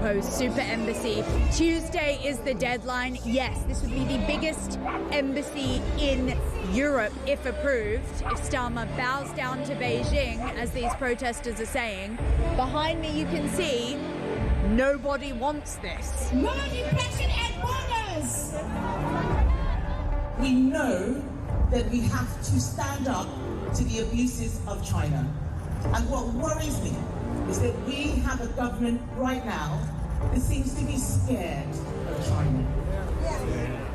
proposed super embassy. Tuesday is the deadline. Yes, this would be the biggest embassy in Europe if approved, if Starmer bows down to Beijing, as these protesters are saying. Behind me you can see nobody wants this. No depression at borders! We know that we have to stand up to the abuses of China. And what worries me is that we have a government right now that seems to be scared of China.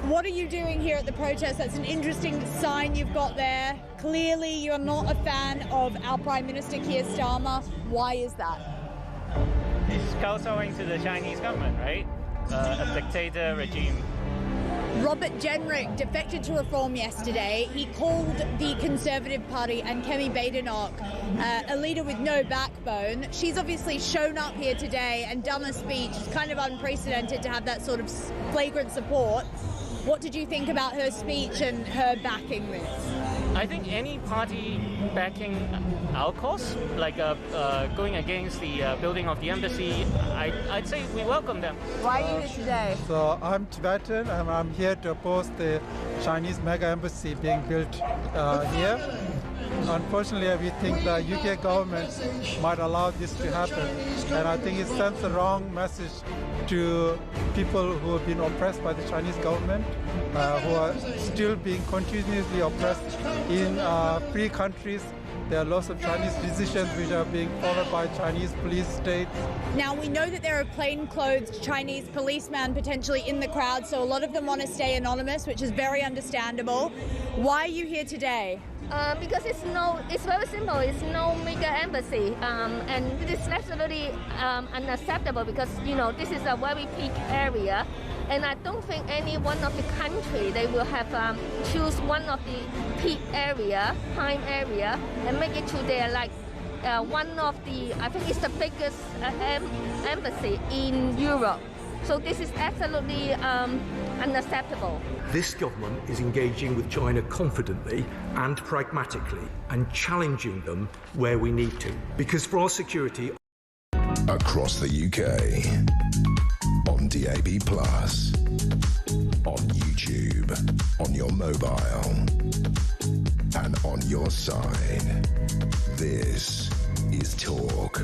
What are you doing here at the protest? That's an interesting sign you've got there. Clearly you're not a fan of our Prime Minister Keir Starmer. Why is that? He's kowtowing to the Chinese government, right? A dictator regime. Robert Jenrick defected to Reform yesterday. He called the Conservative Party and Kemi Badenoch a leader with no backbone. She's obviously shown up here today and done a speech. It's kind of unprecedented to have that sort of flagrant support. What did you think about her speech and her backing this? I think any party backing our cause, like going against the building of the embassy, I'd say we welcome them. Why are you here today? So I'm Tibetan and I'm here to oppose the Chinese mega embassy being built here. Unfortunately, we think the UK government might allow this to happen, and I think it sends the wrong message to people who have been oppressed by the Chinese government, who are still being continuously oppressed in free countries. There are lots of Chinese decisions which are being followed by Chinese police states. Now, we know that there are plainclothes Chinese policemen potentially in the crowd, so a lot of them want to stay anonymous, which is very understandable. Why are you here today? Because it's very simple. It's no mega embassy, and it is absolutely unacceptable because, you know, this is a very peak area, and I don't think any one of the country they will have choose one of the peak area, prime area, and make it to their like one of the, I think it's the biggest embassy in Europe. So this is absolutely unacceptable. This government is engaging with China confidently and pragmatically and challenging them where we need to. Because for our security... Across the UK, on DAB+, on YouTube, on your mobile, and on your side, this is Talk.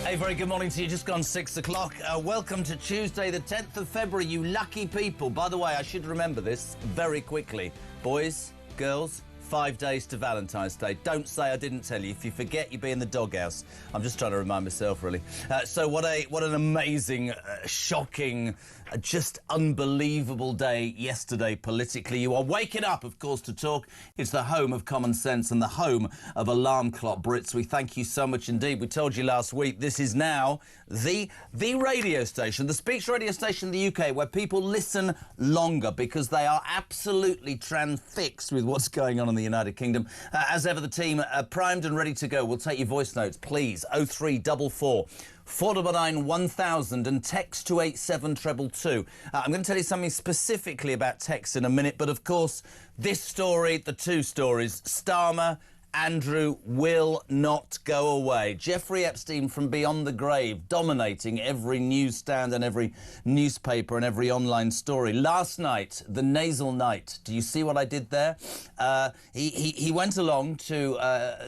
A very good morning to you. Just gone 6 o'clock. Welcome to Tuesday, the 10th of February, you lucky people. By the way, I should remember this very quickly. Boys, girls, 5 days to Valentine's Day. Don't say I didn't tell you. If you forget, you'll be in the doghouse. I'm just trying to remind myself, really. So what an amazing, shocking, just unbelievable day yesterday politically. You are waking up, of course, to Talk. It's the home of common sense and the home of alarm clock Brits. We thank you so much indeed. We told you last week this is now the radio station, the speech radio station in the UK where people listen longer because they are absolutely transfixed with what's going on in the United Kingdom. As ever, the team primed and ready to go. We'll take your voice notes, please. 0344 499 1000 and text to 87222. I'm going to tell you something specifically about text in a minute, but of course, this story, the two stories, Starmer, Andrew will not go away. Jeffrey Epstein from beyond the grave, dominating every newsstand and every newspaper and every online story. Last night, the nasal night. Do you see what I did there? He went along to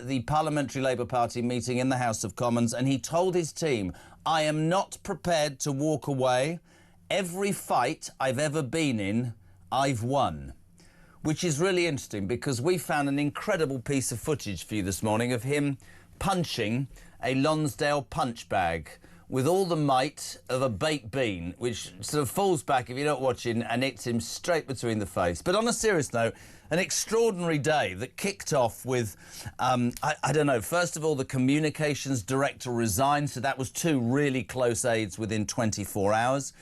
the Parliamentary Labour Party meeting in the House of Commons and he told his team, I am not prepared to walk away. Every fight I've ever been in, I've won. Which is really interesting because we found an incredible piece of footage for you this morning of him punching a Lonsdale punch bag with all the might of a baked bean, which sort of falls back if you're not watching and hits him straight between the face. But on a serious note, an extraordinary day that kicked off with, I don't know, first of all, the communications director resigned, so that was two really close aides within 24 hours.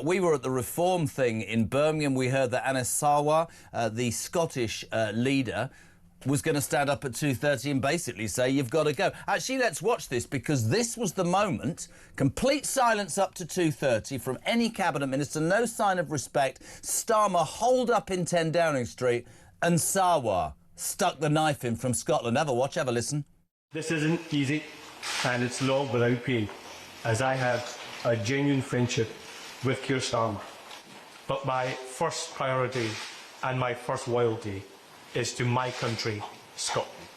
We were at the Reform thing in Birmingham. We heard that Anasawa, the Scottish leader, was going to stand up at 2:30 and basically say, you've got to go. Actually, let's watch this, because this was the moment. Complete silence up to 2:30 from any cabinet minister, no sign of respect. Starmer holed up in 10 Downing Street, and Sarwar stuck the knife in from Scotland. Have a watch, have a listen. This isn't easy, and it's love without pain, as I have a genuine friendship with Keir Starmer. But my first priority and my first loyalty is to my country, Scotland.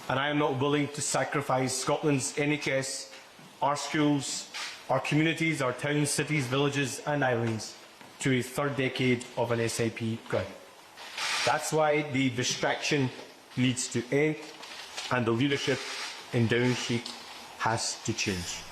And I am not willing to sacrifice Scotland's NHS, our schools, our communities, our towns, cities, villages and islands to a third decade of an SAP ground. That's why the distraction needs to end and the leadership in Downing Street has to change.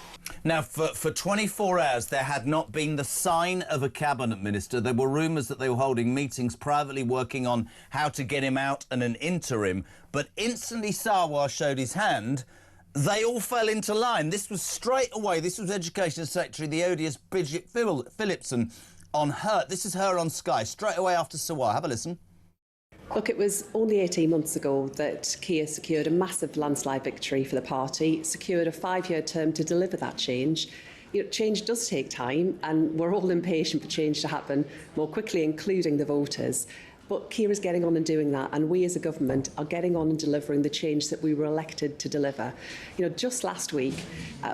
Now, for 24 hours, there had not been the sign of a cabinet minister. There were rumours that they were holding meetings privately, working on how to get him out and an interim. But instantly Sarwar showed his hand. They all fell into line. This was straight away. This was Education Secretary, the odious Bridget Phillipson, on her. This is her on Sky, straight away after Sarwar. Have a listen. Look, it was only 18 months ago that Keir secured a massive landslide victory for the party, secured a 5-year term to deliver that change. You know, change does take time, and we're all impatient for change to happen more quickly, including the voters. But Keir is getting on and doing that, and we as a government are getting on and delivering the change that we were elected to deliver. You know, just last week,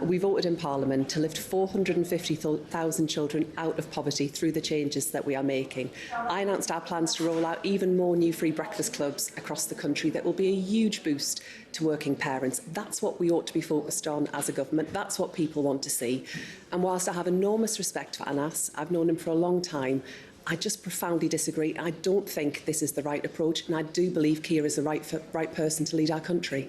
we voted in Parliament to lift 450,000 children out of poverty through the changes that we are making. I announced our plans to roll out even more new free breakfast clubs across the country that will be a huge boost to working parents. That's what we ought to be focused on as a government. That's what people want to see. And whilst I have enormous respect for Anas, I've known him for a long time, I just profoundly disagree. I don't think this is the right approach, and I do believe Keir is the right person to lead our country.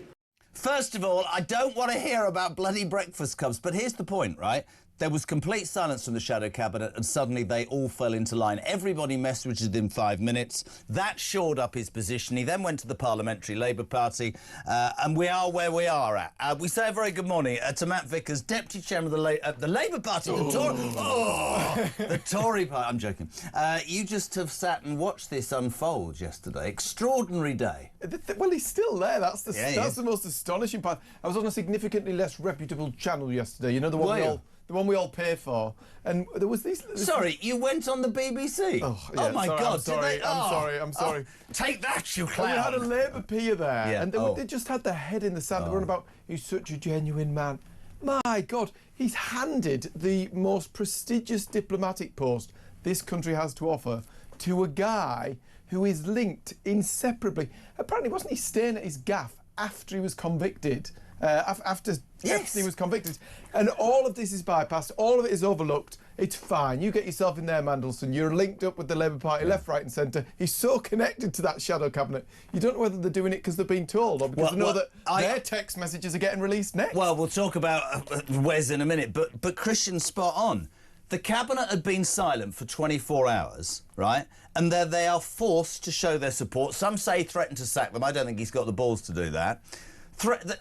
First of all, I don't want to hear about bloody breakfast clubs, but here's the point, right? There was complete silence from the shadow cabinet, and suddenly they all fell into line. Everybody messaged within 5 minutes. That shored up his position. He then went to the Parliamentary Labour Party, and we are where we are at. We say a very good morning to Matt Vickers, Deputy Chairman of the Labour Party, the Tory Party. I'm joking. You just have sat and watched this unfold yesterday. Extraordinary day. Well, he's still there. That's the most astonishing part. I was on a significantly less reputable channel yesterday. You know, the one we all pay for, and there was these. Sorry, you went on the BBC. Yeah, my sorry, God! I'm sorry. Take that, you clown! We had a Labour peer there, and they just had their head in the sand. They were on about, he's such a genuine man. My God, he's handed the most prestigious diplomatic post this country has to offer to a guy who is linked inseparably. Apparently, wasn't he staying at his gaff after he was convicted? After he was convicted, and all of this is bypassed, all of it is overlooked. It's fine. You get yourself in there, Mandelson. You're linked up with the Labour Party, left, right and centre. He's so connected to that shadow cabinet. You don't know whether they're doing it because they're being told or because they know that their text messages are getting released next. Well, we'll talk about Wes in a minute, but Christian's spot on. The cabinet had been silent for 24 hours, right? And they are forced to show their support. Some say threaten to sack them. I don't think he's got the balls to do that.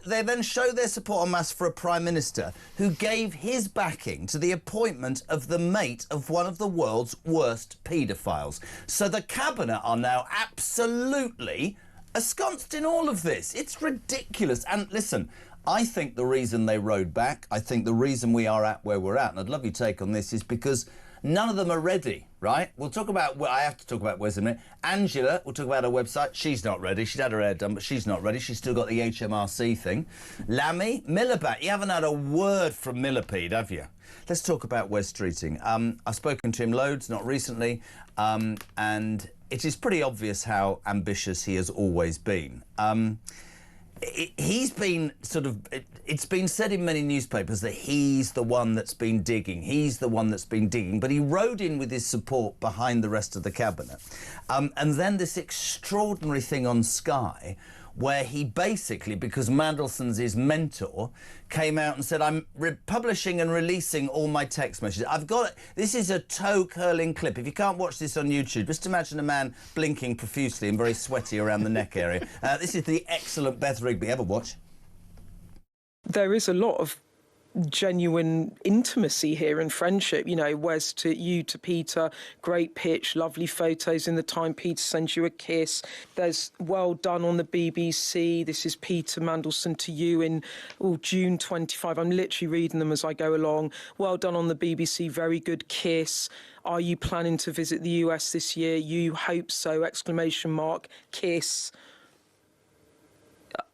They then show their support en masse for a Prime Minister who gave his backing to the appointment of the mate of one of the world's worst paedophiles. So the Cabinet are now absolutely ensconced in all of this. It's ridiculous. And listen, I think the reason they rode back, I think the reason we are at where we're at, and I'd love your take on this, is because none of them are ready, right? We'll talk about, I have to talk about Wes in a minute. Angela, we'll talk about her website. She's not ready. She's had her hair done, but she's not ready. She's still got the HMRC thing. Lammy, Milliband. You haven't had a word from Millipede, have you? Let's talk about Wes Streeting. I've spoken to him loads, not recently, and it is pretty obvious how ambitious he has always been. He's been it's been said in many newspapers that he's the one that's been digging. He's the one that's been digging. But he rode in with his support behind the rest of the cabinet. And then this extraordinary thing on Sky where he basically, because Mandelson's his mentor, came out and said, I'm publishing and releasing all my text messages. This is a toe-curling clip. If you can't watch this on YouTube, just imagine a man blinking profusely and very sweaty around the neck area. This is the excellent Beth Rigby. Ever watch? There is a lot of genuine intimacy here and friendship. You know, Wes to you to Peter, great pitch, lovely photos in the time. Peter sends you a kiss. There's well done on the BBC. This is Peter Mandelson to you in June 25. I'm literally reading them as I go along. Well done on the BBC. Very good kiss. Are you planning to visit the US this year? You hope so! Exclamation mark. Kiss.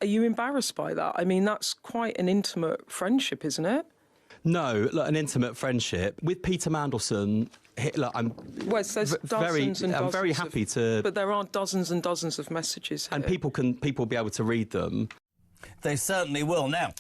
Are you embarrassed by that? I mean, that's quite an intimate friendship, isn't it? No, look, an intimate friendship with Peter Mandelson. Look, I'm very happy to. But there are dozens and dozens of messages here. And people will be able to read them. They certainly will. Now,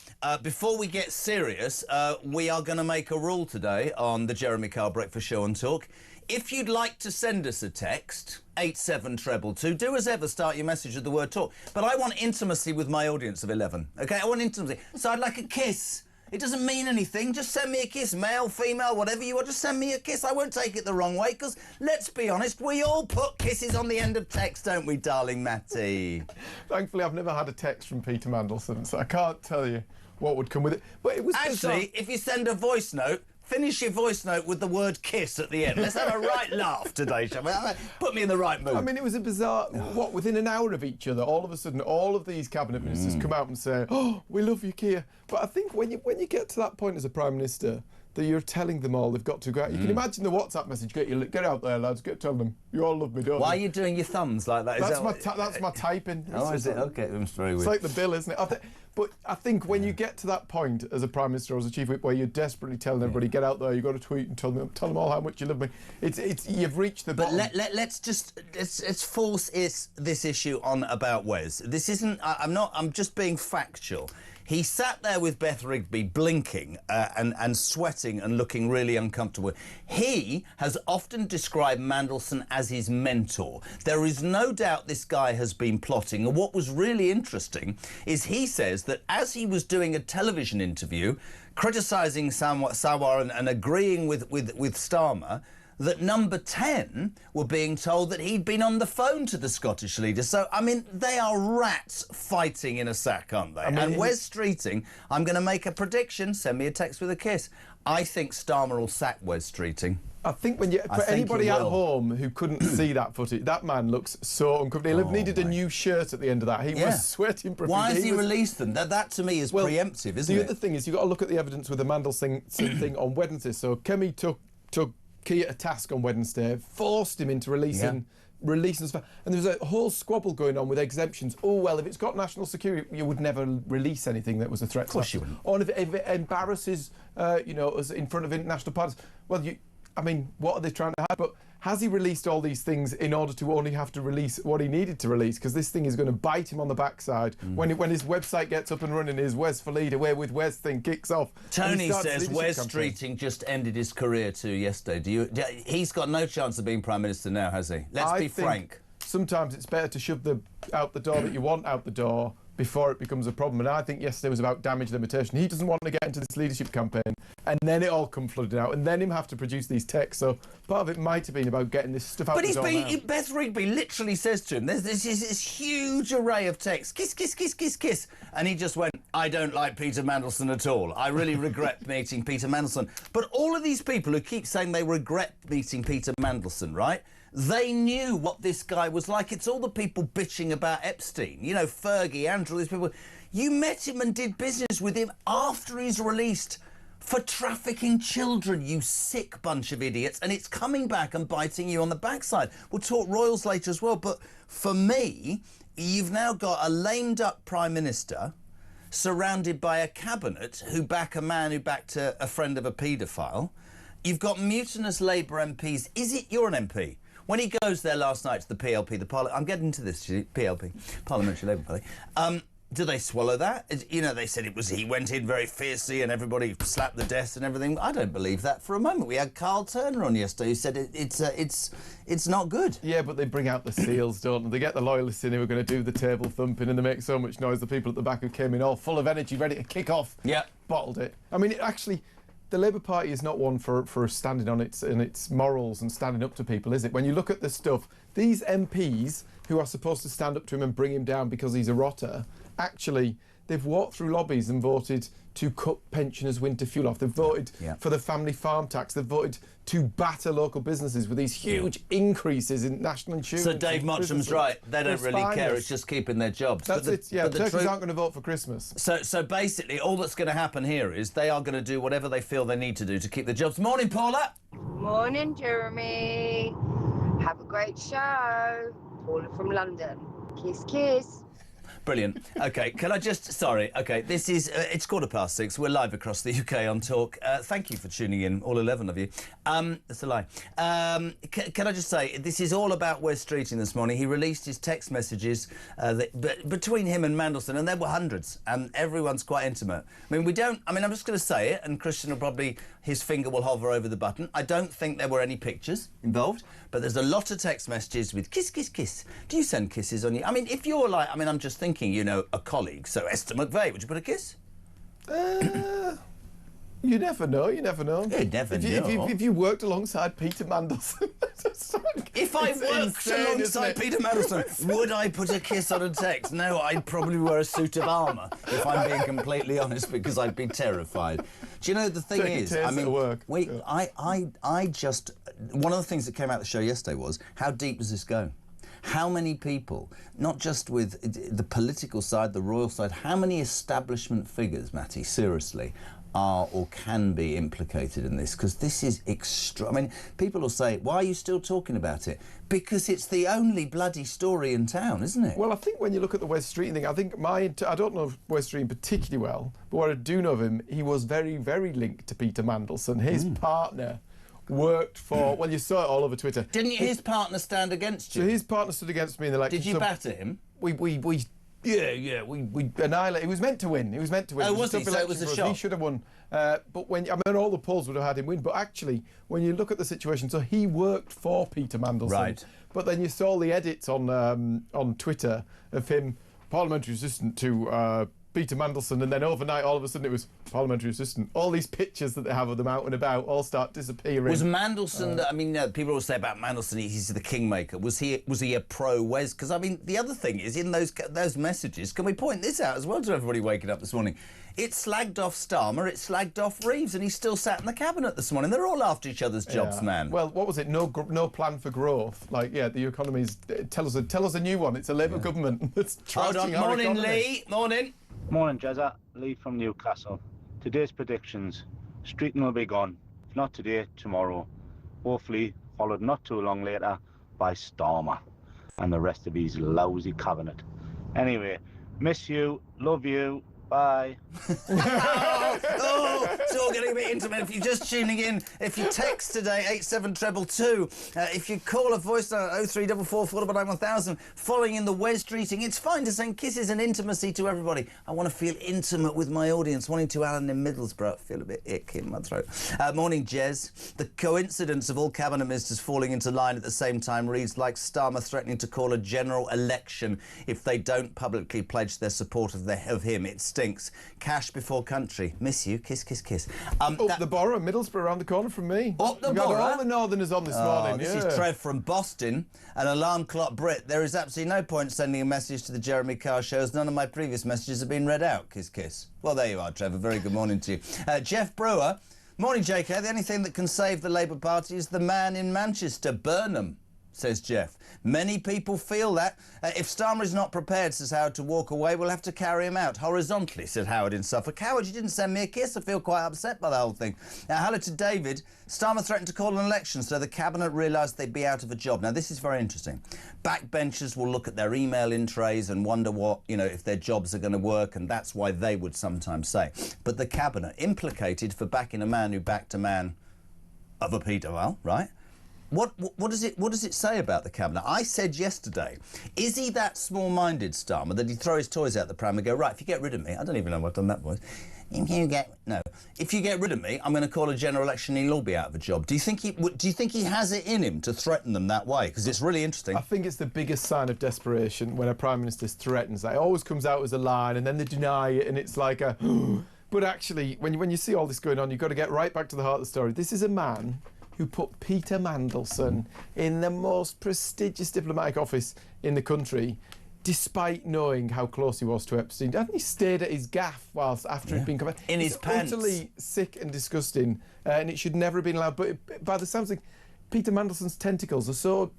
before we get serious, we are going to make a rule today on the Jeremy Kyle Breakfast Show and Talk. If you'd like to send us a text, 87222, do as ever start your message with the word talk. But I want intimacy with my audience of 11, OK? I want intimacy. So I'd like a kiss. It doesn't mean anything. Just send me a kiss, male, female, whatever you want. Just send me a kiss. I won't take it the wrong way, because let's be honest, we all put kisses on the end of text, don't we, darling Matty? Thankfully, I've never had a text from Peter Mandelson, so I can't tell you what would come with it. But it was actually, if you send a voice note, finish your voice note with the word kiss at the end. Let's have a right laugh today, shall we? Put me in the right mood. I mean, it was a bizarre... What, within an hour of each other, all of a sudden, all of these cabinet ministers come out and say, oh, we love you, Keir. But I think when you get to that point as a Prime Minister, that you're telling them all they've got to go out. You can imagine the WhatsApp message, get out there, lads, tell them, you all love me, don't you? Why are you doing your thumbs like that? That's my typing. Oh, is it? OK, that's very weird. It's like the bill, isn't it? But I think when you get to that point as a Prime Minister or as a Chief Whip where you're desperately telling everybody, get out there, you've got to tweet and tell them all how much you love me, you've reached the bottom. But let's force this issue on about Wes. This isn't... I'm just being factual. He sat there with Beth Rigby blinking and sweating and looking really uncomfortable. He has often described Mandelson as his mentor. There is no doubt this guy has been plotting. And what was really interesting is he says that as he was doing a television interview, criticising Sawar and agreeing with Starmer, that Number 10 were being told that he'd been on the phone to the Scottish leader. So, I mean, they are rats fighting in a sack, aren't they? And Wes Streeting, I'm going to make a prediction, send me a text with a kiss. I think Starmer will sack Wes Streeting. I think for anybody at home who couldn't see that footage, that man looks so uncomfortable. He needed a new shirt at the end of that. He was sweating profusely. Why has he released them? That to me is preemptive, isn't it? The other thing is you've got to look at the evidence with the Mandelson thing on Wednesday. So Kemi took Keir a task on Wednesday, forced him into releasing stuff. And there was a whole squabble going on with exemptions. Oh, well, if it's got national security, you would never release anything that was a threat to that. Of course you wouldn't. Or if it embarrasses, us in front of international parties. Well, I mean, what are they trying to have? But has he released all these things in order to only have to release what he needed to release? Because this thing is going to bite him on the backside. When his website gets up and running, his Wes for Leader, Where with Wes thing kicks off. Tony says Wes Streeting just ended his career too yesterday. He's got no chance of being Prime Minister now, has he? Let's be frank. Sometimes it's better to shove out the door that you want out the door before it becomes a problem. And I think yesterday was about damage limitation. He doesn't want to get into this leadership campaign and then it all come flooding out and then him have to produce these texts. So part of it might have been about getting this stuff out the door now. But Beth Rigby literally says to him, there's this huge array of texts, kiss, kiss, kiss, kiss, kiss. And he just went, I don't like Peter Mandelson at all. I really regret meeting Peter Mandelson. But all of these people who keep saying they regret meeting Peter Mandelson, right? They knew what this guy was like. It's all the people bitching about Epstein. You know, Fergie, Andrew, these people. You met him and did business with him after he's released for trafficking children, you sick bunch of idiots. And it's coming back and biting you on the backside. We'll talk royals later as well. But for me, you've now got a lame-duck Prime Minister surrounded by a cabinet who back a man who backed a friend of a paedophile. You've got mutinous Labour MPs. You're an MP. When he goes there last night to the PLP, I'm getting to this, PLP, Parliamentary Labour Party. Do they swallow that? You know, they said he went in very fiercely and everybody slapped the desk and everything. I don't believe that for a moment. We had Carl Turner on yesterday who said it's not good. Yeah, but they bring out the seals, don't they? They get the loyalists in who are going to do the table thumping and they make so much noise. The people at the back who came in all full of energy, ready to kick off. Yeah. Bottled it. I mean, actually, the Labour Party is not one for standing on its morals and standing up to people, is it? When you look at the stuff, these MPs who are supposed to stand up to him and bring him down because he's a rotter, actually, they've walked through lobbies and voted to cut pensioners' winter fuel off. They've voted for the family farm tax. They've voted to batter local businesses with these huge increases in national insurance. So Dave Mottram's right. They don't really care. It's just keeping their jobs. That's it. Yeah, Turkish aren't going to vote for Christmas. So basically, all that's going to happen here is they are going to do whatever they feel they need to do to keep the jobs. Morning, Paula. Morning, Jeremy. Have a great show. Paula from London. Kiss, kiss. Brilliant. OK, can I just... Sorry. OK, this is... it's 6:15. We're live across the UK on Talk. Thank you for tuning in, all 11 of you. That's a lie. Can I just say, this is all about Wes Streeting this morning. He released his text messages between him and Mandelson, and there were hundreds, and everyone's quite intimate. I mean, we don't... I mean, I'm just going to say it, and Christian will probably... His finger will hover over the button. I don't think there were any pictures involved, but there's a lot of text messages with kiss, kiss, kiss. Do you send kisses on you? I mean, if you're like... I mean, I'm just thinking, you know, a colleague. So, Esther McVeigh, would you put a kiss? You never know. You never know. You never know. If you worked alongside Peter Mandelson... If I worked alongside Peter Mandelson, would I put a kiss on a text? No, I'd probably wear a suit of armour, if I'm being completely honest, because I'd be terrified. Do you know, the thing is, I mean, I just... One of the things that came out of the show yesterday was, how deep does this go? How many people, not just with the political side, the royal side, how many establishment figures, Matty, seriously, are or can be implicated in this? Because this is extra. I mean, people will say, why are you still talking about it? Because it's the only bloody story in town, isn't it? Well, I think when you look at the Wes Streeting thing, I think I don't know Wes Streeting particularly well, but what I do know of him, he was very, very linked to Peter Mandelson. His partner worked for... Well, you saw it all over Twitter. Didn't his partner stand against you? So his partner stood against me in the election. Did you batter him? We annihilated. He was meant to win. Oh, was he? So it was a shot. He should have won. But all the polls would have had him win. But actually, when you look at the situation, so he worked for Peter Mandelson. Right. But then you saw the edits on Twitter of him, parliamentary assistant to Peter Mandelson, and then overnight, all of a sudden, it was parliamentary assistant. All these pictures that they have of them out and about all start disappearing. Was Mandelson... I mean, people always say about Mandelson, he's the kingmaker. Was he a pro-Wes? Because, I mean, the other thing is, in those messages, can we point this out as well to everybody waking up this morning? It slagged off Starmer, it slagged off Reeves, and he still sat in the cabinet this morning. They're all after each other's jobs, man. Well, what was it? No plan for growth. Like, the economy's... Tell us a new one. It's a Labour government that's trashing our Morning, economy. Lee. Morning. Morning, Jezza. Lee from Newcastle. Today's predictions. Streeting will be gone. If not today, tomorrow. Hopefully, followed not too long later by Starmer and the rest of his lousy cabinet. Anyway, miss you, love you, bye. It's all getting a bit intimate. If you're just tuning in, if you text today, 87222, if you call a voice note, 0344 499 1000, following in the Wes Streeting, it's fine to send kisses and intimacy to everybody. I want to feel intimate with my audience. Wanting to Alan in Middlesbrough, I feel a bit ick in my throat. Morning, Jez. The coincidence of all cabinet ministers falling into line at the same time reads like Starmer threatening to call a general election if they don't publicly pledge their support of him. It stinks. Cash before country. Miss you. Kiss, kiss, kiss. The Borough, Middlesbrough, around the corner from me. Up the We've Borough? got all the Northerners on this morning. This is Trev from Boston, an alarm clock Brit. There is absolutely no point sending a message to the Jeremy Carr show, as none of my previous messages have been read out. Kiss, kiss. Well, there you are, Trevor. Very good morning to you. Jeff Brewer. Morning, JK. The only thing that can save the Labour Party is the man in Manchester, Burnham, says Jeff. Many people feel that. If Starmer is not prepared, says Howard, to walk away, we'll have to carry him out horizontally, said Howard in Suffolk. Howard, you didn't send me a kiss. I feel quite upset by the whole thing. Now, hello to David. Starmer threatened to call an election, so the Cabinet realised they'd be out of a job. Now, this is very interesting. Backbenchers will look at their email in trays and wonder what, if their jobs are going to work, and that's why they would sometimes say. But the Cabinet, implicated for backing a man who backed a man of a Peter, right? What does it say about the Cabinet? I said yesterday, is he that small-minded, Starmer, that he'd throw his toys out the pram and go, right, if you get rid of me, I don't even know if I've done that voice, if you get rid of me, I'm going to call a general election and he'll all be out of a job. Do you think he has it in him to threaten them that way? Because it's really interesting. I think it's the biggest sign of desperation when a Prime Minister threatens. It always comes out as a line and then they deny it and it's like a... But actually, when you see all this going on, you've got to get right back to the heart of the story. This is a man who put Peter Mandelson in the most prestigious diplomatic office in the country despite knowing how close he was to Epstein, hadn't he stayed at his gaff whilst after he'd been covered? In his pants. Utterly sick and disgusting, and it should never have been allowed. But by the sounds of it, Peter Mandelson's tentacles are so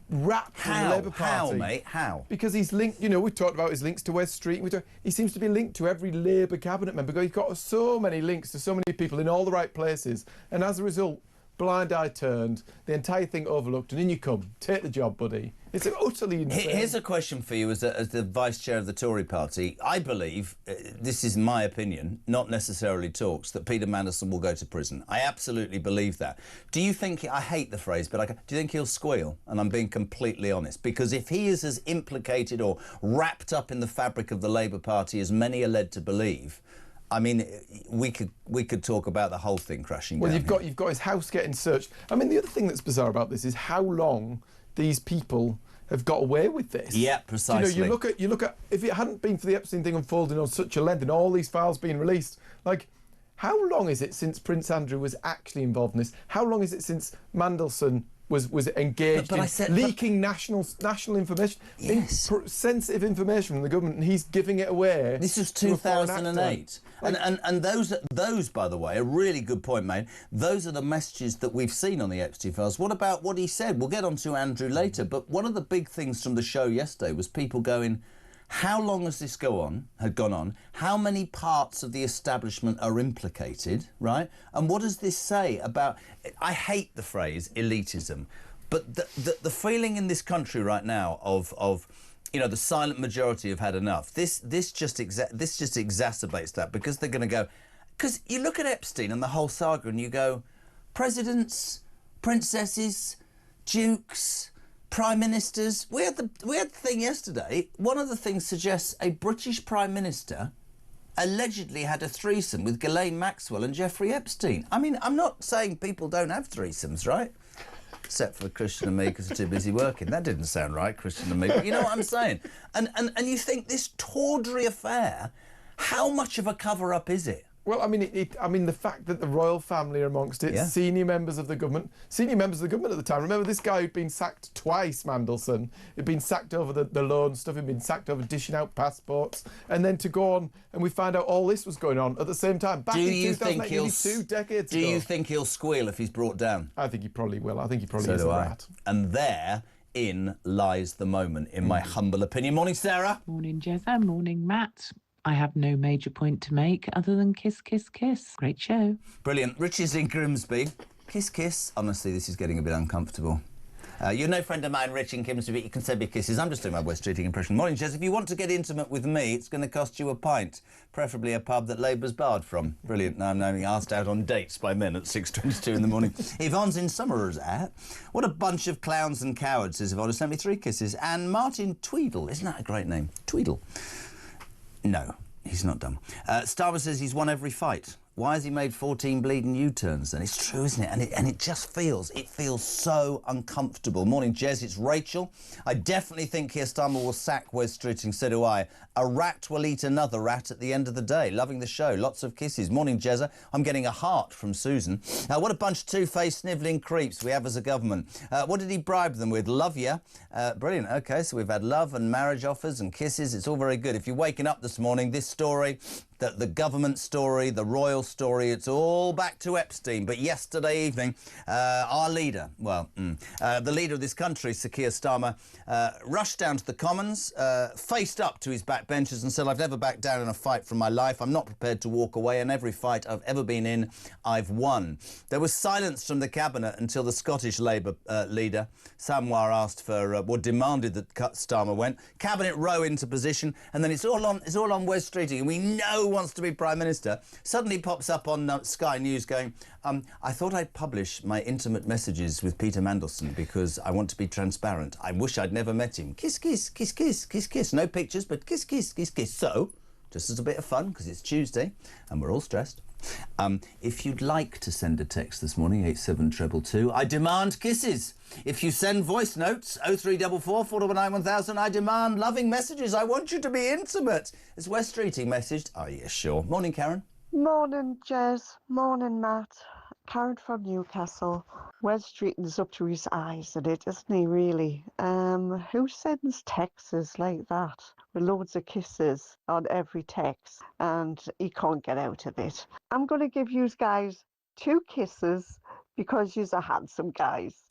wrapped in the Labour Party. How, mate? How? Because he's linked, you know, we've talked about his links to West Street. He seems to be linked to every Labour cabinet member. He's got so many links to so many people in all the right places. And as a result, blind eye turned, the entire thing overlooked, and in you come. Take the job, buddy. It's utterly insane. Here's a question for you as the vice chair of the Tory party. I believe, this is my opinion, not necessarily talks, that Peter Mandelson will go to prison. I absolutely believe that. Do you think, I hate the phrase, but do you think he'll squeal? And I'm being completely honest. Because if he is as implicated or wrapped up in the fabric of the Labour Party as many are led to believe, I mean, we could talk about the whole thing crashing down. Well, you've got his house getting searched. I mean, the other thing that's bizarre about this is how long these people have got away with this. Yeah, precisely. You know, you look at if it hadn't been for the Epstein thing unfolding on such a length and all these files being released, like, how long is it since Prince Andrew was actually involved in this? How long is it since Mandelson was engaged in leaking national information, sensitive information from the government, and he's giving it away? This was 2008. And those, by the way, a really good point, mate. Those are the messages that we've seen on the Epstein files. What about what he said? We'll get on to Andrew later, but one of the big things from the show yesterday was people going, how long has this gone on? How many parts of the establishment are implicated, right? And what does this say about... I hate the phrase elitism, but the feeling in this country right now of you know, the silent majority have had enough. This just exacerbates that, because they're going to go... Because you look at Epstein and the whole saga and you go, presidents, princesses, dukes... Prime ministers. We had the thing yesterday. One of the things suggests a British Prime Minister allegedly had a threesome with Ghislaine Maxwell and Jeffrey Epstein. I mean, I'm not saying people don't have threesomes, right? Except for Christian and me, because they're too busy working. That didn't sound right, Christian and me. But you know what I'm saying? And you think this tawdry affair, how much of a cover-up is it? Well, I mean, the fact that the royal family are amongst it, senior members of the government at the time. Remember this guy who'd been sacked twice, Mandelson. He'd been sacked over the loan stuff, he'd been sacked over dishing out passports, and then to go on and we find out all this was going on at the same time. Back in 2008, nearly 2 decades ago. Do you think he'll squeal if he's brought down? I think he probably will. I think he probably is a rat. And therein lies the moment, in my humble opinion. Morning, Sarah. Morning, Jezza. Morning, Matt. I have no major point to make other than kiss, kiss, kiss. Great show. Brilliant. Richie's in Grimsby. Kiss, kiss. Honestly, this is getting a bit uncomfortable. You're no friend of mine, Rich in Grimsby, but you can send me kisses. I'm just doing my West Streeting impression. Morning, Jez. If you want to get intimate with me, it's going to cost you a pint. Preferably a pub that Labour's barred from. Brilliant. Now I'm being asked out on dates by men at 6:22 in the morning. Yvonne's in Somerers at. What a bunch of clowns and cowards, says Yvonne. Sent me 3 kisses. And Martin Tweedle. Isn't that a great name? Tweedle. No, he's not dumb. Starmer says he's won every fight. Why has he made 14 bleeding U-turns then? It's true, isn't it? And it just feels so uncomfortable. Morning, Jez, it's Rachel. I definitely think Keir Starmer will sack Wes Streeting, so do I. A rat will eat another rat at the end of the day. Loving the show. Lots of kisses. Morning, Jezza. I'm getting a heart from Susan. What a bunch of two-faced snivelling creeps we have as a government. What did he bribe them with? Love ya. Brilliant. OK, so we've had love and marriage offers and kisses. It's all very good. If you're waking up this morning, this story... the government story, the royal story, it's all back to Epstein. But yesterday evening, our leader, the leader of this country, Sir Keir Starmer, rushed down to the Commons, faced up to his backbenchers and said, I've never backed down in a fight from my life. I'm not prepared to walk away. And every fight I've ever been in, I've won. There was silence from the Cabinet until the Scottish Labour leader, Samwar, asked for, demanded that Starmer went. Cabinet row into position, and then it's all on Wes Streeting, and we know wants to be Prime Minister, suddenly pops up on Sky News going, I thought I'd publish my intimate messages with Peter Mandelson because I want to be transparent. I wish I'd never met him. Kiss, kiss, kiss, kiss, kiss, kiss. No pictures, but kiss, kiss, kiss, kiss. So, just as a bit of fun, because it's Tuesday and we're all stressed, if you'd like to send a text this morning, 87222, I demand kisses. If you send voice notes, 0344 419 1000, I demand loving messages. I want you to be intimate. Is Wes Streeting messaged? Oh, yeah, sure. Morning, Karen. Morning, Jez. Morning, Matt. Karen from Newcastle. Wes Streeton's up to his eyes in it, isn't he, really? Who sends texts like that with loads of kisses on every text and he can't get out of it? I'm going to give you guys 2 kisses because you're handsome guys.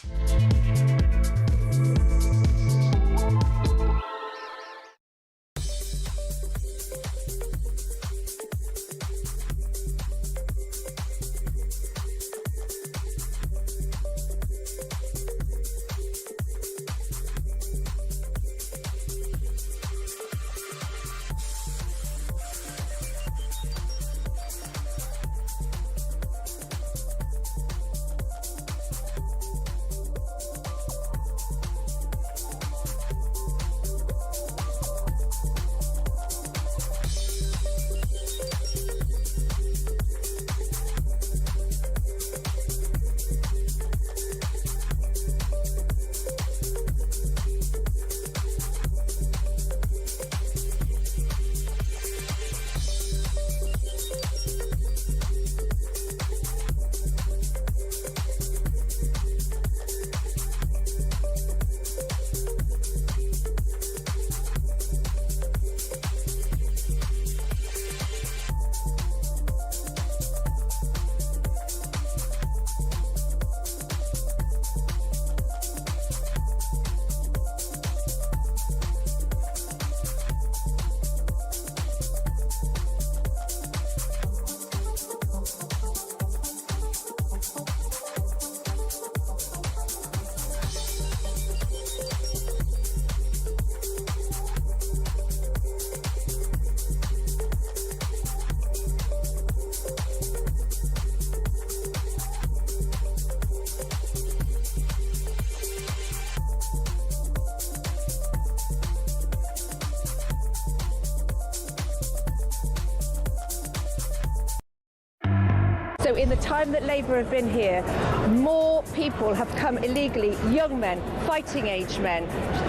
So in the time that Labour have been here, more people have come illegally, young men, fighting age men,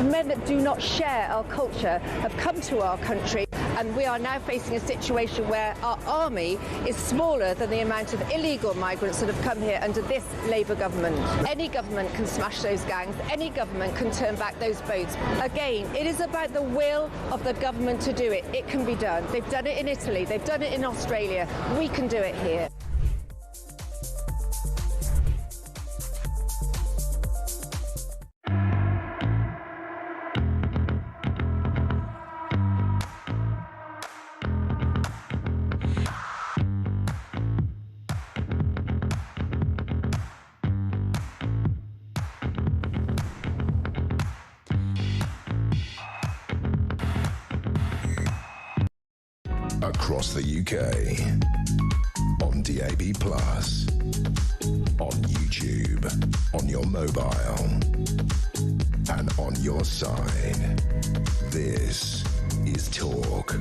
men that do not share our culture have come to our country, and we are now facing a situation where our army is smaller than the amount of illegal migrants that have come here under this Labour government. Any government can smash those gangs, any government can turn back those boats. Again, it is about the will of the government to do it. It can be done. They've done it in Italy, they've done it in Australia. We can do it here. Across the UK, on DAB+, on YouTube, on your mobile, and on your side. This is Talk.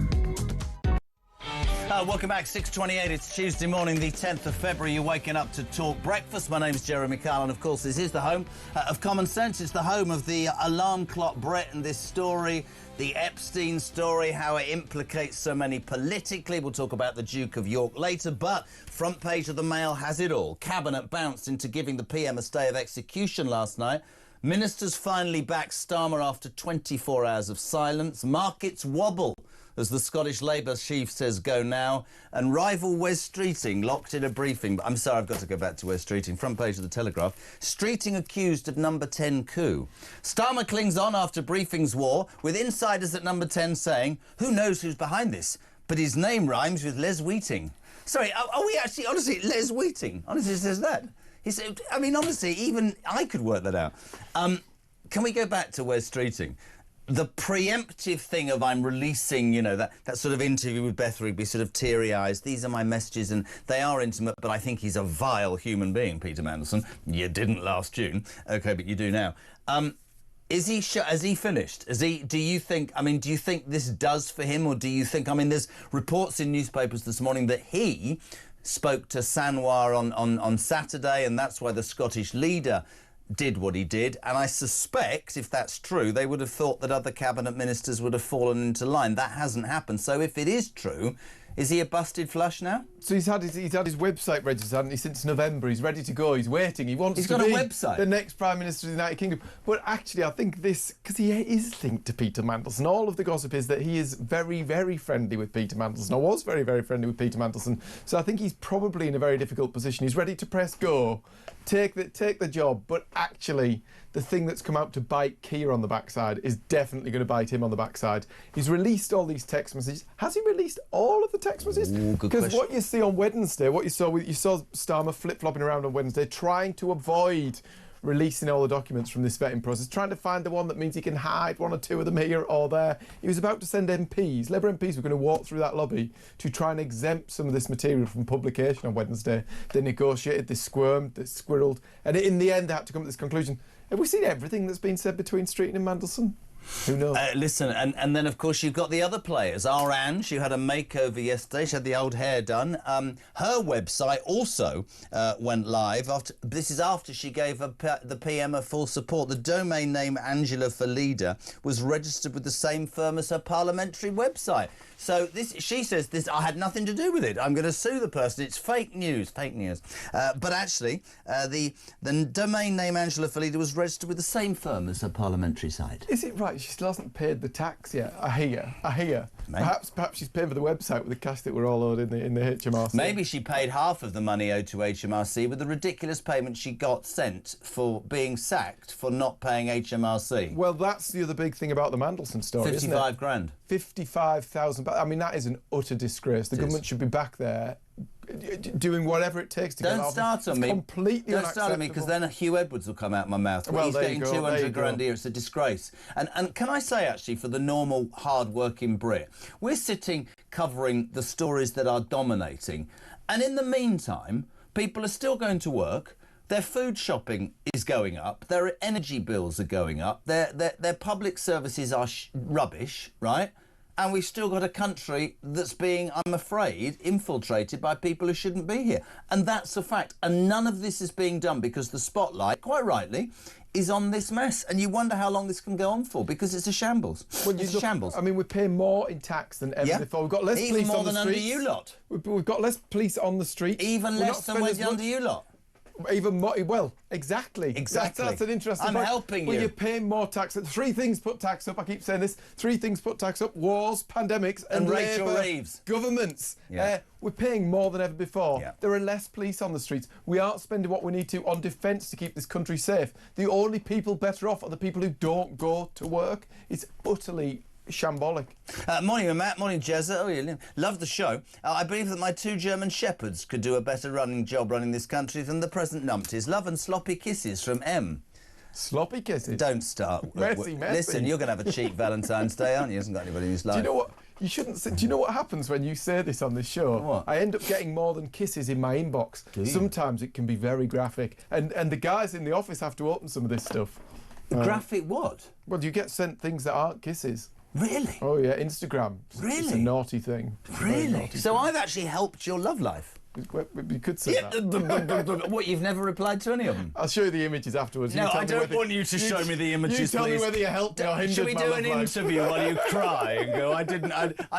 Welcome back, 6:28. It's Tuesday morning, the 10th of February. You're waking up to Talk Breakfast. My name's Jeremy Kyle, and of course this is the home of Common Sense. It's the home of the alarm clock Brett and this story, the Epstein story, how it implicates so many politically. We'll talk about the Duke of York later, but front page of the Mail has it all. Cabinet bounced into giving the PM a stay of execution last night. Ministers finally back Starmer after 24 hours of silence. Markets wobble as the Scottish Labour chief says go now, and rival Wes Streeting locked in a briefing. I'm sorry, I've got to go back to Wes Streeting. Front page of the Telegraph. Streeting accused of number 10 coup. Starmer clings on after briefings war, with insiders at number 10 saying, who knows who's behind this? But his name rhymes with Les Wheating. Sorry, are we actually, honestly, Les Wheating? Honestly, it says that. He said, I mean, honestly, even I could work that out. Can we go back to Wes Streeting? The preemptive thing of I'm releasing, you know, that sort of interview with Beth Rigby, sort of teary-eyes, these are my messages, and they are intimate, but I think he's a vile human being, Peter Mandelson. You didn't last June. OK, but you do now. Is he has he finished? Do you think this does for him, or do you think, I mean, there's reports in newspapers this morning that he spoke to Sanwar on Saturday, and that's why the Scottish leader did what he did, and I suspect, if that's true, they would have thought that other cabinet ministers would have fallen into line. That hasn't happened. So if it is true, Is he a busted flush now? So he's had his website registered, hasn't he, since November. He's ready to go. He's waiting. He wants to be the next Prime Minister of the United Kingdom. But actually, I think this, because he is linked to Peter Mandelson, all of the gossip is that he is very, very friendly with Peter Mandelson, or was very, very friendly with Peter Mandelson. So I think he's probably in a very difficult position. He's ready to press go, take the job, but actually the thing that's come out to bite Keir on the backside is definitely going to bite him on the backside. He's released all these text messages. Has he released all of the text messages? Because what you see on Wednesday, what you saw Starmer flip-flopping around on Wednesday, trying to avoid releasing all the documents from this vetting process, trying to find the one that means he can hide one or two of them here or there. He was about to send MPs, Labour MPs were going to walk through that lobby to try and exempt some of this material from publication on Wednesday. They negotiated, they squirmed, they squirreled, and in the end they had to come to this conclusion. Have we seen everything that's been said between Streeton and Mandelson? Who knows? Listen, and then, of course, you've got the other players. Our Ange, who had a makeover yesterday. She had the old hair done. Her website also went live. This is after she gave the PM a full support. The domain name Angela for Leader was registered with the same firm as her parliamentary website. So she says this. I had nothing to do with it. I'm going to sue the person. It's fake news. But actually, the domain name Angela for Leader was registered with the same firm as her parliamentary site. Is it right? She still hasn't paid the tax yet. I hear. Perhaps she's paying for the website with the cash that we're all owed in the HMRC. Maybe she paid half of the money owed to HMRC with the ridiculous payment she got sent for being sacked for not paying HMRC. Well, that's the other big thing about the Mandelson story, 55 grand. 55,000. I mean, that is an utter disgrace. The government should be back there doing whatever it takes to get out. Don't start on me. Completely Don't start on me, because then Hugh Edwards will come out my mouth. Well, he's getting 200 grand a year. It's a disgrace. And can I say, actually, for the normal, hard-working Brit, we're sitting covering the stories that are dominating. And in the meantime, people are still going to work. Their food shopping is going up. Their energy bills are going up. Their public services are rubbish, right? And we've still got a country that's being, I'm afraid, infiltrated by people who shouldn't be here. And that's a fact. And none of this is being done because the spotlight, quite rightly, is on this mess. And you wonder how long this can go on for, because it's a shambles. Well, it's a shambles. I mean, we're paying more in tax than ever before. We've got less police on the streets. Even more than under you lot. We've got less police on the streets. Even less than under you lot. Even more, well, exactly. That's an interesting point. I'm helping you. Well, you're paying more tax. Three things put tax up. I keep saying this. Three things put tax up: wars, pandemics, and Rachel Labour Reeves. Governments. Yeah. We're paying more than ever before. Yeah. There are less police on the streets. We aren't spending what we need to on defence to keep this country safe. The only people better off are the people who don't go to work. It's utterly shambolic. Morning, Matt. Morning, Jezza. Oh, yeah, love the show. I believe that my two German shepherds could do a better job running this country than the present numpties. Love and sloppy kisses from M. Sloppy kisses? Don't start. Messy. Listen, you're going to have a cheap Valentine's Day, aren't you? Hasn't got anybody who's like. Do you know what? You shouldn't say, do you know what happens when you say this on this show? What? I end up getting more than kisses in my inbox. Sometimes it can be very graphic. And the guys in the office have to open some of this stuff. Graphic what? Well, you get sent things that aren't kisses. Really? Oh, yeah, Instagram. Really? It's a naughty thing. Really? Naughty so thing. I've actually helped your love life? You could say that. What, you've never replied to any of them? I'll show you the images afterwards. No, I don't want you to show me the images, You tell please. me whether you helped me or hindered Should we do an interview while you cry and go, I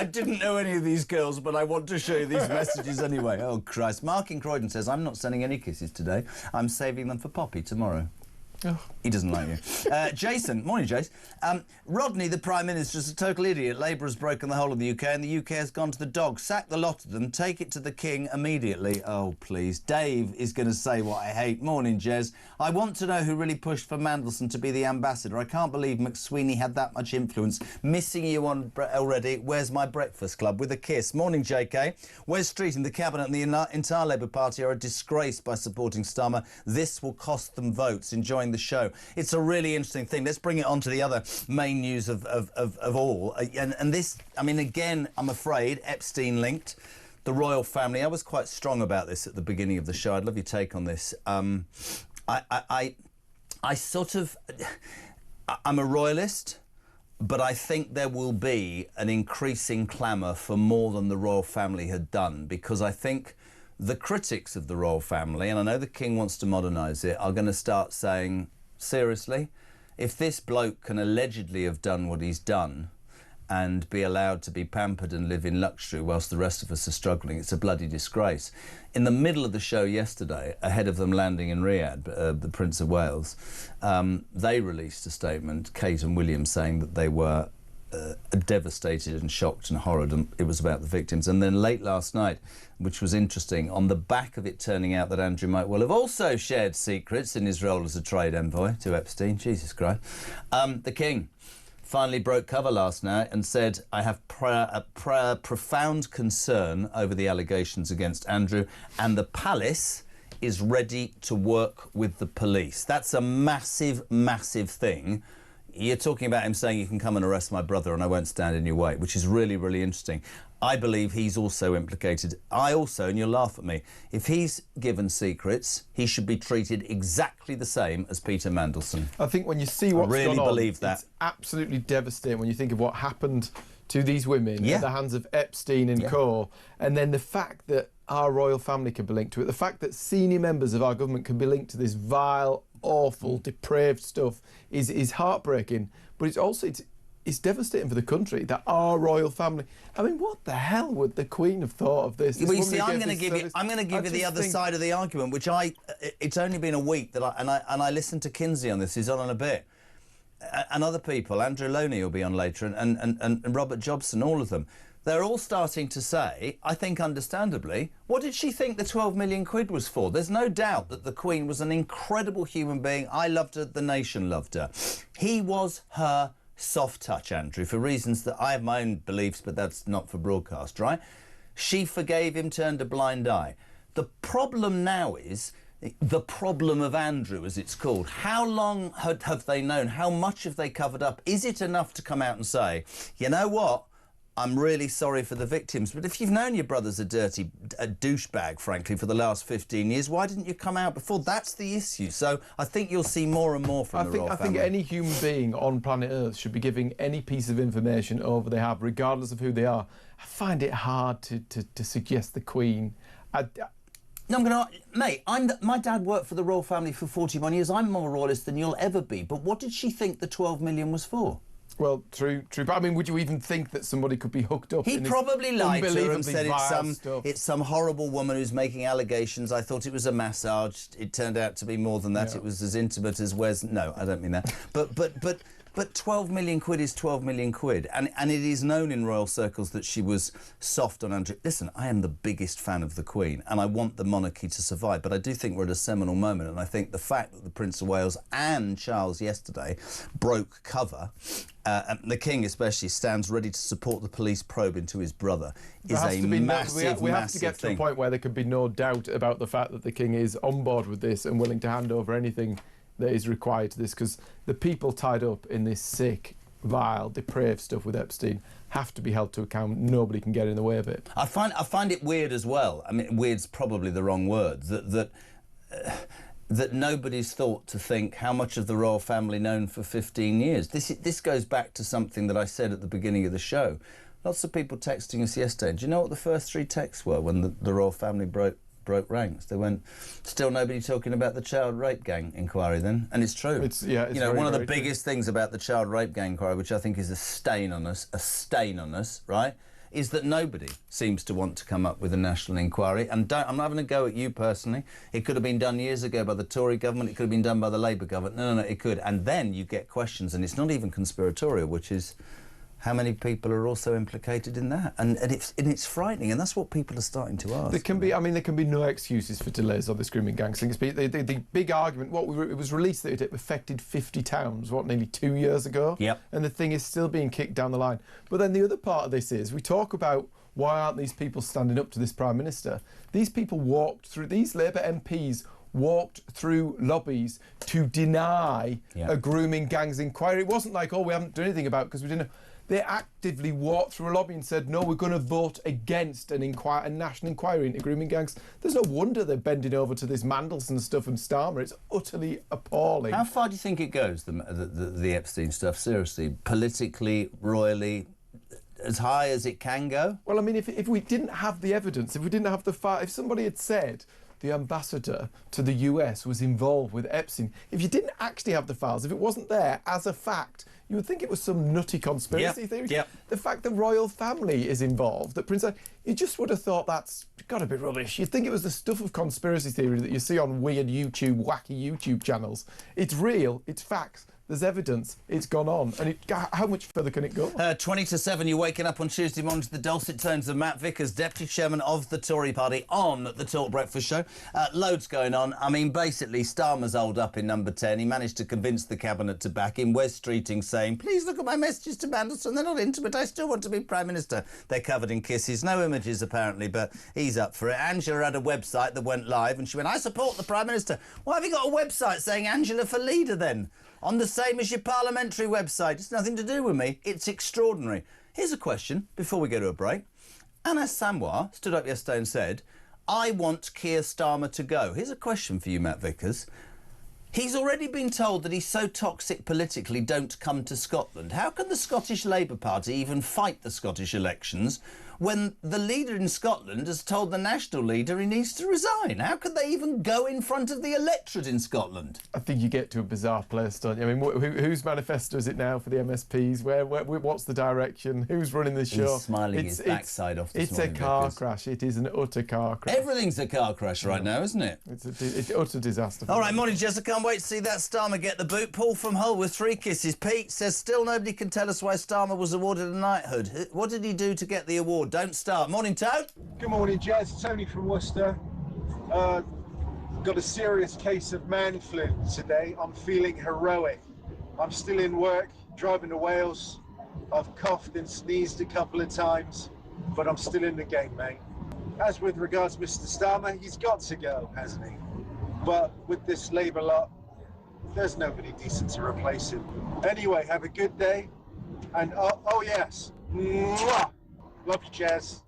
didn't know any of these girls, but I want to show you these messages anyway. Oh, Christ. Mark in Croydon says, I'm not sending any kisses today. I'm saving them for Poppy tomorrow. Oh. He doesn't like you. Jason, morning, Jace. Rodney, the Prime Minister, is a total idiot. Labour has broken the whole of the UK and the UK has gone to the dogs. Sack the lot of them, take it to the King immediately. Oh, please. Dave is going to say what I hate. Morning, Jez. I want to know who really pushed for Mandelson to be the ambassador. I can't believe McSweeney had that much influence. Missing you on already. Where's my breakfast club? With a kiss. Morning, JK. Wes Street and the Cabinet and the entire Labour Party are a disgrace by supporting Starmer. This will cost them votes. Enjoying the show. It's a really interesting thing. Let's bring it on to the other main news of all. And this, I mean, again, I'm afraid, Epstein linked. The royal family. I was quite strong about this at the beginning of the show. I'd love your take on this. I sort of... I'm a royalist, but I think there will be an increasing clamour for more than the royal family had done, because I think the critics of the royal family, and I know the King wants to modernise it, are going to start saying, seriously, if this bloke can allegedly have done what he's done, and be allowed to be pampered and live in luxury whilst the rest of us are struggling. It's a bloody disgrace. In the middle of the show yesterday, ahead of them landing in Riyadh, the Prince of Wales, they released a statement, Kate and William, saying that they were devastated and shocked and horrid, and it was about the victims. And then late last night, which was interesting, on the back of it turning out that Andrew might well have also shared secrets in his role as a trade envoy to Epstein, Jesus Christ, the King finally broke cover last night and said, I have profound concern over the allegations against Andrew, and the palace is ready to work with the police. That's a massive, massive thing. You're talking about him saying you can come and arrest my brother and I won't stand in your way, which is really, really interesting. I believe he's also implicated. I also, and you'll laugh at me, if he's given secrets, he should be treated exactly the same as Peter Mandelson. I think when you see what's I really gone on, believe that. It's absolutely devastating when you think of what happened to these women at the hands of Epstein and co. And then the fact that our royal family can be linked to it, the fact that senior members of our government can be linked to this vile, awful, depraved stuff is heartbreaking. But it's also it's devastating for the country that our royal family. I mean, what the hell would the Queen have thought of this? Well, you see, I'm going to give you the other side of the argument, which it's only been a week that I listened to Kinsey on this. He's on a bit, and other people. Andrew Loney will be on later, and Robert Jobson, all of them. They're all starting to say, I think understandably, what did she think the 12 million quid was for? There's no doubt that the Queen was an incredible human being. I loved her, the nation loved her. He was her soft touch, Andrew, for reasons that I have my own beliefs, but that's not for broadcast, right? She forgave him, turned a blind eye. The problem now is the problem of Andrew, as it's called. How long have they known? How much have they covered up? Is it enough to come out and say, you know what? I'm really sorry for the victims, but if you've known your brother's a douchebag, frankly, for the last 15 years, why didn't you come out before? That's the issue. So I think you'll see more and more from the royal family. I think any human being on planet Earth should be giving any piece of information over they have, regardless of who they are. I find it hard to suggest the Queen. No, I'm going to... Mate, my dad worked for the royal family for 41 years. I'm more royalist than you'll ever be. But what did she think the 12 million was for? Well, true. But I mean, would you even think that somebody could be hooked up? He probably lied to her and said stuff. It's some horrible woman who's making allegations. I thought it was a massage. It turned out to be more than that. Yeah. It was as intimate as Wes. No, I don't mean that. But 12 million quid is 12 million quid. And it is known in royal circles that she was soft on Andrew. Listen, I am the biggest fan of the Queen and I want the monarchy to survive. But I do think we're at a seminal moment. And I think the fact that the Prince of Wales and Charles yesterday broke cover, and the King especially stands ready to support the police probe into his brother, is a massive, we have to get to a point where there can be no doubt about the fact that the King is on board with this and willing to hand over anything that is required to this, because the people tied up in this sick, vile, depraved stuff with Epstein have to be held to account. Nobody can get in the way of it. I find it weird as well. I mean, weird's probably the wrong word. That nobody's thought to think how much of the royal family known for 15 years. This goes back to something that I said at the beginning of the show. Lots of people texting us yesterday. Do you know what the first 3 texts were when the royal family broke ranks? They went, still nobody talking about the child rape gang inquiry then. And it's true. It's one of the biggest things about the child rape gang inquiry, which I think is a stain on us, right, is that nobody seems to want to come up with a national inquiry. And I'm not having a go at you personally. It could have been done years ago by the Tory government. It could have been done by the Labour government. No, it could. And then you get questions, and it's not even conspiratorial, which is how many people are also implicated in that? And it's frightening, and that's what people are starting to ask. There can be no excuses for delays on the screaming gang thing. The big argument, it was released that it affected 50 towns, nearly 2 years ago? Yep. And the thing is still being kicked down the line. But then the other part of this is, we talk about why aren't these people standing up to this Prime Minister? These people these Labour MPs walked through lobbies to deny a grooming gangs inquiry. It wasn't like, we haven't done anything about it because we didn't know. They actively walked through a lobby and said, no, we're going to vote against a national inquiry into grooming gangs. There's no wonder they're bending over to this Mandelson stuff and Starmer. It's utterly appalling. How far do you think it goes, the Epstein stuff, seriously? Politically, royally, as high as it can go? Well, I mean, if we didn't have the evidence, if we didn't have the fact, if somebody had said the ambassador to the US was involved with Epstein, if you didn't actually have the files, if it wasn't there as a fact, you would think it was some nutty conspiracy theory. Yep. The fact the royal family is involved, that Prince, you just would have thought that's got to be rubbish. You'd think it was the stuff of conspiracy theory that you see on weird YouTube, wacky YouTube channels. It's real, it's facts. There's evidence. It's gone on. And how much further can it go? 20 to 7, you're waking up on Tuesday morning to the dulcet tones of Matt Vickers, Deputy Chairman of the Tory Party, on the Talk Breakfast Show. Loads going on. I mean, basically, Starmer's holed up in number 10. He managed to convince the Cabinet to back him. Wes Streeting saying, please look at my messages to Mandelson. They're not intimate. I still want to be Prime Minister. They're covered in kisses. No images, apparently, but he's up for it. Angela had a website that went live, and she went, I support the Prime Minister. Why have you got a website saying Angela for leader, then? On the same as your parliamentary website. It's nothing to do with me. It's extraordinary. Here's a question before we go to a break. Anas Samwar stood up yesterday and said, I want Keir Starmer to go. Here's a question for you, Matt Vickers. He's already been told that he's so toxic politically, don't come to Scotland. How can the Scottish Labour Party even fight the Scottish elections when the leader in Scotland has told the national leader he needs to resign? How could they even go in front of the electorate in Scotland? I think you get to a bizarre place, don't you? I mean, whose manifesto is it now for the MSPs? What's the direction? Who's running the show? He's smiling his backside off this morning. It's a car crash. It is an utter car crash. Everything's a car crash right now, isn't it? It's utter disaster. All right, morning, Jess. I can't wait to see that Starmer get the boot. Paul from Hull with 3 kisses. Pete says, still nobody can tell us why Starmer was awarded a knighthood. What did he do to get the award? Don't start. Morning, Toad. Good morning, Jez. Tony from Worcester. Got a serious case of man flu today. I'm feeling heroic. I'm still in work, driving to Wales. I've coughed and sneezed a couple of times, but I'm still in the game, mate. As with regards to Mr. Starmer, he's got to go, hasn't he? But with this Labour lot, there's nobody decent to replace him. Anyway, have a good day. And oh yes, mwah! Love you, Jez.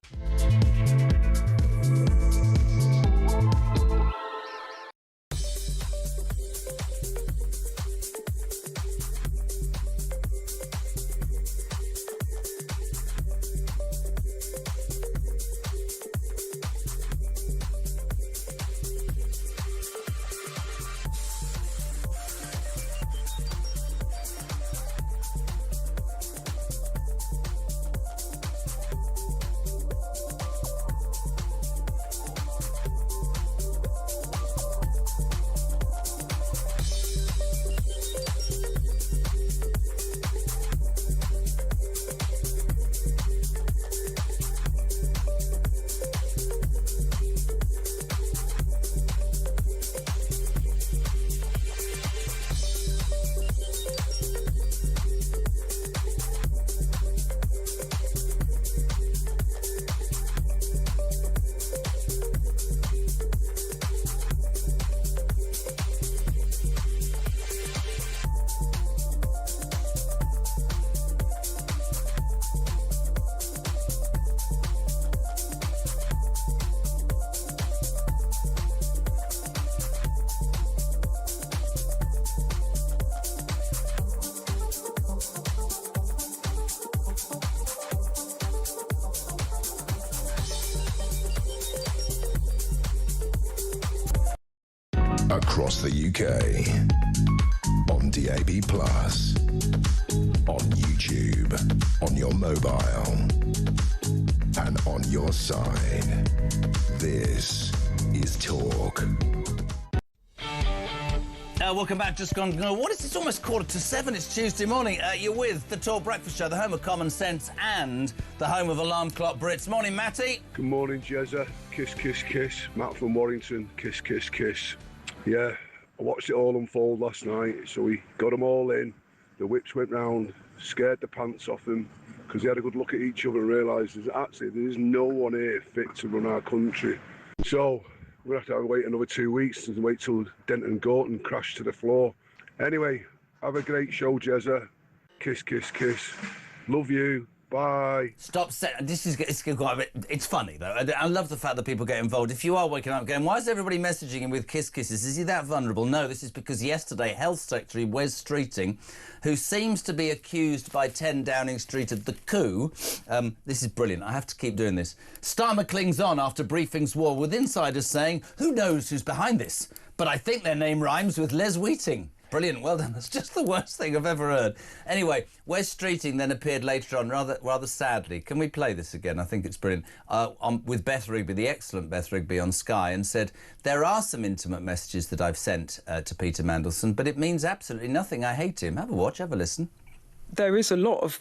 Across the UK, on DAB+, on YouTube, on your mobile, and on your side. This is Talk. Welcome back. Just gone. What is this? Almost 7:15. It's Tuesday morning. You're with the Talk Breakfast Show, the home of common sense and the home of alarm clock Brits. Morning, Matty. Good morning, Jezza. Kiss, kiss, kiss. Matt from Warrington. Kiss, kiss, kiss. Yeah, I watched it all unfold last night. So we got them all in. The whips went round, scared the pants off them because they had a good look at each other and realised there's no one here fit to run our country. So we'll have to wait another 2 weeks and wait till Denton Gorton crash to the floor. Anyway, have a great show, Jezza. Kiss, kiss, kiss. Love you. Bye. Stop saying it's quite a bit. It's funny though. I love the fact that people get involved. If you are waking up going, why is everybody messaging him with kiss kisses? Is he that vulnerable? No, this is because yesterday Health Secretary Wes Streeting, who seems to be accused by 10 Downing Street of the coup, this is brilliant. I have to keep doing this. Starmer clings on after briefings war with insiders saying, who knows who's behind this? But I think their name rhymes with Les Wheating. Brilliant, well done. That's just the worst thing I've ever heard. Anyway, Wes Streeting then appeared later on, rather sadly. Can we play this again? I think it's brilliant. With Beth Rigby, the excellent Beth Rigby on Sky, and said, there are some intimate messages that I've sent to Peter Mandelson, but it means absolutely nothing. I hate him. Have a watch, have a listen. There is a lot of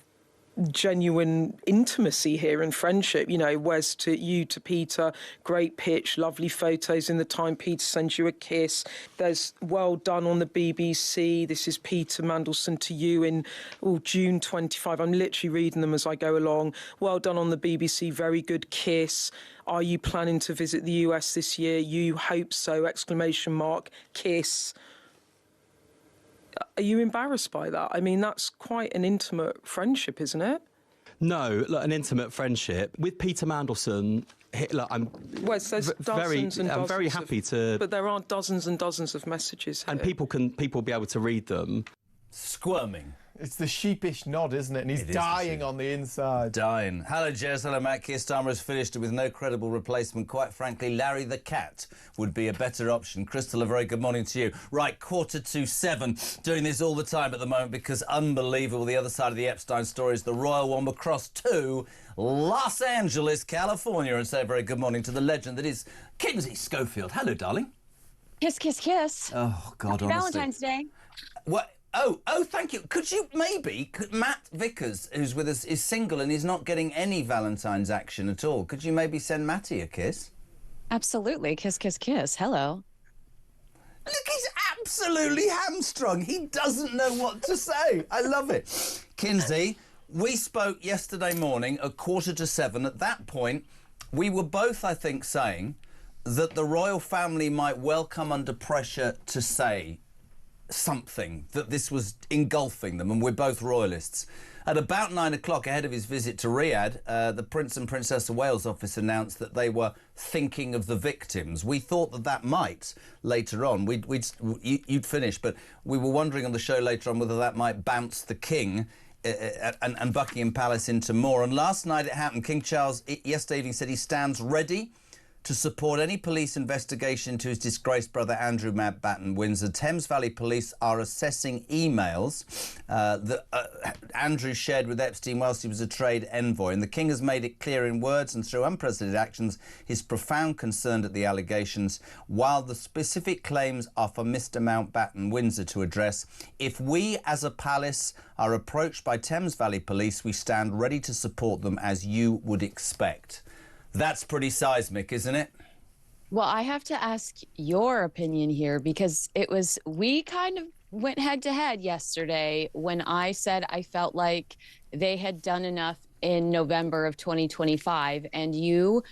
genuine intimacy here and friendship. You know, Wes to you, to Peter, great pitch, lovely photos in the time Peter sends you a kiss. There's well done on the BBC. This is Peter Mandelson to you in June 25. I'm literally reading them as I go along. Well done on the BBC, very good kiss. Are you planning to visit the US this year? You hope so, exclamation mark, kiss. Are you embarrassed by that? I mean, that's quite an intimate friendship, isn't it? No, look, an intimate friendship. With Peter Mandelson, look, I'm very happy to... But there are dozens and dozens of messages here. And people will be able to read them. Squirming. It's the sheepish nod, isn't it? And he's dying on the inside. Dying. Hello, Jez. Hello, Matt. Keir Starmer has finished it with no credible replacement. Quite frankly, Larry the Cat would be a better option. Crystal, a very good morning to you. Right, 6:45. Doing this all the time at the moment because unbelievable. The other side of the Epstein story is the royal one across to Los Angeles, California. And say a very good morning to the legend that is Kinsey Schofield. Hello, darling. Kiss, kiss, kiss. Oh, God, Happy honestly. Valentine's Day. What? Oh, thank you. Could you Matt Vickers, who's with us, is single and is not getting any Valentine's action at all. Could you maybe send Matty a kiss? Absolutely. Kiss, kiss, kiss. Hello. Look, he's absolutely hamstrung. He doesn't know what to say. I love it. Kinsey, we spoke yesterday morning at 7:15. At that point, we were both, I think, saying that the royal family might well come under pressure to say something, that this was engulfing them, and we're both royalists. At about 9 o'clock, ahead of his visit to Riyadh, the Prince and Princess of Wales office announced that they were thinking of the victims. We thought that might, later on, you'd finish, but we were wondering on the show later on whether that might bounce the King and Buckingham Palace into more. And last night it happened. King Charles yesterday evening said he stands ready to support any police investigation into his disgraced brother Andrew Mountbatten Windsor. Thames Valley Police are assessing emails that Andrew shared with Epstein whilst he was a trade envoy, and the King has made it clear in words and through unprecedented actions his profound concern at the allegations. While the specific claims are for Mr Mountbatten Windsor to address, if we as a palace are approached by Thames Valley Police, we stand ready to support them as you would expect. That's pretty seismic, isn't it? Well, I have to ask your opinion here because we kind of went head to head yesterday when I said I felt like they had done enough in November of 2025, and you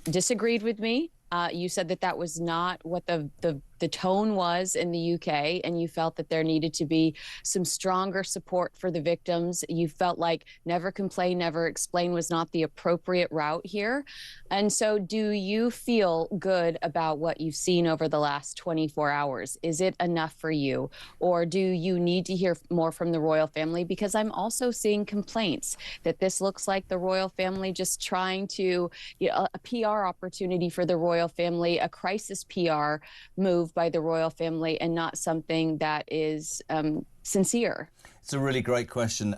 disagreed with me. You said that was not what the tone was in the UK, and you felt that there needed to be some stronger support for the victims. You felt like never complain, never explain was not the appropriate route here. And so do you feel good about what you've seen over the last 24 hours? Is it enough for you? Or do you need to hear more from the royal family? Because I'm also seeing complaints that this looks like the royal family just trying to, a PR opportunity for the royal family, a crisis PR move by the royal family, and not something that is sincere. It's a really great question.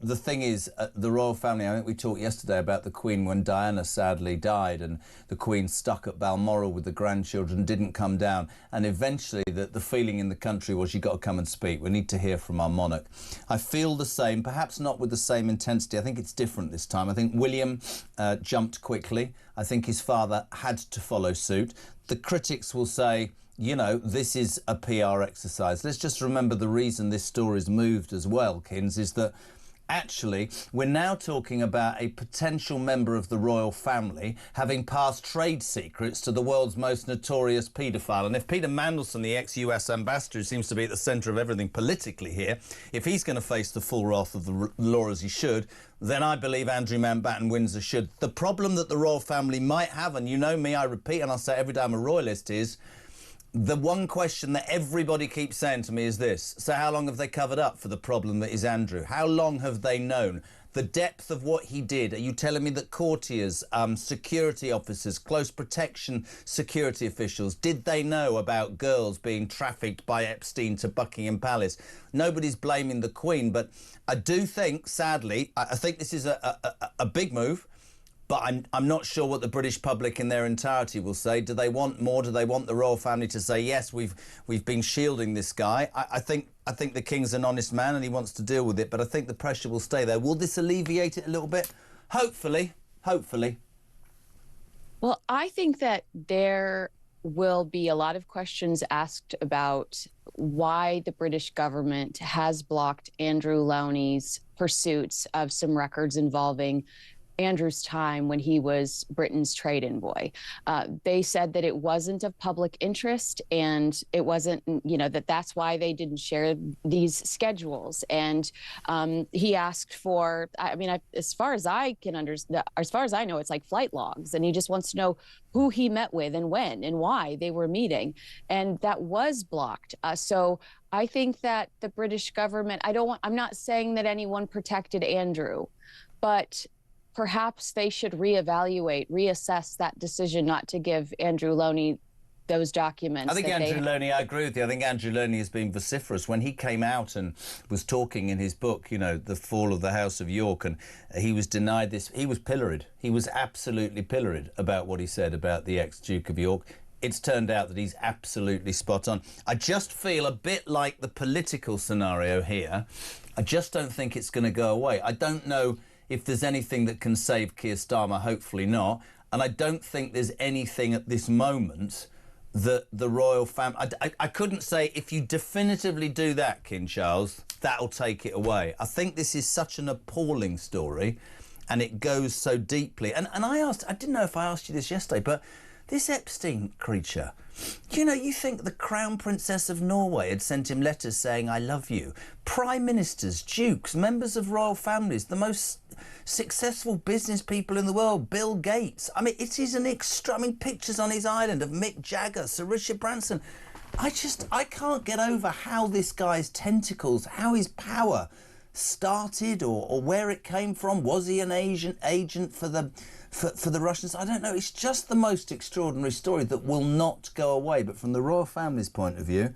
The thing is, the royal family, I think we talked yesterday about the Queen when Diana sadly died, and the Queen stuck at Balmoral with the grandchildren, didn't come down, and eventually the feeling in the country was, you've got to come and speak. We need to hear from our monarch. I feel the same, perhaps not with the same intensity. I think it's different this time. I think William jumped quickly. I think his father had to follow suit. The critics will say, this is a PR exercise. Let's just remember the reason this story's moved as well, Kins, is that actually we're now talking about a potential member of the royal family having passed trade secrets to the world's most notorious paedophile. And if Peter Mandelson, the ex-US ambassador, who seems to be at the centre of everything politically here, if he's going to face the full wrath of the law as he should, then I believe Andrew Mountbatten Windsor should. The problem that the royal family might have, and you know me, I repeat and I'll say every day I'm a royalist, is the one question that everybody keeps saying to me is this: so how long have they covered up for the problem that is Andrew? How long have they known? the depth of what he did. Are you telling me that courtiers, security officers, close protection security officials, did they know about girls being trafficked by Epstein to Buckingham Palace? Nobody's blaming the Queen, but I do think, sadly, I think this is a big move. But I'm not sure what the British public in their entirety will say. Do they want more? Do they want the royal family to say, yes, we've been shielding this guy? I think the King's an honest man and he wants to deal with it, but I think the pressure will stay there. Will this alleviate it a little bit? Hopefully. Hopefully. Well, I think that there will be a lot of questions asked about why the British government has blocked Andrew Lowney's pursuits of some records involving Andrew's time when he was Britain's trade envoy. They said that it wasn't of public interest and it wasn't, you know, that's why they didn't share these schedules. And he asked for, I mean, as far as I can understand, as far as I know, it's like flight logs, and he just wants to know who he met with and when and why they were meeting. And that was blocked. So I think that the British government, I'm not saying that anyone protected Andrew, but perhaps they should reassess that decision not to give Andrew Lowney those documents. I think Andrew Lowney, I agree with you. I think Andrew Lowney has been vociferous. When he came out and was talking in his book, you know, The Fall of the House of York, and he was denied this, he was pilloried. He was absolutely pilloried about what he said about the ex-Duke of York. It's turned out that he's absolutely spot on. I just feel a bit like the political scenario here. I just don't think it's going to go away. I don't know if there's anything that can save Keir Starmer, hopefully not. And I don't think there's anything at this moment that the royal family... I couldn't say, if you definitively do that, King Charles, that'll take it away. I think this is such an appalling story, and it goes so deeply. And I didn't know if I asked you this yesterday, but this Epstein creature, you know, you think the Crown Princess of Norway had sent him letters saying, I love you. Prime ministers, dukes, members of royal families, the most successful business people in the world, Bill Gates. I mean, it is an extra... I mean, pictures on his island of Mick Jagger, Sir Richard Branson. I can't get over how this guy's tentacles, how his power started or where it came from. Was he an agent for the Russians? I don't know. It's just the most extraordinary story that will not go away. But from the royal family's point of view,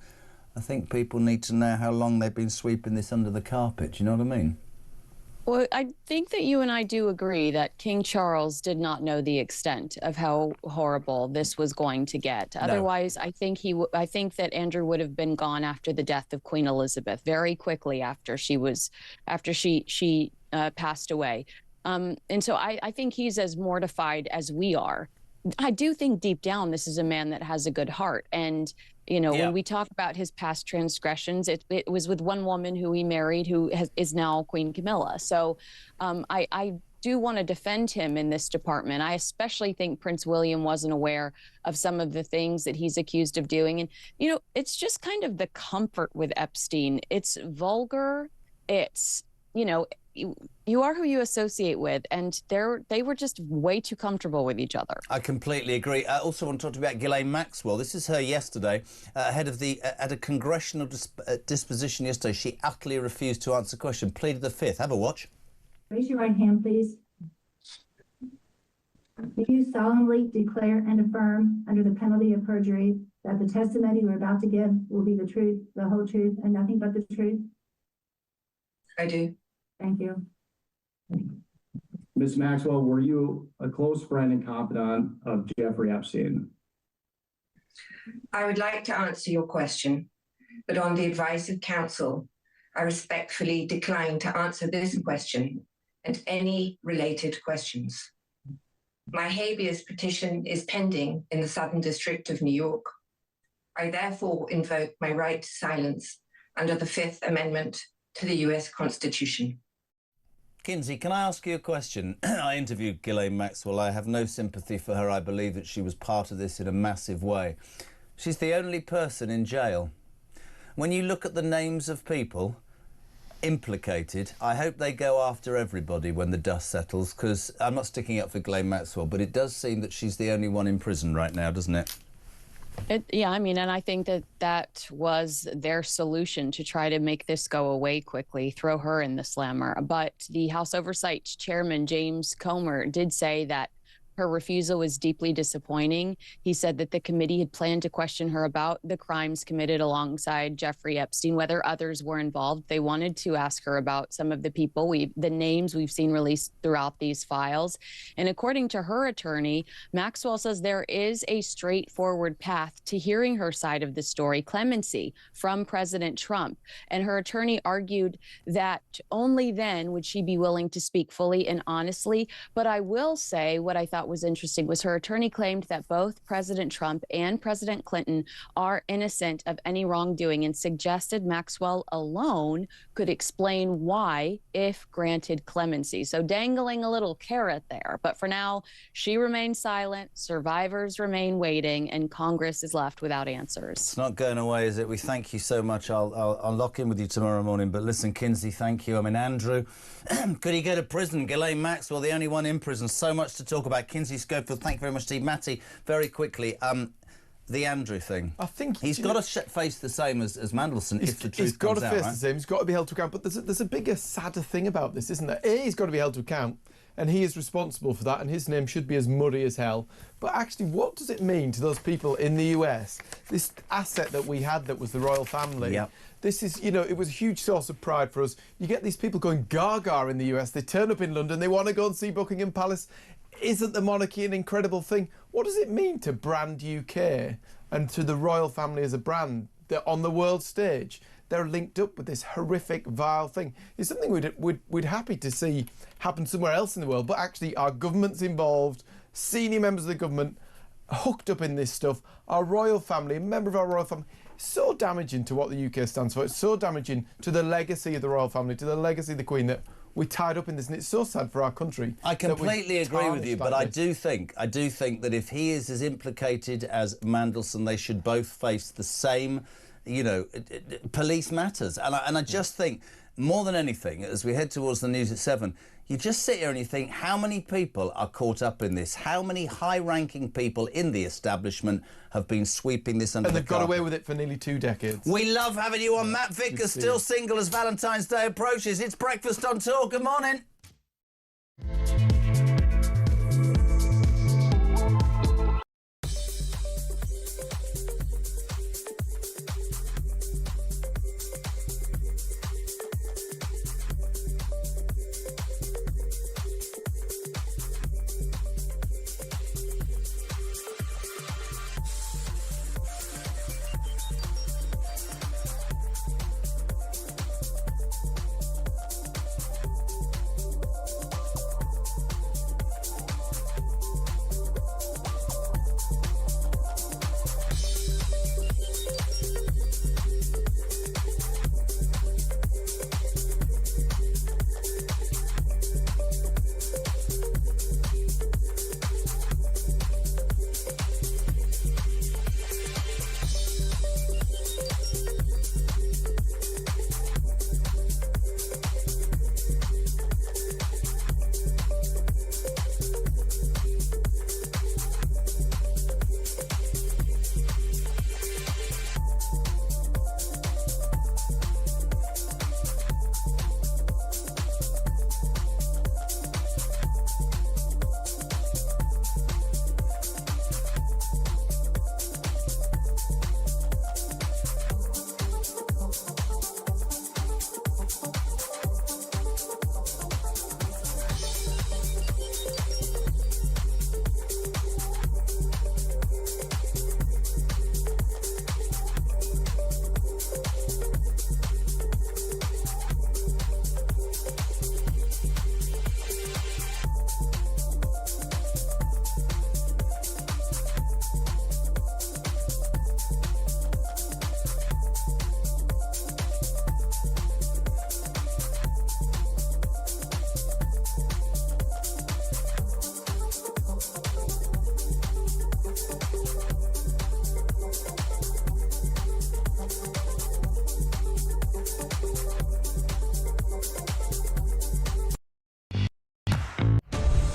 I think people need to know how long they've been sweeping this under the carpet. Do you know what I mean? Well, I think that you and I do agree that King Charles did not know the extent of how horrible this was going to get. No. Otherwise, I think that Andrew would have been gone after the death of Queen Elizabeth, very quickly after she passed away. And so I think he's as mortified as we are. I do think deep down this is a man that has a good heart. And, you know, when we talk about his past transgressions, it was with one woman who he married who is now Queen Camilla. So I do want to defend him in this department. I especially think Prince William wasn't aware of some of the things that he's accused of doing. And, you know, it's just kind of the comfort with Epstein. It's vulgar. It's, you know, you are who you associate with, and they were just way too comfortable with each other. I completely agree. I also want to talk about Ghislaine Maxwell. This is her yesterday, ahead of at a congressional disposition yesterday. She utterly refused to answer a question, pleaded the fifth. Have a watch. Raise your right hand, please. Do you solemnly declare and affirm, under the penalty of perjury, that the testimony you are about to give will be the truth, the whole truth, and nothing but the truth? I do. Thank you. Ms. Maxwell, were you a close friend and confidant of Jeffrey Epstein? I would like to answer your question, but on the advice of counsel, I respectfully decline to answer this question and any related questions. My habeas petition is pending in the Southern District of New York. I therefore invoke my right to silence under the Fifth Amendment to the US Constitution. Kinsey, can I ask you a question? I interviewed Ghislaine Maxwell. I have no sympathy for her. I believe that she was part of this in a massive way. She's the only person in jail. When you look at the names of people implicated, I hope they go after everybody when the dust settles, because I'm not sticking up for Ghislaine Maxwell, but it does seem that she's the only one in prison right now, doesn't it? Yeah, I mean, and I think that was their solution to try to make this go away quickly, throw her in the slammer. But the House Oversight Chairman, James Comer, did say that her refusal was deeply disappointing. He said that the committee had planned to question her about the crimes committed alongside Jeffrey Epstein, whether others were involved. They wanted to ask her about some of the people, the names we've seen released throughout these files. And according to her attorney, Maxwell says there is a straightforward path to hearing her side of the story, clemency from President Trump. And her attorney argued that only then would she be willing to speak fully and honestly. But I will say what I thought was interesting was her attorney claimed that both President Trump and President Clinton are innocent of any wrongdoing and suggested Maxwell alone could explain why if granted clemency. So dangling a little carrot there. But for now, she remains silent, survivors remain waiting, and Congress is left without answers. It's not going away, is it? We thank you so much. I'll lock in with you tomorrow morning. But listen, Kinsey, thank you. I mean, Andrew, could he go to prison? Ghislaine Maxwell, the only one in prison. So much to talk about. Kinsey Schofield, thank you very much, Steve. Matty, very quickly, the Andrew thing. I think he's got to face the same as Mandelson if the truth comes out. He's got to face the same. He's got to be held to account. But there's a bigger, sadder thing about this, isn't there? He's got to be held to account, and he is responsible for that, and his name should be as muddy as hell. But actually, what does it mean to those people in the US? This asset that we had that was the royal family. Yep. This is, it was a huge source of pride for us. You get these people going gaga in the US. They turn up in London. They want to go and see Buckingham Palace. Isn't the monarchy an incredible thing? What does it mean to brand UK and to the royal family as a brand? They're on the world stage. They're linked up with this horrific, vile thing. It's something we'd happy to see happen somewhere else in the world, but actually our government's involved, senior members of the government hooked up in this stuff. Our royal family, a member of our royal family, so damaging to what the UK stands for. It's so damaging to the legacy of the royal family, to the legacy of the Queen, that we're tied up in this, and it's so sad for our country. I completely agree with you, but I do think that if he is as implicated as Mandelson, they should both face the same, police matters. And I just think, more than anything, as we head towards the news at 7, you just sit here and you think, how many people are caught up in this? How many high-ranking people in the establishment have been sweeping this under the carpet? And they've got away with it for nearly 2 decades. We love having you on. Matt Vickers, still single as Valentine's Day approaches. It's Breakfast on Tour. Good morning.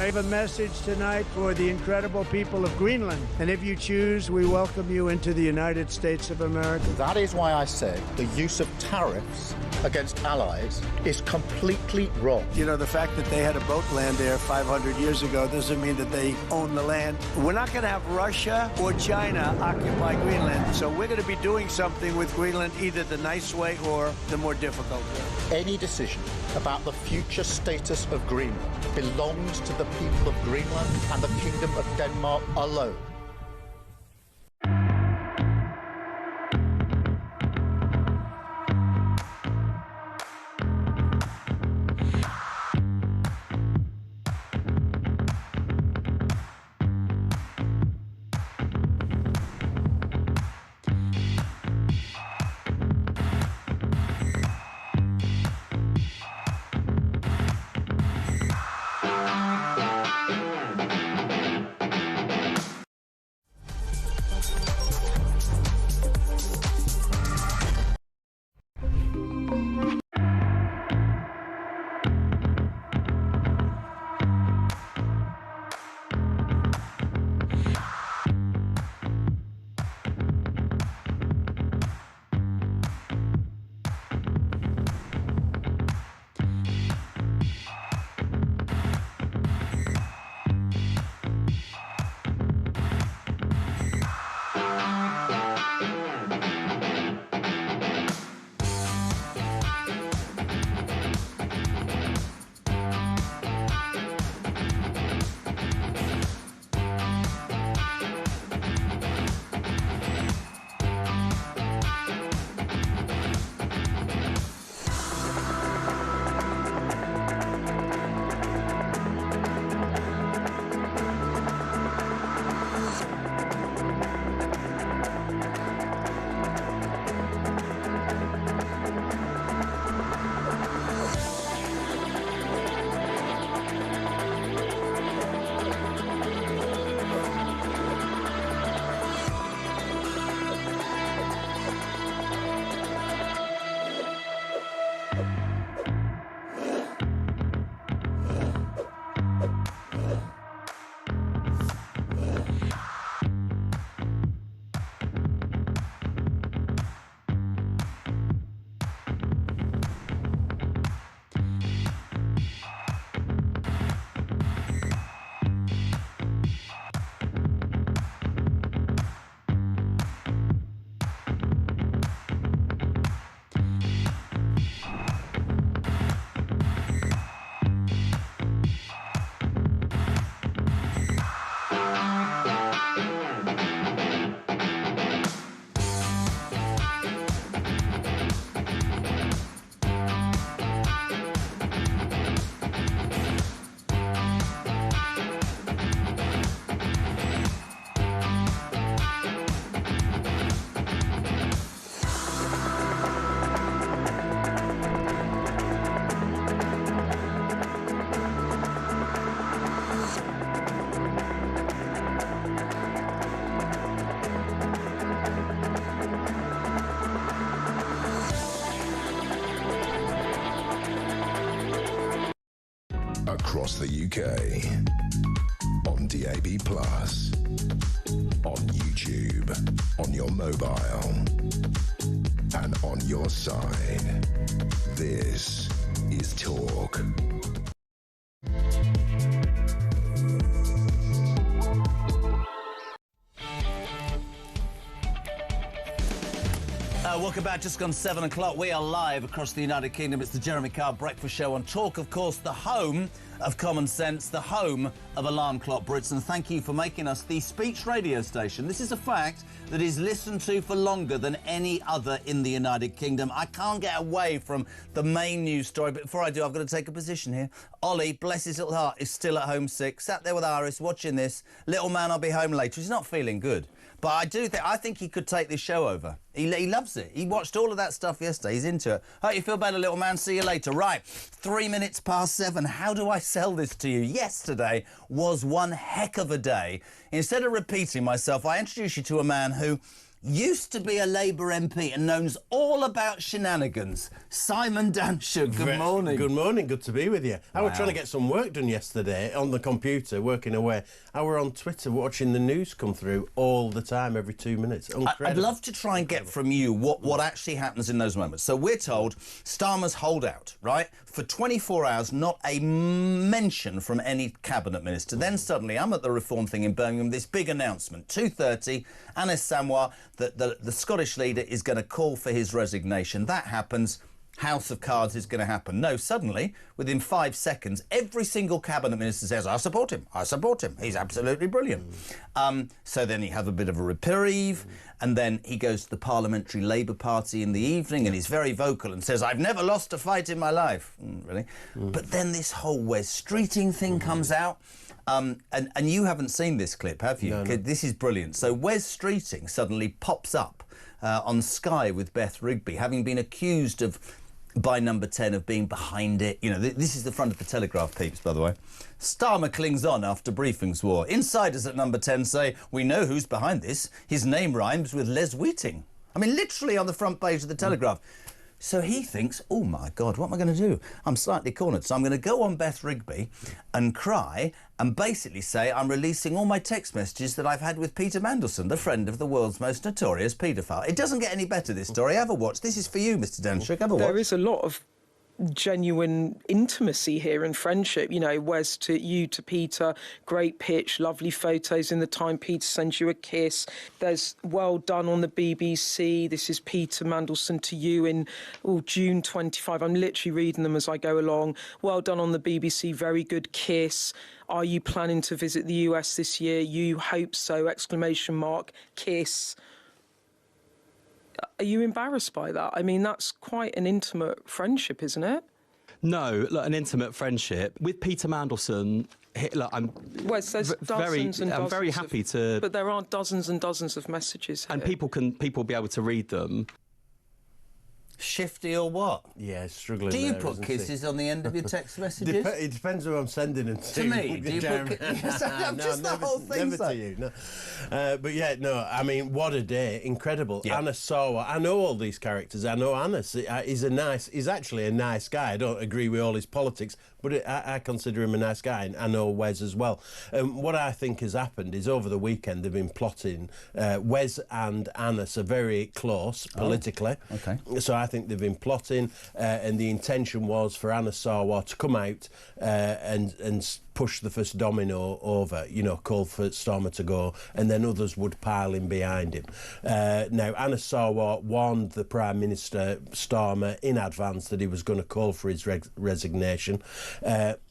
I have a message tonight for the incredible people of Greenland. And if you choose, we welcome you into the United States of America. That is why I said the use of tariffs against allies is completely wrong. You know, the fact that they had a boat land there 500 years ago doesn't mean that they own the land. We're not going to have Russia or China occupy Greenland. So we're going to be doing something with Greenland either the nice way or the more difficult way. Any decision about the future status of Greenland belongs to the people of Greenland and the Kingdom of Denmark alone. Across the UK, on DAB+, on YouTube, on your mobile, and on your side. This is Talk. Welcome back. Just gone 7 o'clock. We are live across the United Kingdom. It's the Jeremy Carr Breakfast Show on Talk, of course, the home of common sense, the home of Alarm Clock Brits. And thank you for making us the speech radio station. This is a fact that is listened to for longer than any other in the United Kingdom. I can't get away from the main news story, but before I do, I've got to take a position here. Ollie, bless his little heart, is still at home sick. Sat there with Iris watching this. Little man, I'll be home later. He's not feeling good. But I think he could take this show over. He loves it. He watched all of that stuff yesterday. He's into it. Hope you feel better, little man. See you later. Right, 3 minutes past 7. How do I sell this to you? Yesterday was one heck of a day. Instead of repeating myself, I introduce you to a man who used to be a Labour MP and knows all about shenanigans. Simon Danshuk, good morning. Good morning, good to be with you. I was trying to get some work done yesterday on the computer, working away. I were on Twitter watching the news come through all the time, every 2 minutes. Incredible. I'd love to try and get from you what actually happens in those moments. So we're told Starmer's hold out, right? For 24 hours, not a mention from any cabinet minister. Then suddenly, I'm at the reform thing in Birmingham, this big announcement, 2:30, Anis Samwa, the Scottish leader, is going to call for his resignation. That happens. House of Cards is going to happen. No, suddenly, within 5 seconds, every single cabinet minister says, I support him, I support him, he's absolutely brilliant. So then you have a bit of a reprieve, and then he goes to the Parliamentary Labour Party in the evening, and he's very vocal and says, I've never lost a fight in my life. Really? But then this whole Wes Streeting thing comes out. And you haven't seen this clip, have you? No. This is brilliant. So Wes Streeting suddenly pops up on Sky with Beth Rigby, having been accused of, by Number 10, of being behind it. You know, this is the front of the Telegraph, peeps, by the way. Starmer clings on after briefings war. Insiders at Number 10 say, we know who's behind this. His name rhymes with Les Wheating. I mean, literally on the front page of the Telegraph. So he thinks, oh, my God, what am I going to do? I'm slightly cornered. So I'm going to go on Beth Rigby and cry and basically say I'm releasing all my text messages that I've had with Peter Mandelson, the friend of the world's most notorious paedophile. It doesn't get any better, this story. Have a watch. This is for you, Mr. Danshuk. Have a watch. There is a lot of genuine intimacy here and friendship. You know, Wes to you, to Peter, great pitch, lovely photos in the time Peter sends you a kiss. There's well done on the BBC. This is Peter Mandelson to you in June 25. I'm literally reading them as I go along. Well done on the BBC, very good kiss. Are you planning to visit the US this year? You hope so, exclamation mark, kiss. Are you embarrassed by that? I mean, that's quite an intimate friendship, isn't it? No, look, an intimate friendship. With Peter Mandelson, look, I'm very happy to... But there are dozens and dozens of messages here. And people be able to read them. Shifty or what? Yeah, struggling. Do you put kisses on the end of your text messages? It depends who I'm sending them to. To me? Do you put kisses? Just the whole thing. Never to you, no. But yeah, no, I mean, what a day. Incredible. Yeah. Anis Samwa. I know all these characters. I know Anis. He's actually a nice guy. I don't agree with all his politics, but I consider him a nice guy, and I know Wes as well. What I think has happened is over the weekend they've been plotting. Wes and Anis are very close politically. Oh, okay. So I think they've been plotting, and the intention was for Anis Samwa to come out and push the first domino over, you know, call for Starmer to go, and then others would pile in behind him. Now, Anis Samwa warned the Prime Minister, Starmer, in advance that he was going to call for his resignation.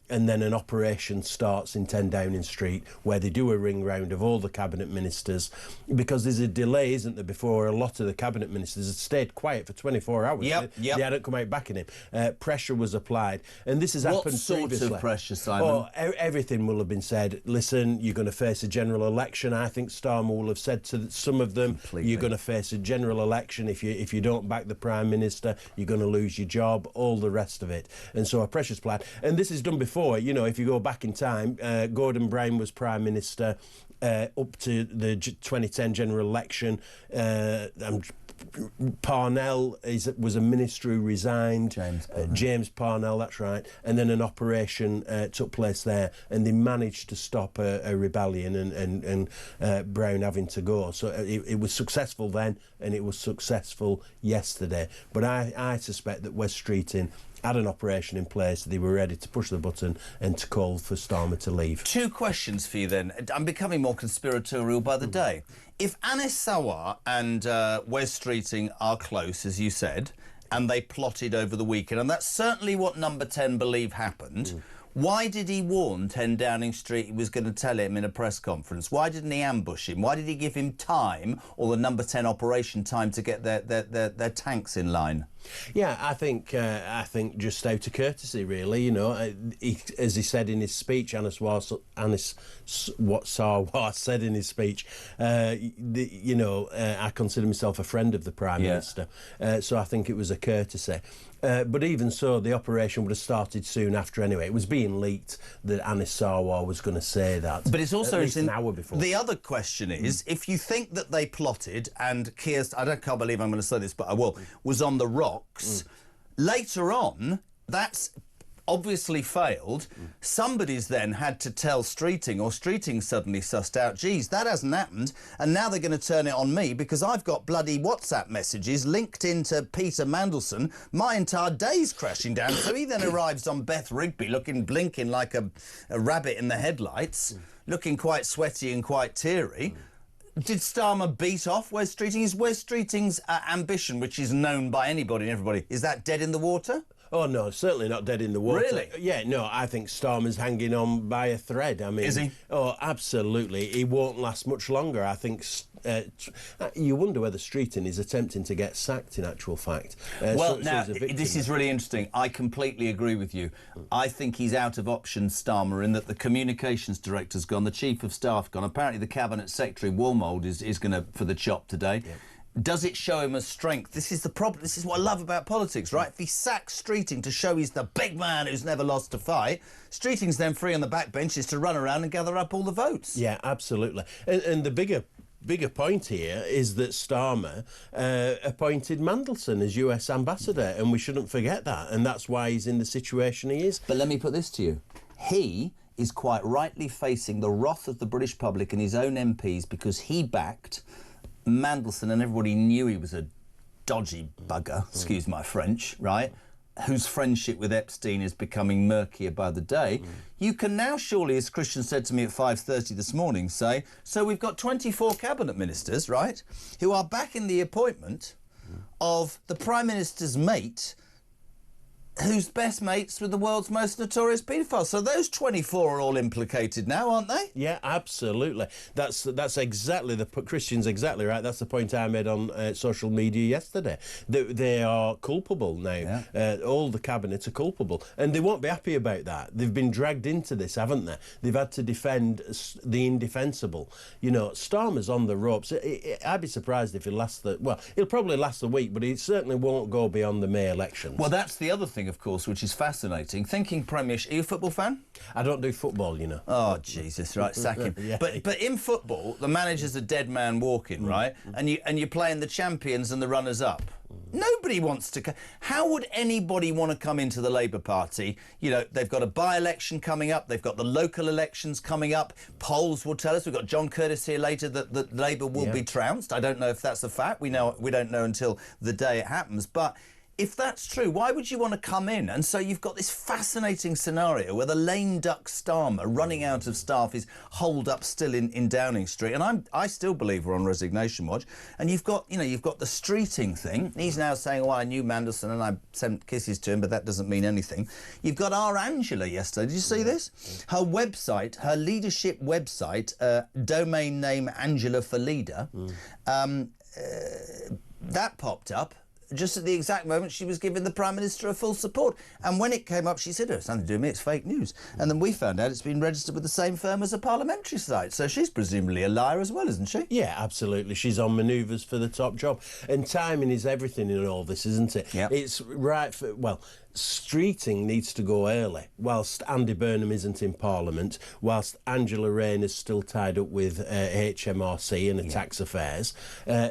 And then an operation starts in 10 Downing Street where they do a ring round of all the cabinet ministers, because there's a delay, isn't there, before a lot of the cabinet ministers had stayed quiet for 24 hours. Yep. They hadn't come out backing him. Pressure was applied, and this has happened previously. What sort of pressure, Simon? Oh, everything will have been said. Listen, you're going to face a general election. I think Starmer will have said to some of them, completely. You're going to face a general election. If you don't back the Prime Minister, you're going to lose your job, all the rest of it. And so a pressure's applied. And this is done before. You know, if you go back in time, Gordon Brown was Prime Minister up to the 2010 general election. Parnell was a minister who resigned. James Parnell, that's right. And then an operation took place there, and they managed to stop a rebellion and Brown having to go. So it was successful then, and it was successful yesterday. But I suspect that Wes Streeting had an operation in place. They were ready to push the button and to call for Starmer to leave. Two questions for you then. I'm becoming more conspiratorial by the day. If Anis Samwa and Wes Streeting are close, as you said, and they plotted over the weekend, and that's certainly what Number 10 believe happened, why did he warn 10 Downing Street he was going to tell him in a press conference? Why didn't he ambush him? Why did he give him time, or the Number 10 operation time, to get their tanks in line? Yeah, I think just out of courtesy, really. You know, as he said in his speech, Anis Samwa said in his speech, I consider myself a friend of the Prime Minister. So I think it was a courtesy. But even so, the operation would have started soon after anyway. It was being leaked that Anis Sarwar was going to say that. But it's also at least an hour before. The other question is, if you think that they plotted and Keir, can't believe I'm going to say this, but I will, was on the rocks, later on, that's obviously failed. Somebody's then had to tell Streeting, or Streeting suddenly sussed out, geez, that hasn't happened, and now they're going to turn it on me because I've got bloody WhatsApp messages linked into Peter Mandelson. My entire day's crashing down. So he then arrives on Beth Rigby blinking like a rabbit in the headlights, looking quite sweaty and quite teary. Did Starmer beat off Wes Streeting? Wes Streeting's ambition, which is known by anybody and everybody, is that dead in the water? Oh, no, certainly not dead in the water. Really? Yeah, no, I think Starmer's hanging on by a thread. I mean... Is he? Oh, absolutely. He won't last much longer. I think... you wonder whether Streeting is attempting to get sacked, in actual fact. Well, now, this is really interesting. I completely agree with you. I think he's out of options, Starmer, in that the communications director's gone, the chief of staff gone. Apparently the cabinet secretary, Wormold, is going to for the chop today. Yeah. Does it show him a strength? This is the problem. This is what I love about politics, right? If he sacks Streeting to show he's the big man who's never lost a fight, Streeting's then free on the backbenches to run around and gather up all the votes. Yeah, absolutely. And the bigger point here is that Starmer appointed Mandelson as US ambassador, and we shouldn't forget that, and that's why he's in the situation he is. But let me put this to you. He is quite rightly facing the wrath of the British public and his own MPs because he backed Mandelson, and everybody knew he was a dodgy bugger, excuse my French, right, whose friendship with Epstein is becoming murkier by the day. You can now surely, as Christian said to me at 5:30 this morning, say, so we've got 24 cabinet ministers, right, who are backing the appointment of the Prime Minister's mate, who's best mates with the world's most notorious paedophile. So those 24 are all implicated now, aren't they? Yeah, absolutely. That's exactly Christian's exactly right. That's the point I made on social media yesterday. They are culpable now. Yeah. All the cabinet are culpable, and they won't be happy about that. They've been dragged into this, haven't they? They've had to defend the indefensible. You know, Starmer's on the ropes. I'd be surprised if he'll probably last a week, but he certainly won't go beyond the May elections. Well, that's the other thing, of course, which is fascinating. Thinking Premiership, are you a football fan? I don't do football, you know. Oh, Jesus, right, sack him. Yeah. But in football, the manager's a dead man walking, right? And you're playing the champions and the runners-up. Nobody wants to... How would anybody want to come into the Labour Party? You know, they've got a by-election coming up, they've got the local elections coming up, polls will tell us, we've got John Curtis here later, that Labour will be trounced. I don't know if that's a fact, we don't know until the day it happens, but... If that's true, why would you want to come in? And so you've got this fascinating scenario where the lame duck Starmer running out of staff is holed up still in Downing Street. And I still believe we're on resignation watch. And you've got the Streeting thing. He's now saying, oh, I knew Mandelson and I sent kisses to him, but that doesn't mean anything. You've got our Angela yesterday. Did you see this? Her website, her leadership website, domain name Angela for Leader, that popped up just at the exact moment she was giving the Prime Minister a full support. And when it came up, she said, it's nothing to do with me, it's fake news. And then we found out it's been registered with the same firm as a parliamentary site. So she's presumably a liar as well, isn't she? Yeah, absolutely. She's on manoeuvres for the top job. And timing is everything in all this, isn't it? Yep. It's right for... Well, Streeting needs to go early, whilst Andy Burnham isn't in Parliament, whilst Angela Rayner's still tied up with HMRC and tax affairs.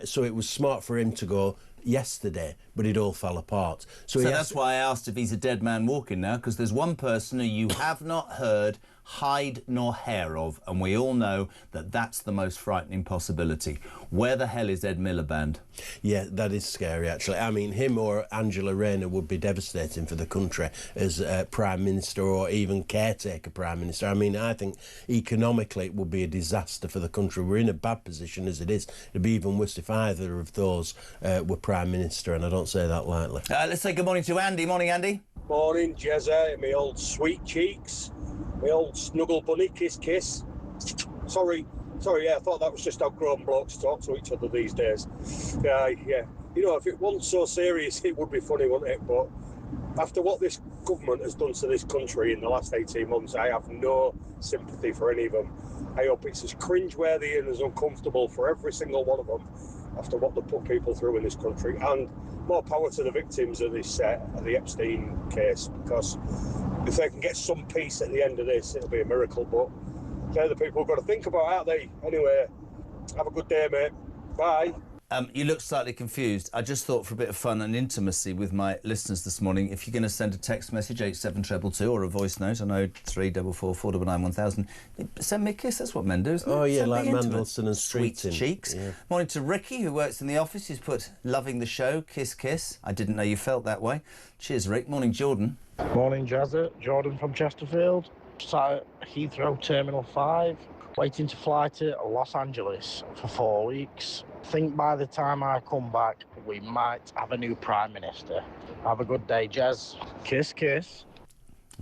So it was smart for him to go yesterday, but it all fell apart. So that's why I asked if he's a dead man walking now, because there's one person who you have not heard hide nor hair of, and we all know that that's the most frightening possibility. Where the hell is Ed Miliband? Yeah, that is scary, actually. I mean, him or Angela Rayner would be devastating for the country as Prime Minister or even caretaker Prime Minister. I mean, I think economically it would be a disaster for the country. We're in a bad position as it is. It'd be even worse if either of those were Prime Minister, and I don't say that lightly. Let's say good morning to Andy. Morning, Andy. Morning, Jezza, my old sweet cheeks, my old snuggle bunny, kiss. Sorry, yeah, I thought that was just how grown blokes talk to each other these days. Yeah. You know, if it wasn't so serious, it would be funny, wouldn't it? But after what this government has done to this country in the last 18 months, I have no sympathy for any of them. I hope it's as cringeworthy and as uncomfortable for every single one of them after what they put people through in this country, and more power to the victims of this of the Epstein case, because if they can get some peace at the end of this, it'll be a miracle. But they're the people we've got to think about, aren't they? Anyway, have a good day, mate. Bye. You look slightly confused. I just thought, for a bit of fun and intimacy with my listeners this morning, if you're going to send a text message, 87222, or a voice note on 0344 499 1000, send me a kiss. That's what men do, isn't it? Oh, yeah, Send me like intimate. Mandelson and Sweet Streeting. cheeks. Yeah. Morning to Ricky, who works in the office. He's put, loving the show, kiss, kiss. I didn't know you felt that way. Cheers, Rick. Morning, Jordan. Morning, Jazza. Jordan from Chesterfield. Sat at Heathrow Terminal 5, waiting to fly to Los Angeles for 4 weeks. Think by the time I come back, we might have a new Prime Minister. Have a good day, Jazz. Kiss, kiss.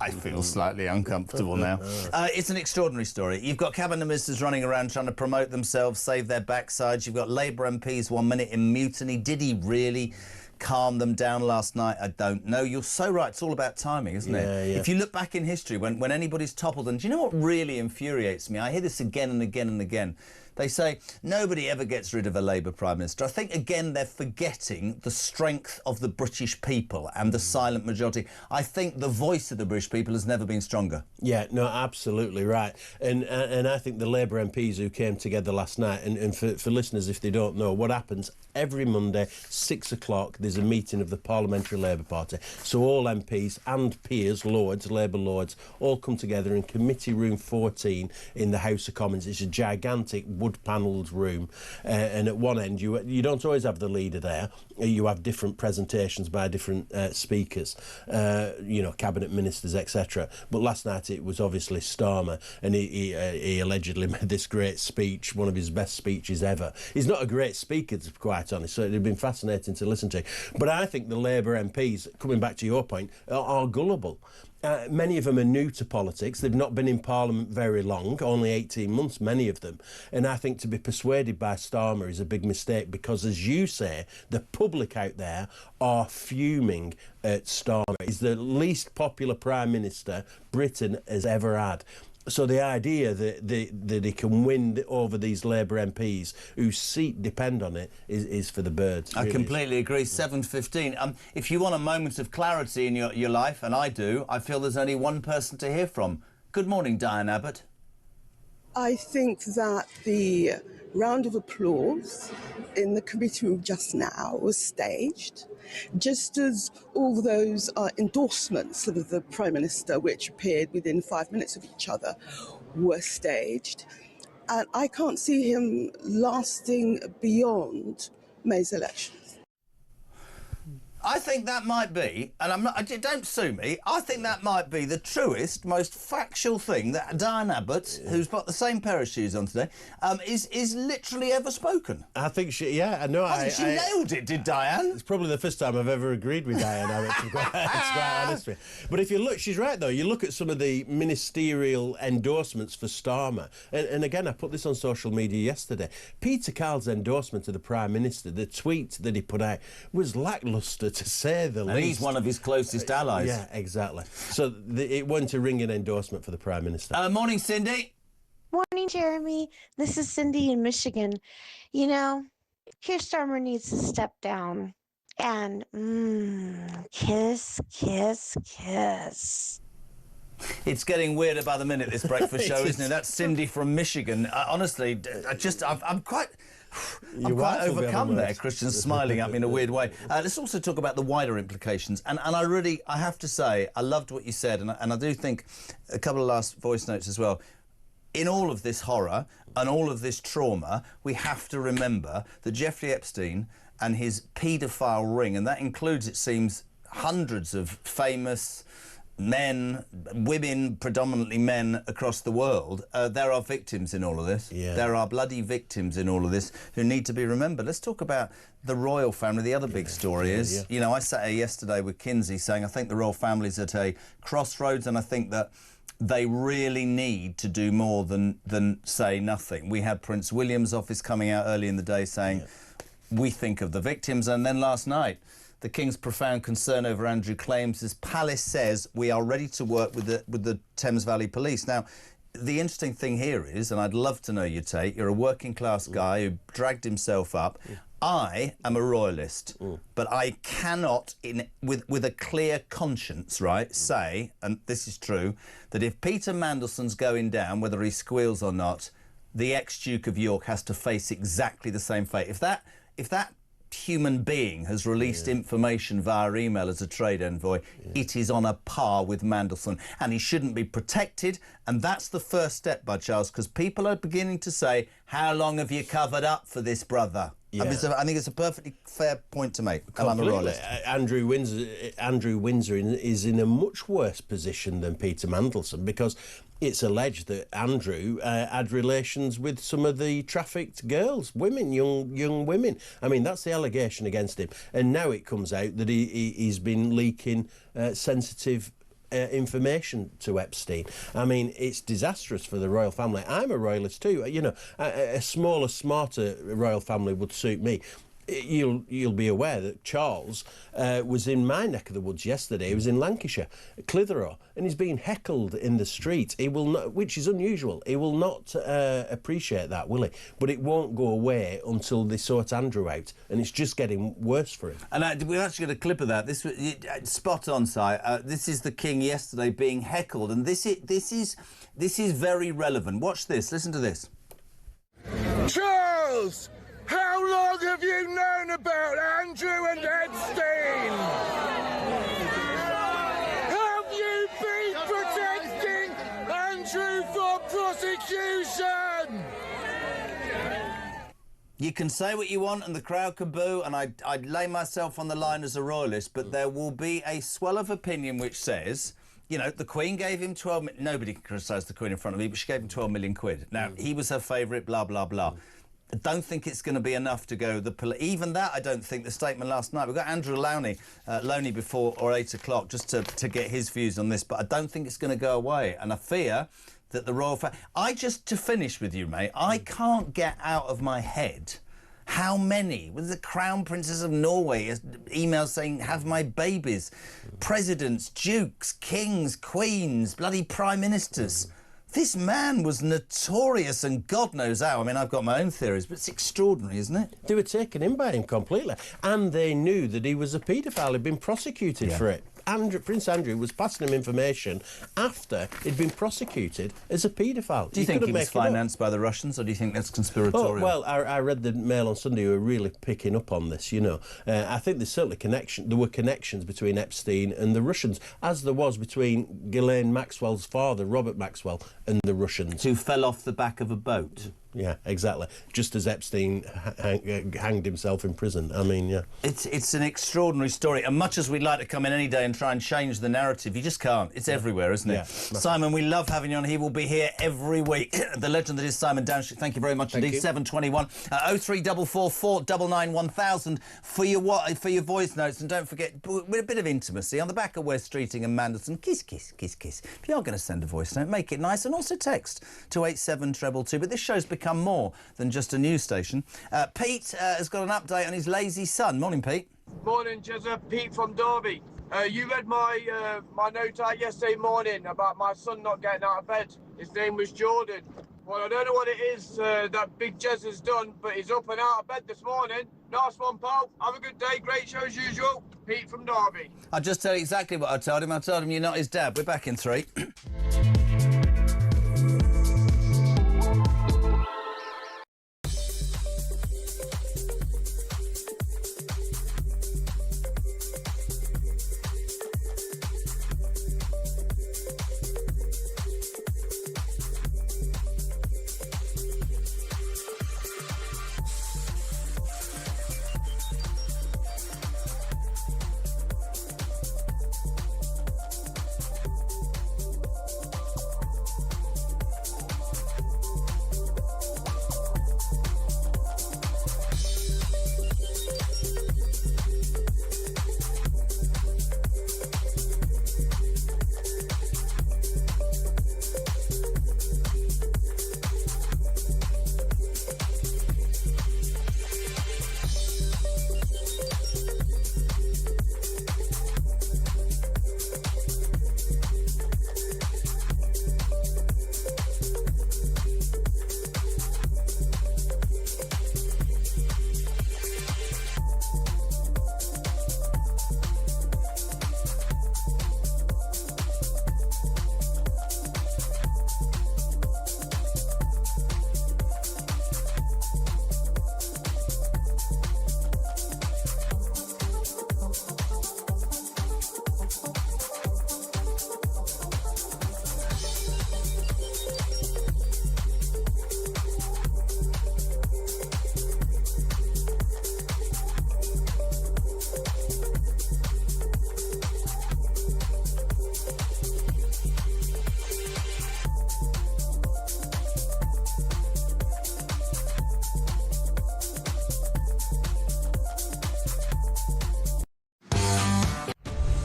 I feel slightly uncomfortable now. It's an extraordinary story. You've got cabinet ministers running around trying to promote themselves, save their backsides. You've got Labour MPs 1 minute in mutiny. Did he really calm them down last night? I don't know. You're so right. It's all about timing, isn't it? Yeah. If you look back in history, when anybody's toppled, and do you know what really infuriates me? I hear this again and again and again. They say nobody ever gets rid of a Labour Prime Minister. I think, again, they're forgetting the strength of the British people and the silent majority. I think the voice of the British people has never been stronger. Yeah, no, absolutely right. And I think the Labour MPs who came together last night, and for listeners, if they don't know, what happens every Monday, 6 o'clock, there's a meeting of the Parliamentary Labour Party. So all MPs and peers, lords, Labour lords, all come together in Committee Room 14 in the House of Commons. It's a gigantic wood-panelled room, and at one end you don't always have the leader there. You have different presentations by different speakers, cabinet ministers, etc. But last night it was obviously Starmer, and he allegedly made this great speech, one of his best speeches ever. He's not a great speaker, to be quite honest, so it'd have been fascinating to listen to. But I think the Labour MPs, coming back to your point, are gullible. Many of them are new to politics. They've not been in Parliament very long, only 18 months, many of them. And I think to be persuaded by Starmer is a big mistake because, as you say, the public out there are fuming at Starmer. He's the least popular Prime Minister Britain has ever had. So the idea that he can win over these Labour MPs whose seat depend on it is for the birds. I completely agree. 7:15. If you want a moment of clarity in your life, and I do, I feel there's only one person to hear from. Good morning, Diane Abbott. I think that the round of applause in the committee room just now was staged, just as all those endorsements of the Prime Minister, which appeared within 5 minutes of each other, were staged. And I can't see him lasting beyond May's election. I think that might be, and don't sue me, I think that might be the truest, most factual thing that Diane Abbott, who's got the same pair of shoes on today, is literally ever spoken. I think she nailed it, did Diane? It's probably the first time I've ever agreed with Diane Abbott, to be quite honest with you. But if you look, she's right though, you look at some of the ministerial endorsements for Starmer, and again, I put this on social media yesterday, Peter Carl's endorsement to the Prime Minister, the tweet that he put out, was lacklustre, to say the least. And he's one of his closest allies. Yeah, exactly. So it went a ringing endorsement for the Prime Minister. Morning, Cindy. Morning, Jeremy. This is Cindy in Michigan. You know, Keir Starmer needs to step down and kiss, kiss, kiss. It's getting weirder by the minute, this breakfast show, isn't it? That's Cindy from Michigan. Honestly, I'm quite overcome there. Christian's smiling at me in a weird way. Let's also talk about the wider implications. And I have to say, I loved what you said, and I do think a couple of last voice notes as well. In all of this horror and all of this trauma, we have to remember that Jeffrey Epstein and his paedophile ring, and that includes, it seems, hundreds of famous men, women, predominantly men across the world, there are victims in all of this. Yeah. There are bloody victims in all of this who need to be remembered. Let's talk about the royal family. The other big story is, you know, I sat here yesterday with Kinsey saying I think the royal family's at a crossroads, and I think that they really need to do more than say nothing. We had Prince William's office coming out early in the day saying, we think of the victims, and then last night, the King's profound concern over Andrew claims his palace says we are ready to work with the Thames Valley Police. Now, The interesting thing here is, and I'd love to know your take, you're a working class guy who dragged himself up. I am a royalist, but I cannot, with a clear conscience, right, say, and this is true, that if Peter Mandelson's going down, whether he squeals or not, the ex-Duke of York has to face exactly the same fate. If that human being has released information via email as a trade envoy, it is on a par with Mandelson, and he shouldn't be protected. And that's the first step, Bud Charles, because people are beginning to say, how long have you covered up for this brother? I think it's a perfectly fair point to make. And I'm a royalist. Andrew Windsor is in a much worse position than Peter Mandelson, because it's alleged that Andrew had relations with some of the trafficked girls, women, young women. I mean, that's the allegation against him. And now it comes out that he's been leaking sensitive information to Epstein. I mean, it's disastrous for the royal family. I'm a royalist too. You know, a smaller, smarter royal family would suit me. You'll be aware that Charles was in my neck of the woods yesterday. He was in Lancashire, Clitheroe, and he's being heckled in the street. He will not, which is unusual. He will not appreciate that, will he? But it won't go away until they sort Andrew out, and it's just getting worse for him. And we actually got a clip of that. This was spot on, Si. This is the King yesterday being heckled, and this is very relevant. Watch this. Listen to this. Charles! How long have you known about Andrew and Epstein? Have you been protecting Andrew from prosecution? You can say what you want and the crowd can boo, and I'd lay myself on the line as a royalist, but there will be a swell of opinion which says, you know, the Queen gave him 12 million. Nobody can criticise the Queen in front of me, but she gave him 12 million quid. Now, he was her favourite, blah, blah, blah. I don't think it's going to be enough to go even that. I don't think the statement last night. We've got Andrew Loney before or 8 o'clock just to get his views on this, but I don't think it's going to go away. And I fear that the royal to finish with you, mate, I can't get out of my head how many, with the Crown Princess of Norway, emails saying, have my babies, presidents, dukes, kings, queens, bloody prime ministers. This man was notorious, and God knows how. I mean, I've got my own theories, but it's extraordinary, isn't it? They were taken in by him completely, and they knew that he was a paedophile. He'd been prosecuted for it. Prince Andrew was passing him information after he'd been prosecuted as a paedophile. Do you think he was financed by the Russians, or do you think that's conspiratorial? Oh, well, I read the Mail on Sunday who were really picking up on this, you know. I think there's certainly there were connections between Epstein and the Russians, as there was between Ghislaine Maxwell's father, Robert Maxwell, and the Russians. Who fell off the back of a boat. Yeah, exactly. Just as Epstein hanged himself in prison. I mean, yeah. It's an extraordinary story, and much as we'd like to come in any day and try and change the narrative, you just can't. It's everywhere, isn't it? Yeah. Simon, we love having you on. He will be here every week. The legend that is Simon Downshire. Thank you very much indeed. 721 0344 499 1000 for your voice notes, and don't forget, with a bit of intimacy on the back of West Streeting and Mandelson. Kiss, kiss, kiss, kiss. If you are going to send a voice note, make it nice, and also text to 87222. But this show's become more than just a news station. Pete has got an update on his lazy son. Morning, Pete. Morning, Jezza. Pete from Derby. You read my my note out yesterday morning about my son not getting out of bed. His name was Jordan. Well, I don't know what it is that Big Jez has done, but he's up and out of bed this morning. Nice one, pal. Have a good day. Great show as usual. Pete from Derby. I'll just tell you exactly what I told him. I told him you're not his dad. We're back in 3.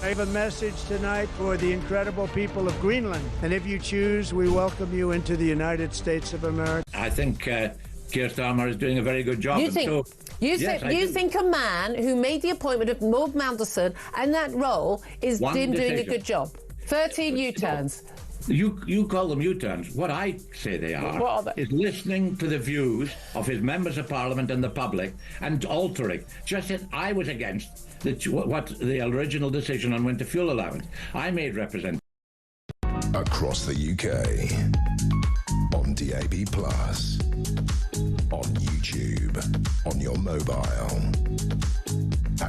I have a message tonight for the incredible people of Greenland. And if you choose, we welcome you into the United States of America. I think Keir Starmer is doing a very good job. You think? You think a man who made the appointment of Maud Mandelson and that role is doing a good job? 13 U-turns. You call them U-turns. What I say they are is listening to the views of his members of Parliament and the public and altering. Just as I was against the original decision on winter fuel allowance. I made represent across the UK on DAB+, on YouTube, on your mobile,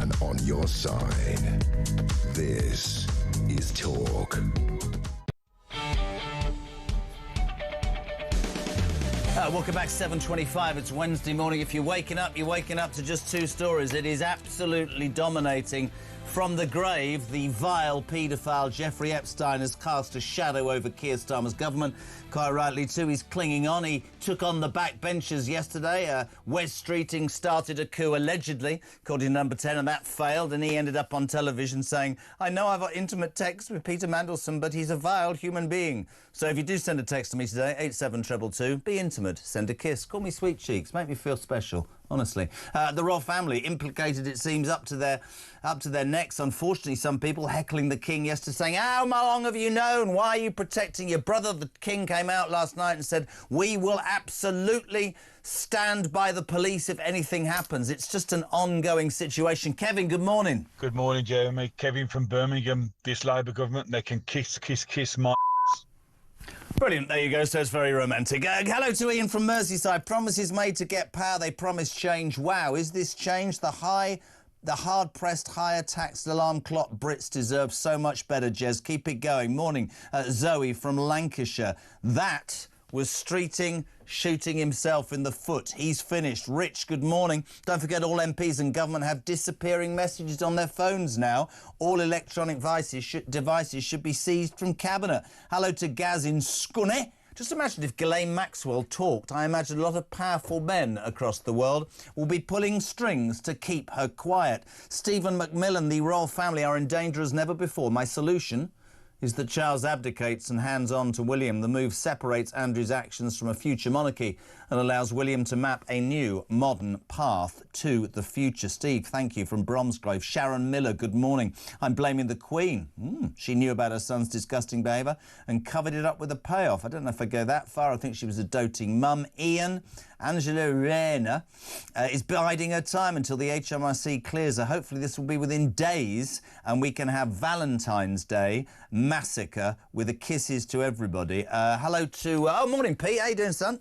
and on your side. This is Talk. Welcome back, 7:25. It's Wednesday morning. If you're waking up to just two stories. It is absolutely dominating. From the grave, the vile paedophile Jeffrey Epstein has cast a shadow over Keir Starmer's government. Quite rightly, too, he's clinging on. He took on the backbenchers yesterday. Wes Streeting started a coup, allegedly, according to Number 10, and that failed, and he ended up on television saying, I know I've got intimate texts with Peter Mandelson, but he's a vile human being. So if you do send a text to me today, 87222, be intimate, send a kiss, call me sweet cheeks, make me feel special. Honestly. The royal family implicated, it seems, up to their necks. Unfortunately, some people heckling the king yesterday saying, how long have you known? Why are you protecting your brother? The king came out last night and said, we will absolutely stand by the police if anything happens. It's just an ongoing situation. Kevin, good morning. Good morning, Jeremy. Kevin from Birmingham. This Labour government, they can kiss my... Brilliant. There you go. So it's very romantic. Hello to Ian from Merseyside. Promises made to get power. They promise change. Wow. Is this change? The hard-pressed, higher taxed alarm clock Brits deserve so much better, Jez. Keep it going. Morning. Zoe from Lancashire. That was Streeting shooting himself in the foot. He's finished. Rich, good morning. Don't forget all MPs and government have disappearing messages on their phones now. All electronic devices should be seized from Cabinet. Hello to Gaz in Scunny. Just imagine if Ghislaine Maxwell talked. I imagine a lot of powerful men across the world will be pulling strings to keep her quiet. Stephen Macmillan, the royal family are in danger as never before. My solution is that Charles abdicates and hands on to William. The move separates Andrew's actions from a future monarchy and allows William to map a new, modern path to the future. Steve, thank you, from Bromsgrove. Sharon Miller, good morning. I'm blaming the Queen. She knew about her son's disgusting behaviour and covered it up with a payoff. I don't know if I go that far. I think she was a doting mum. Ian, Angela Rayner is biding her time until the HMRC clears her. Hopefully this will be within days and we can have Valentine's Day massacre with the kisses to everybody. Hello to... morning, Pete. How you doing, son?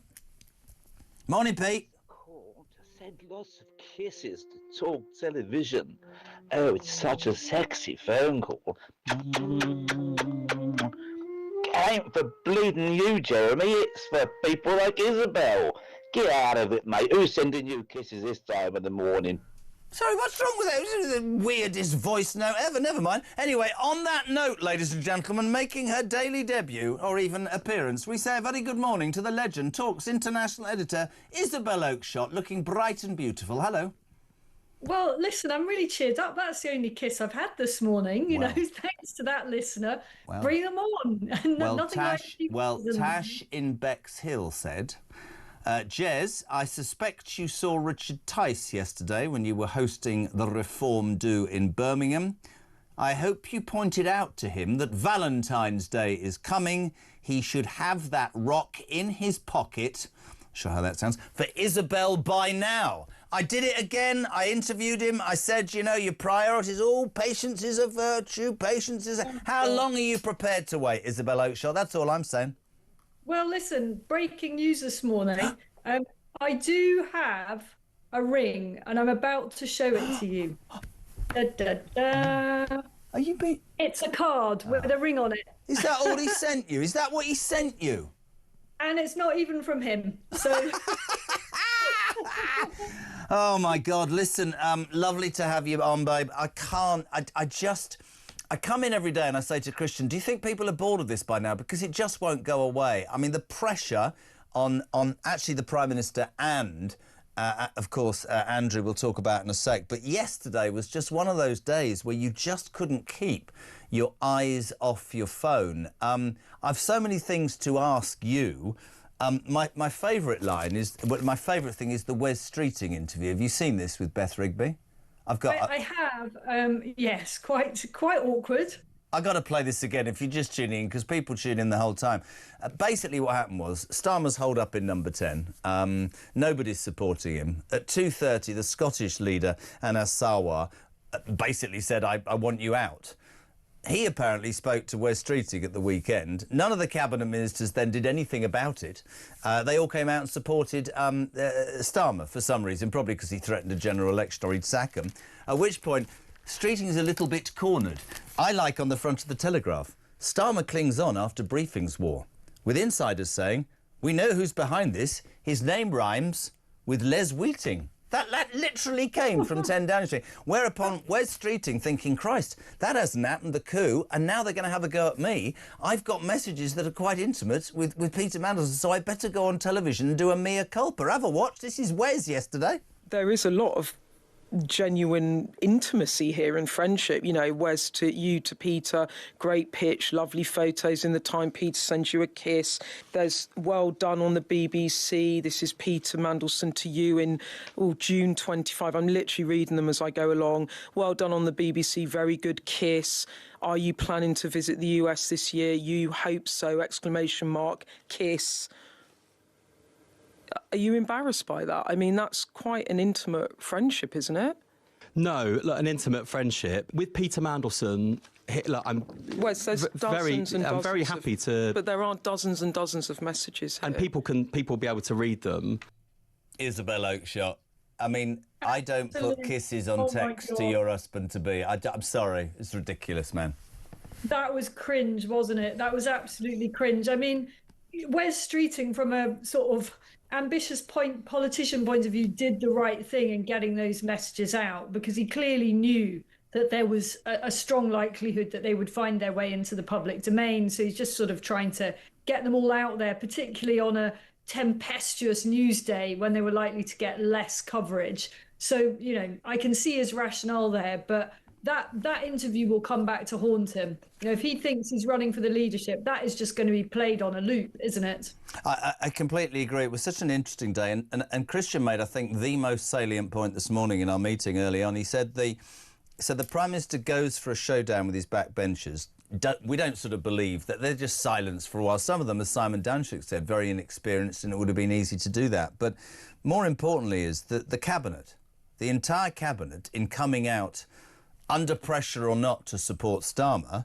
Morning, Pete. Call to send lots of kisses to Talk Television. Oh, it's such a sexy phone call. Ain't for bleeding you, Jeremy. It's for people like Isabel. Get out of it, mate. Who's sending you kisses this time of the morning? Sorry, what's wrong with that? It was the weirdest voice note ever. Never mind. Anyway, on that note, ladies and gentlemen, making her daily debut, or even appearance, we say a very good morning to the legend, Talk's international editor, Isabel Oakeshott, looking bright and beautiful. Hello. Well, listen, I'm really cheered up. That's the only kiss I've had this morning, you know, thanks to that listener. Well, bring them on. Tash in Bexhill said... Jez, I suspect you saw Richard Tice yesterday when you were hosting the Reform Do in Birmingham. I hope you pointed out to him that Valentine's Day is coming. He should have that rock in his pocket, sure how that sounds, for Isabel by now. I did it again. I interviewed him. I said, you know, your priorities, patience is a virtue, patience is a... How long are you prepared to wait, Isabel Oakeshott? That's all I'm saying. Well, listen, breaking news this morning. I do have a ring, and I'm about to show it to you. Da, da, da. Are you being... It's a card with a ring on it. Is that all he sent you? Is that what he sent you? And it's not even from him, so... Oh, my God. Listen, lovely to have you on, babe. I come in every day and I say to Christian, do you think people are bored of this by now? Because it just won't go away. I mean, the pressure on actually the Prime Minister and of course, Andrew will talk about in a sec. But yesterday was just one of those days where you just couldn't keep your eyes off your phone. I've so many things to ask you. My favourite line is, my favourite thing is the Wes Streeting interview. Have you seen this with Beth Rigby? I have. Yes, quite awkward. I got to play this again if you're just tuning in, because people tune in the whole time. Basically what happened was Starmer's holed up in number 10. Nobody's supporting him. At 2:30, the Scottish leader, Anas Sarwar, basically said, I want you out. He apparently spoke to Wes Streeting at the weekend. None of the cabinet ministers then did anything about it. They all came out and supported Starmer for some reason, probably because he threatened a general election or he'd sack him. At which point, Streeting is a little bit cornered. I like on the front of the Telegraph, Starmer clings on after briefings war, with insiders saying, we know who's behind this. His name rhymes with Les Wheating. That literally came from 10 Downing Street. Whereupon Wes Streeting thinking, Christ, that hasn't happened, the coup, and now they're going to have a go at me. I've got messages that are quite intimate with Peter Mandelson, so I better go on television and do a mea culpa. Have a watch. This is Wes yesterday. There is a lot of genuine intimacy here and friendship. You know, Wes to you, to Peter, great pitch, lovely photos in the time. Peter sends you a kiss. There's well done on the BBC. This is Peter Mandelson to you in June 25. I'm literally reading them as I go along. Well done on the BBC. Very good kiss. Are you planning to visit the US this year? You hope so! Exclamation mark. Kiss. Are you embarrassed by that? I mean, that's quite an intimate friendship, isn't it? No, look, an intimate friendship. With Peter Mandelson, look, I'm very happy to... But there are dozens and dozens of messages here. And people will be able to read them. Isabel Oakeshott. I mean, I don't put kisses on text to your husband-to-be. I'm sorry. It's ridiculous, man. That was cringe, wasn't it? That was absolutely cringe. I mean, Wes Streeting, from a sort of ambitious politician point of view, did the right thing in getting those messages out, because he clearly knew that there was a strong likelihood that they would find their way into the public domain. So he's just sort of trying to get them all out there, particularly on a tempestuous news day when they were likely to get less coverage. So, you know, I can see his rationale there, but that interview will come back to haunt him. You know, if he thinks he's running for the leadership, that is just going to be played on a loop, isn't it? I completely agree. It was such an interesting day, and Christian made, I think, the most salient point this morning in our meeting early on. He said the Prime Minister goes for a showdown with his backbenchers. We don't sort of believe that they're just silenced for a while. Some of them, as Simon Danczuk said, very inexperienced, and it would have been easy to do that. But more importantly is that the Cabinet, the entire Cabinet, in coming out under pressure or not to support Starmer,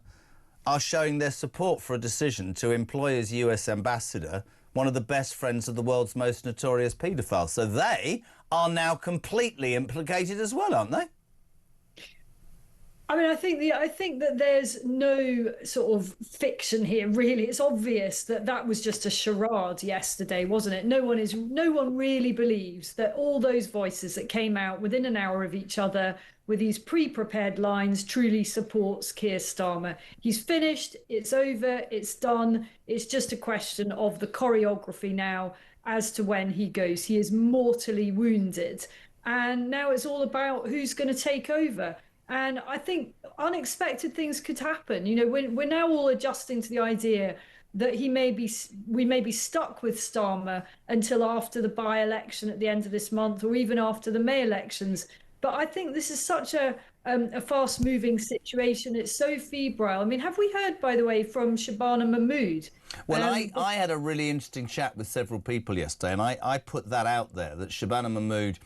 are showing their support for a decision to employ as US ambassador one of the best friends of the world's most notorious paedophile. So they are now completely implicated as well, aren't they? I mean, I think that there's no sort of fiction here, really. It's obvious that that was just a charade yesterday, wasn't it? No one really believes that all those voices that came out within an hour of each other with these pre-prepared lines truly supports Keir Starmer. He's finished, it's over, it's done. It's just a question of the choreography now as to when he goes. He is mortally wounded. And now it's all about who's going to take over. And I think unexpected things could happen. You know, we're now all adjusting to the idea that we may be stuck with Starmer until after the by-election at the end of this month, or even after the May elections. But I think this is such a fast-moving situation. It's so febrile. I mean, have we heard, by the way, from Shabana Mahmood? Well, I had a really interesting chat with several people yesterday, and I put that out there, that Shabana Mahmood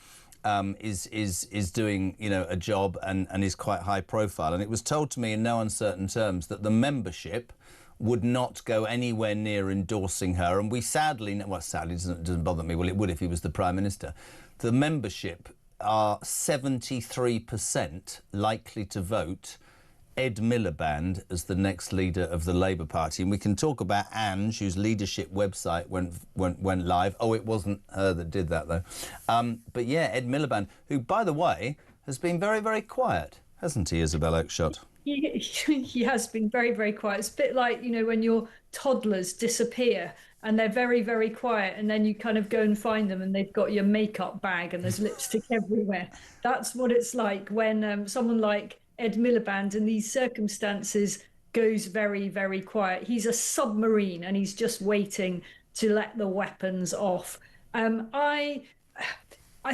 is doing, you know, a job and is quite high profile. And it was told to me in no uncertain terms that the membership would not go anywhere near endorsing her. And we sadly doesn't bother me. Well, it would if he was the Prime Minister. The membership are 73% likely to vote Ed Miliband as the next leader of the Labour Party. And we can talk about Ange, whose leadership website went live. Oh, it wasn't her that did that, though. But yeah, Ed Miliband, who, by the way, has been very, very quiet, hasn't he, Isabel Oakeshott? He has been very, very quiet. It's a bit like, you know, when your toddlers disappear and they're very, very quiet, and then you kind of go and find them and they've got your makeup bag and there's lipstick everywhere. That's what it's like when someone like Ed Miliband in these circumstances goes very, very quiet. He's a submarine and he's just waiting to let the weapons off. I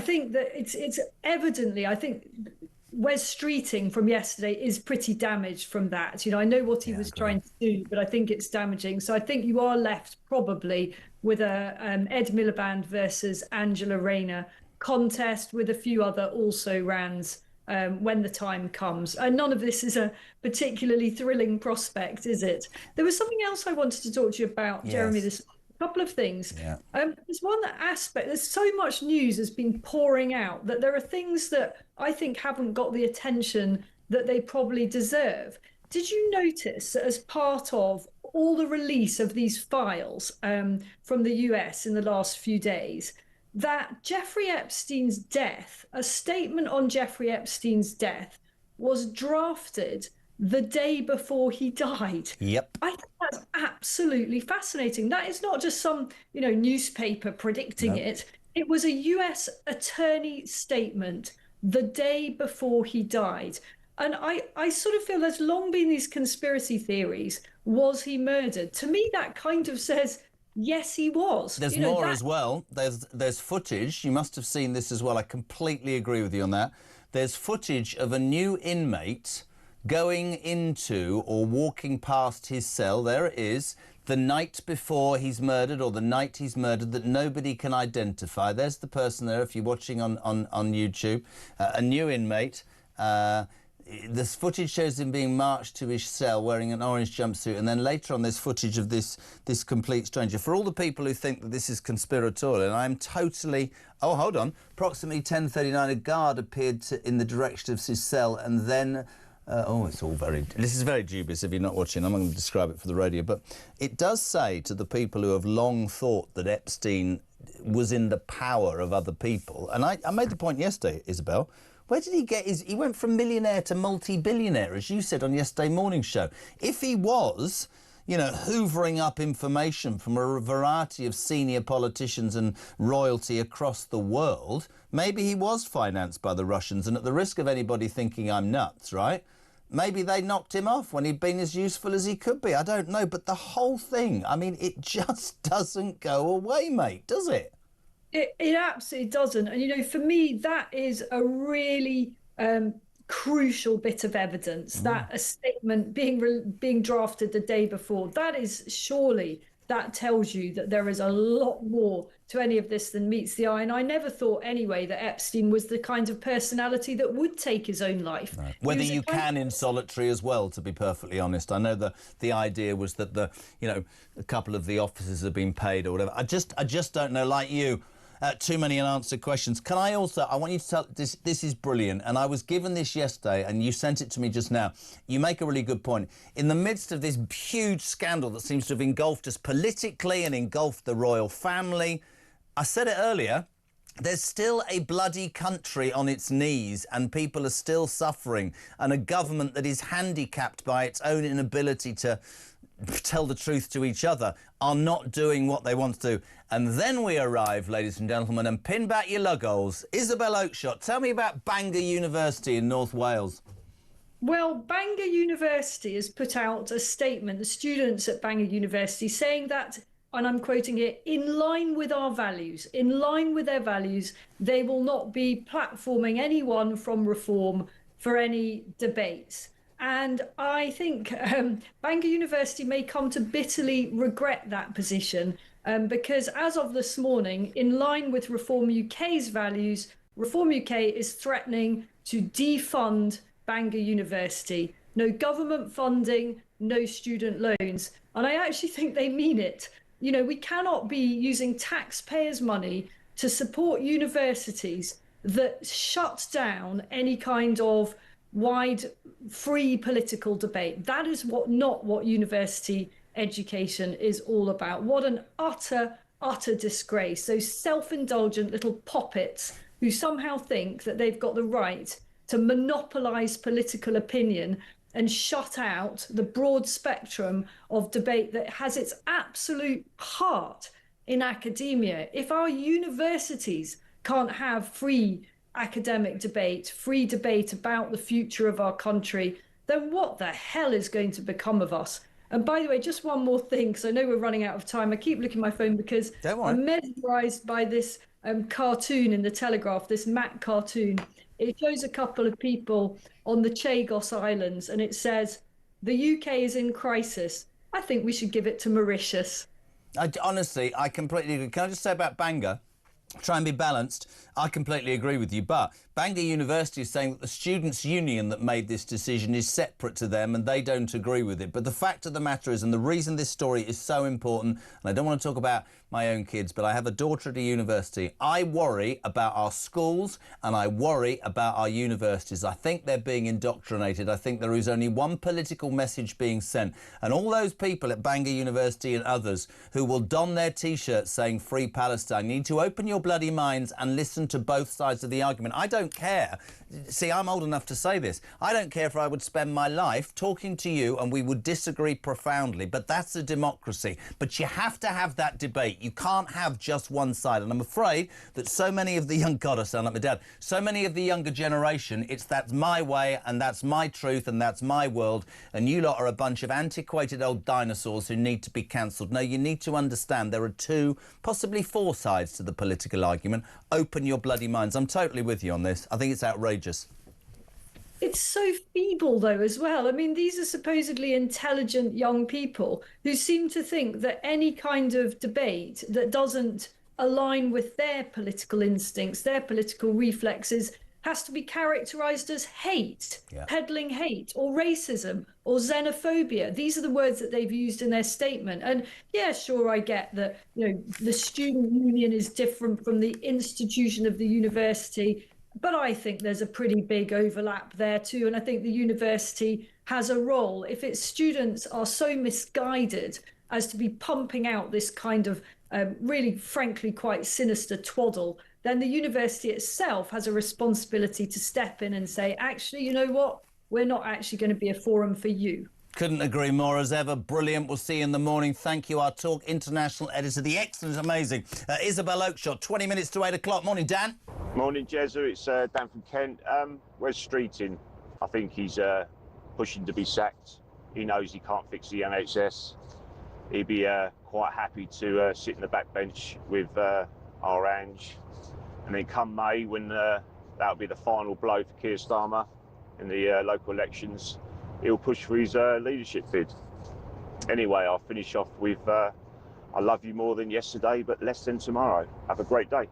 think that it's evidently, I think Wes Streeting from yesterday is pretty damaged from that. You know, I know what he was trying to do, but I think it's damaging. So I think you are left probably with a Ed Miliband versus Angela Rayner contest with a few other also-rans when the time comes. None of this is a particularly thrilling prospect, is it? There was something else I wanted to talk to you about, Jeremy, this couple of things. There's one aspect, there's so much news has been pouring out that there are things that I think haven't got the attention that they probably deserve. Did you notice that as part of all the release of these files from the US in the last few days, that Jeffrey Epstein's death, a statement on Jeffrey Epstein's death, was drafted the day before he died? Yep. I think that's absolutely fascinating. That is not just some, you know, newspaper predicting it. It was a US attorney statement the day before he died. And I sort of feel there's long been these conspiracy theories. Was he murdered? To me, that kind of says, yes, he was. There's more as well. There's footage. You must have seen this as well. I completely agree with you on that. There's footage of a new inmate going into or walking past his cell, there it is, the night before he's murdered or the night he's murdered that nobody can identify. There's the person there if you're watching on YouTube, a new inmate. This footage shows him being marched to his cell wearing an orange jumpsuit, and then later on there's footage of this complete stranger. For all the people who think that this is conspiratorial, and I'm totally... Oh, hold on. Approximately 10:39, a guard appeared in the direction of his cell, and then... it's all very... This is very dubious if you're not watching. I'm not going to describe it for the radio, but it does say to the people who have long thought that Epstein was in the power of other people, and I made the point yesterday, Isabel, where did he get his... He went from millionaire to multi-billionaire, as you said on yesterday morning show. If he was, you know, hoovering up information from a variety of senior politicians and royalty across the world, maybe he was financed by the Russians, and at the risk of anybody thinking I'm nuts, right? Maybe they knocked him off when he'd been as useful as he could be. I don't know. But the whole thing, I mean, it just doesn't go away, mate, does it? It absolutely doesn't. And, you know, for me, that is a really crucial bit of evidence, that a statement being drafted the day before, that is surely, that tells you that there is a lot more to any of this than meets the eye. And I never thought anyway that Epstein was the kind of personality that would take his own life. No. Whether you can in solitary as well, to be perfectly honest. I know the idea was that a couple of the officers have been paid or whatever. I just don't know, like you. Too many unanswered questions. Can I also... I want you to tell... This is brilliant, and I was given this yesterday, and you sent it to me just now. You make a really good point. In the midst of this huge scandal that seems to have engulfed us politically and engulfed the royal family, I said it earlier, there's still a bloody country on its knees, and people are still suffering, and a government that is handicapped by its own inability to tell the truth to each other, are not doing what they want to do. And then we arrive, ladies and gentlemen, and pin back your lugholes. Isabel Oakeshott, tell me about Bangor University in North Wales. Well, Bangor University has put out a statement, the students at Bangor University, saying that, and I'm quoting here, in line with our values, in line with their values, they will not be platforming anyone from reform for any debates. And I think Bangor University may come to bitterly regret that position because as of this morning, in line with Reform UK's values, Reform UK is threatening to defund Bangor University. No government funding, no student loans. And I actually think they mean it. You know, we cannot be using taxpayers' money to support universities that shut down any kind of wide, free political debate. That is not what university education is all about. What an utter disgrace. Those self-indulgent little poppets who somehow think that they've got the right to monopolise political opinion and shut out the broad spectrum of debate that has its absolute heart in academia. If our universities can't have free academic debate, free debate about the future of our country, then what the hell is going to become of us? And by the way, just one more thing, because I know we're running out of time. I keep looking at my phone because I'm mesmerised by this cartoon in the Telegraph, this Mac cartoon. It shows a couple of people on the Chagos Islands, and it says, the UK is in crisis. I think we should give it to Mauritius. Honestly, I completely agree. Can I just say about Bangor? Try and be balanced. I completely agree with you, but Bangor University is saying that the students' union that made this decision is separate to them and they don't agree with it. But the fact of the matter is, and the reason this story is so important, and I don't want to talk about my own kids, but I have a daughter at a university. I worry about our schools and I worry about our universities. I think they're being indoctrinated. I think there is only one political message being sent. And all those people at Bangor University and others who will don their T-shirts saying Free Palestine need to open your bloody minds and listen to both sides of the argument. I don't care. See, I'm old enough to say this. I don't care if I would spend my life talking to you and we would disagree profoundly, but that's a democracy. But you have to have that debate. You can't have just one side. And I'm afraid that so many of the young... God, I sound like my dad. So many of the younger generation, it's that's my way and that's my truth and that's my world. And you lot are a bunch of antiquated old dinosaurs who need to be cancelled. No, you need to understand there are 2, possibly 4 sides to the political argument. Open your bloody minds. I'm totally with you on this. I think it's outrageous. It's so feeble, though, as well. I mean, these are supposedly intelligent young people who seem to think that any kind of debate that doesn't align with their political instincts, their political reflexes, has to be characterised as hate, peddling hate, or racism, or xenophobia. These are the words that they've used in their statement. And yeah, sure, I get that, you know, the student union is different from the institution of the university, but I think there's a pretty big overlap there too. And I think the university has a role. If its students are so misguided as to be pumping out this kind of really, frankly, quite sinister twaddle, then the university itself has a responsibility to step in and say, actually, you know what? We're not actually going to be a forum for you. Couldn't agree more as ever. Brilliant. We'll see you in the morning. Thank you, our Talk International editor, the excellent, amazing Isabel Oakeshott. 20 minutes to 8 o'clock. Morning, Dan. Morning, Jezza. It's Dan from Kent. Where's Streeting? I think he's pushing to be sacked. He knows he can't fix the NHS. He'd be quite happy to sit in the backbench with our Ange. And then come May, when that'll be the final blow for Keir Starmer in the local elections, he'll push for his leadership bid. Anyway, I'll finish off with I love you more than yesterday, but less than tomorrow. Have a great day.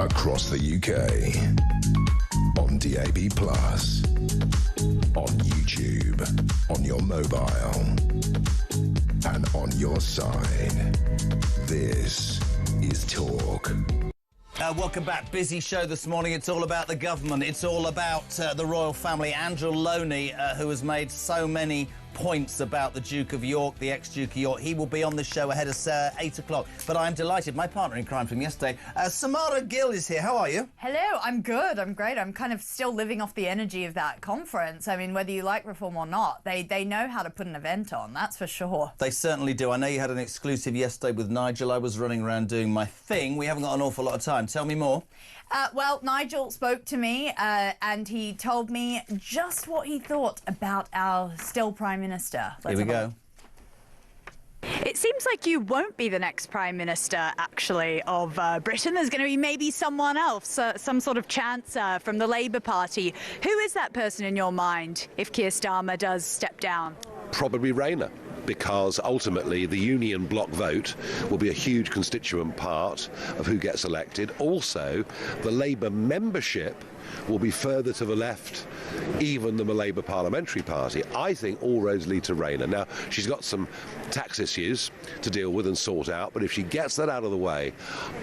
Across the UK. On DAB+. On YouTube. On your mobile. And on your side. This is Talk. Welcome back. Busy show this morning. It's all about the government. It's all about the royal family. Andrew Loney, who has made so many points about the Duke of York, the ex-Duke of York. He will be on the show ahead of 8 o'clock. But I'm delighted. My partner in crime from yesterday, Samara Gill, is here. How are you? Hello. I'm good. I'm great. I'm kind of still living off the energy of that conference. I mean, whether you like reform or not, they know how to put an event on, that's for sure. They certainly do. I know you had an exclusive yesterday with Nigel. I was running around doing my thing. We haven't got an awful lot of time. Tell me more. Well, Nigel spoke to me and he told me just what he thought about our still Prime Minister. Here we go. It seems like you won't be the next Prime Minister, actually, of Britain. There's going to be maybe someone else, some sort of chancer from the Labour Party. Who is that person in your mind if Keir Starmer does step down? Probably Rayner, because ultimately the union bloc vote will be a huge constituent part of who gets elected. Also, the Labour membership will be further to the left even than the Labour Parliamentary Party. I think all roads lead to Rayner. Now, she's got some tax issues to deal with and sort out, but if she gets that out of the way,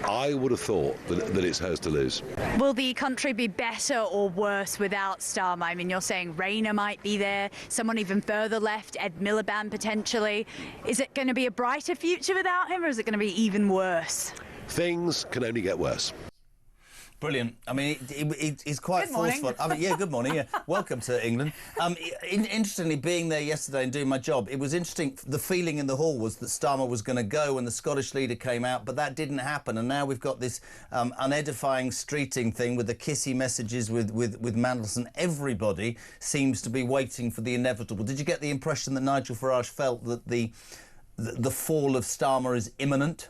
I would have thought that it's hers to lose. Will the country be better or worse without Starmer? I mean, you're saying Rayner might be there, someone even further left, Ed Miliband potentially. Is it going to be a brighter future without him, or is it going to be even worse? Things can only get worse. Brilliant. I mean, he's quite forceful. I mean, yeah, good morning. Yeah, welcome to England. Interestingly, being there yesterday and doing my job, it was interesting. The feeling in the hall was that Starmer was going to go when the Scottish leader came out, but that didn't happen. And now we've got this unedifying streeting thing with the kissy messages with Mandelson. Everybody seems to be waiting for the inevitable. Did you get the impression that Nigel Farage felt that the fall of Starmer is imminent?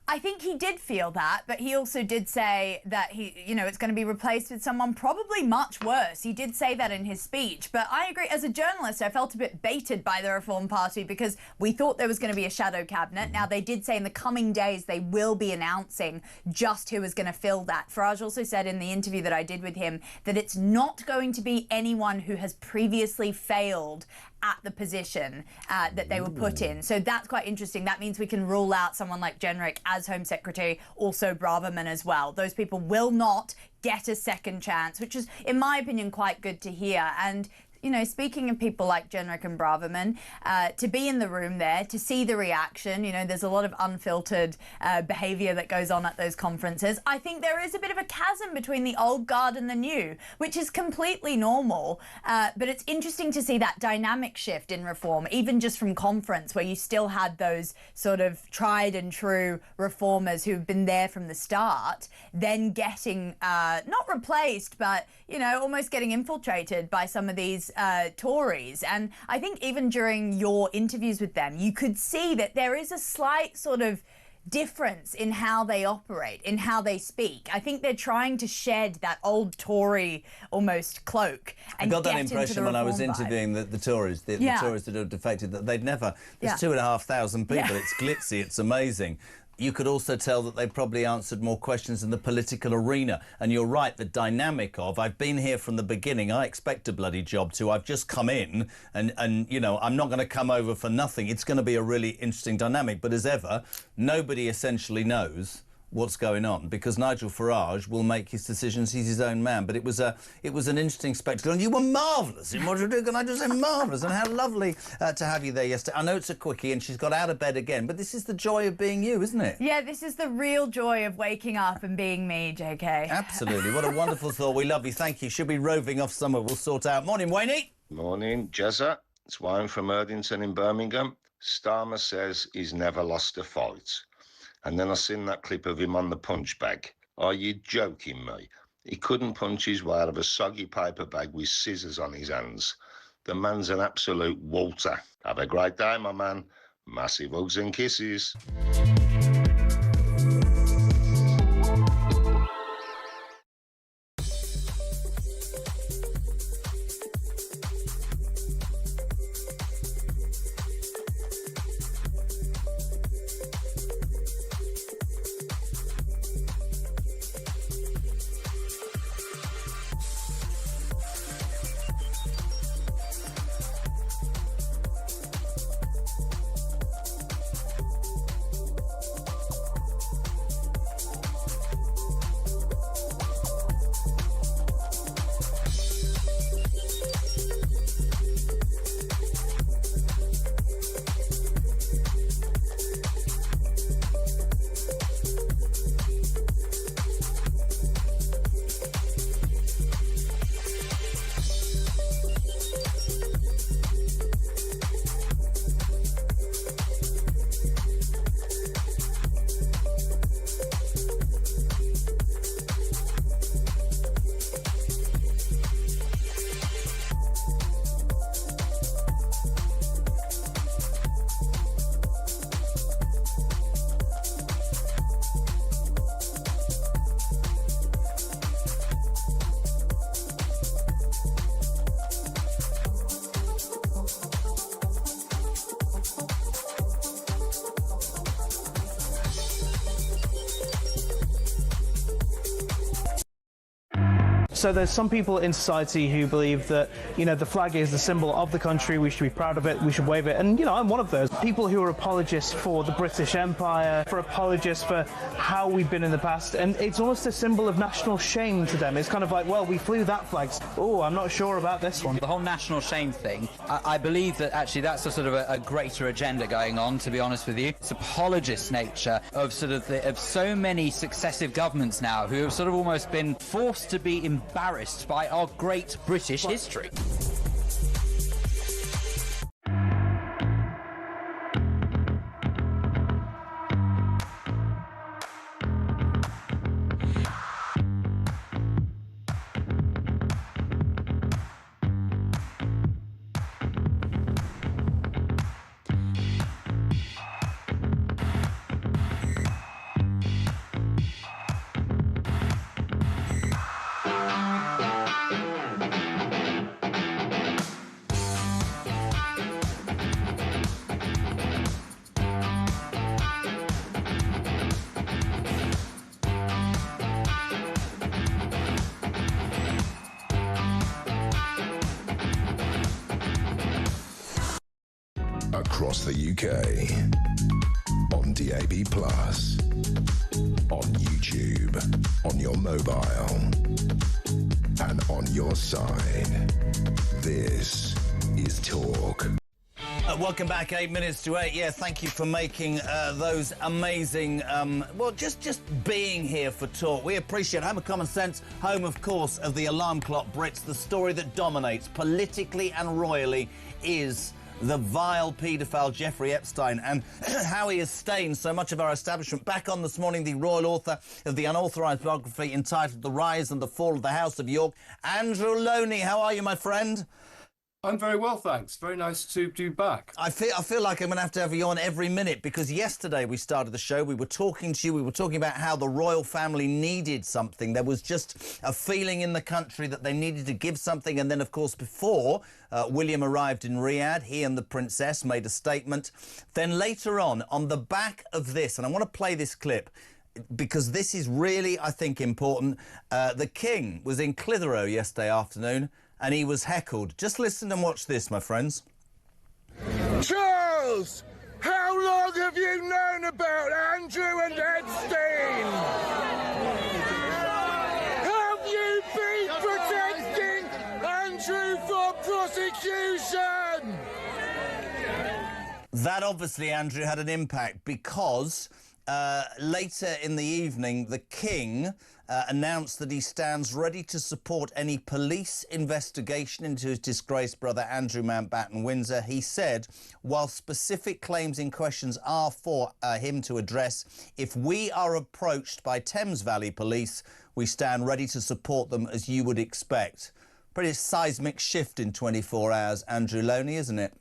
I think he did feel that, but he also did say that it's going to be replaced with someone probably much worse. He did say that in his speech. But I agree, as a journalist, I felt a bit baited by the Reform Party because we thought there was going to be a shadow cabinet. Now, they did say in the coming days they will be announcing just who is going to fill that. Farage also said in the interview that I did with him that it's not going to be anyone who has previously failed at the position that they were put in. So that's quite interesting. That means we can rule out someone like Jenrick as Home Secretary, also Braverman as well. Those people will not get a second chance, which is, in my opinion, quite good to hear. And speaking of people like Jenrick and Braverman, to be in the room there, to see the reaction, there's a lot of unfiltered behaviour that goes on at those conferences. I think there is a bit of a chasm between the old guard and the new, which is completely normal. But it's interesting to see that dynamic shift in reform, even just from conference, where you still had those sort of tried and true reformers who've been there from the start, then getting not replaced, but, almost getting infiltrated by some of these Tories. And I think even during your interviews with them, you could see that there is a slight sort of difference in how they operate, in how they speak. I think they're trying to shed that old Tory almost cloak. And I got that impression when I was interviewing the Tories, the Tories that have defected, that they'd never... There's 2,500 people. It's glitzy. It's amazing. You could also tell that they probably answered more questions in the political arena. And you're right, the dynamic of, I've been here from the beginning, I expect a bloody job to, I've just come in and I'm not going to come over for nothing. It's going to be a really interesting dynamic. But as ever, nobody essentially knows what's going on, because Nigel Farage will make his decisions. He's his own man. But it was an interesting spectacle, and you were marvellous in what you do. Can I just say marvellous? And how lovely to have you there yesterday. I know it's a quickie, and she's got out of bed again, but this is the joy of being you, isn't it? Yeah, this is the real joy of waking up and being me, JK. Absolutely. What a wonderful thought. We love you. Thank you. She'll be roving off somewhere. We'll sort out. Morning, Wayne. Morning, Jezza. It's Wayne from Erdington in Birmingham. Starmer says he's never lost a fight. And then I seen that clip of him on the punch bag. Are you joking me? He couldn't punch his way out of a soggy paper bag with scissors on his hands. The man's an absolute Walter. Have a great day, my man. Massive hugs and kisses. So there's some people in society who believe that, you know, the flag is the symbol of the country, we should be proud of it, we should wave it, and, you know, I'm one of those. People who are apologists for the British Empire, for apologists for how we've been in the past, and it's almost a symbol of national shame to them. It's kind of like, well, we flew that flag. Oh, I'm not sure about this one. The whole national shame thing, I believe that actually that's a sort of a greater agenda going on, to be honest with you. It's apologist nature of sort of of so many successive governments now who have sort of almost been forced to be embarrassed by our great British history. Across the UK, on DAB+, on YouTube, on your mobile, and on your side. This is Talk. Welcome back, 8 minutes to 8. Yeah, thank you for making those amazing, well, just being here for Talk. We appreciate Home of Common Sense, home, of course, of the alarm clock Brits. The story that dominates politically and royally is the vile paedophile Jeffrey Epstein and how he has stained so much of our establishment. Back on this morning, the royal author of the unauthorised biography entitled The Rise and the Fall of the House of York, Andrew Loney. How are you, my friend? I'm very well, thanks. Very nice to be back. I feel like I'm going to have you on every minute, because yesterday we started the show, we were talking to you, we were talking about how the royal family needed something. There was just a feeling in the country that they needed to give something. And then, of course, before William arrived in Riyadh, he and the princess made a statement. Then later on the back of this, and I want to play this clip, because this is really, I think, important. The King was in Clitheroe yesterday afternoon, and he was heckled. Just listen and watch this, my friends. Charles, how long have you known about Andrew and Epstein? Have you been protecting Andrew from prosecution? That obviously, Andrew, had an impact, because later in the evening, the King announced that he stands ready to support any police investigation into his disgraced brother Andrew Mountbatten Windsor. He said, while specific claims in questions are for him to address, if we are approached by Thames Valley Police, we stand ready to support them as you would expect. Pretty seismic shift in 24 hours, Andrew Loney, isn't it?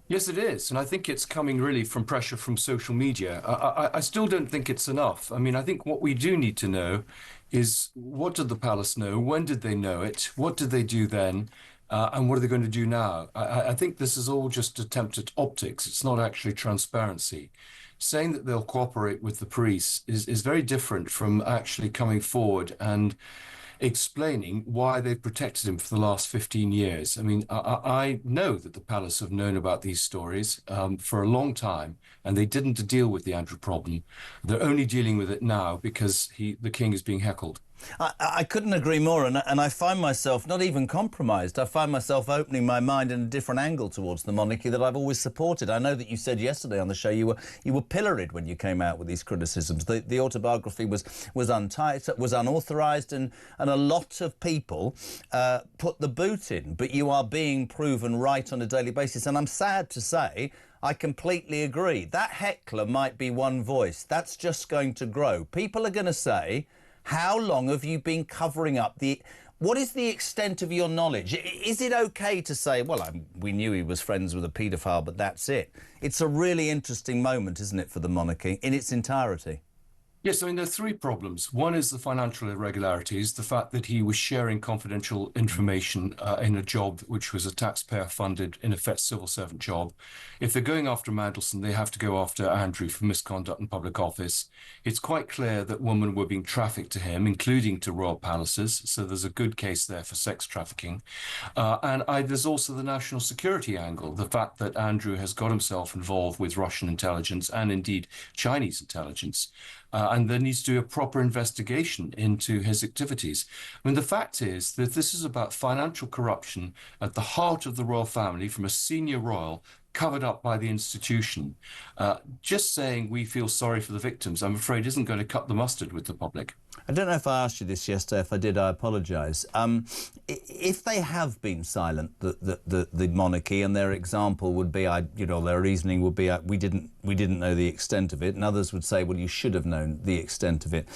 Yes, it is. And I think it's coming really from pressure from social media. I still don't think it's enough. I mean, I think what we do need to know is, what did the palace know? When did they know it? What did they do then? And what are they going to do now? I think this is all just attempt at optics. It's not actually transparency. Saying that they'll cooperate with the police is very different from actually coming forward and explaining why they've protected him for the last 15 years. I mean, I know that the palace have known about these stories for a long time, and they didn't deal with the Andrew problem. They're only dealing with it now because the King is being heckled. I couldn't agree more, and I find myself not even compromised. I find myself opening my mind in a different angle towards the monarchy that I've always supported. I know that you said yesterday on the show you were pilloried when you came out with these criticisms. The autobiography was unauthorised, and a lot of people put the boot in. But you are being proven right on a daily basis, and I'm sad to say I completely agree. That heckler might be one voice. That's just going to grow. People are going to say, how long have you been covering up what is the extent of your knowledge? Is it okay to say, well, we knew he was friends with a paedophile, but that's it? It's a really interesting moment, isn't it, for the monarchy in its entirety? Yes, I mean, there are three problems. One is the financial irregularities, the fact that he was sharing confidential information in a job which was a taxpayer-funded, in effect, civil servant job. If they're going after Mandelson, they have to go after Andrew for misconduct in public office. It's quite clear that women were being trafficked to him, including to royal palaces, so there's a good case there for sex trafficking. There's also the national security angle, the fact that Andrew has got himself involved with Russian intelligence and indeed Chinese intelligence. And there needs to be a proper investigation into his activities. I mean, the fact is that this is about financial corruption at the heart of the royal family from a senior royal covered up by the institution. Just saying we feel sorry for the victims, I'm afraid, isn't going to cut the mustard with the public. I don't know if I asked you this yesterday. If I did, I apologise. If they have been silent, the monarchy, and their example would be, their reasoning would be, we didn't know the extent of it, and others would say, well, you should have known the extent of it.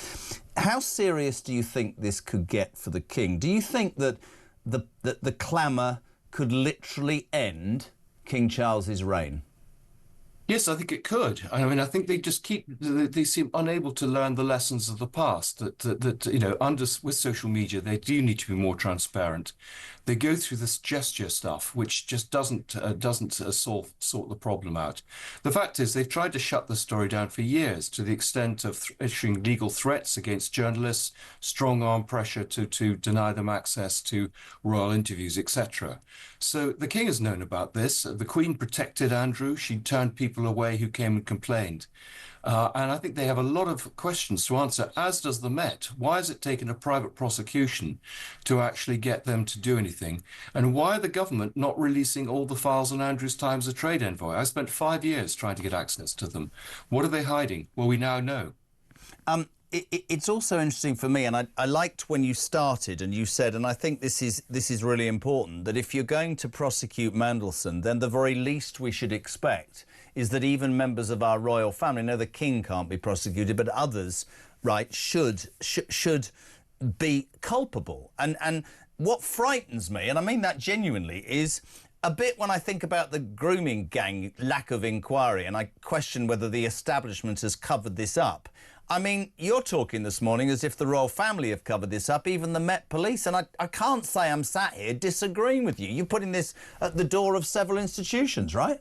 How serious do you think this could get for the king? Do you think that the clamour could literally end King Charles's reign? Yes, I think it could. I mean, I think they seem unable to learn the lessons of the past. With social media, they do need to be more transparent. They go through this gesture stuff, which just doesn't sort the problem out. The fact is, they've tried to shut the story down for years, to the extent of issuing legal threats against journalists, strong arm pressure to deny them access to royal interviews, etc. So the king has known about this. The Queen protected Andrew. She turned people away who came and complained. And I think they have a lot of questions to answer, as does the Met. Why has it taken a private prosecution to actually get them to do anything? And why are the government not releasing all the files on Andrew's time as a trade envoy? I spent 5 years trying to get access to them. What are they hiding? Well, we now know. It's also interesting for me, and I liked when you started and you said, and I think this is really important, that if you're going to prosecute Mandelson, then the very least we should expect is that even members of our royal family, no, the king can't be prosecuted, but others, right, should be culpable. And what frightens me, and I mean that genuinely, is a bit when I think about the grooming gang lack of inquiry, and I question whether the establishment has covered this up. I mean, you're talking this morning as if the royal family have covered this up, even the Met Police, and I can't say I'm sat here disagreeing with you. You're putting this at the door of several institutions, right?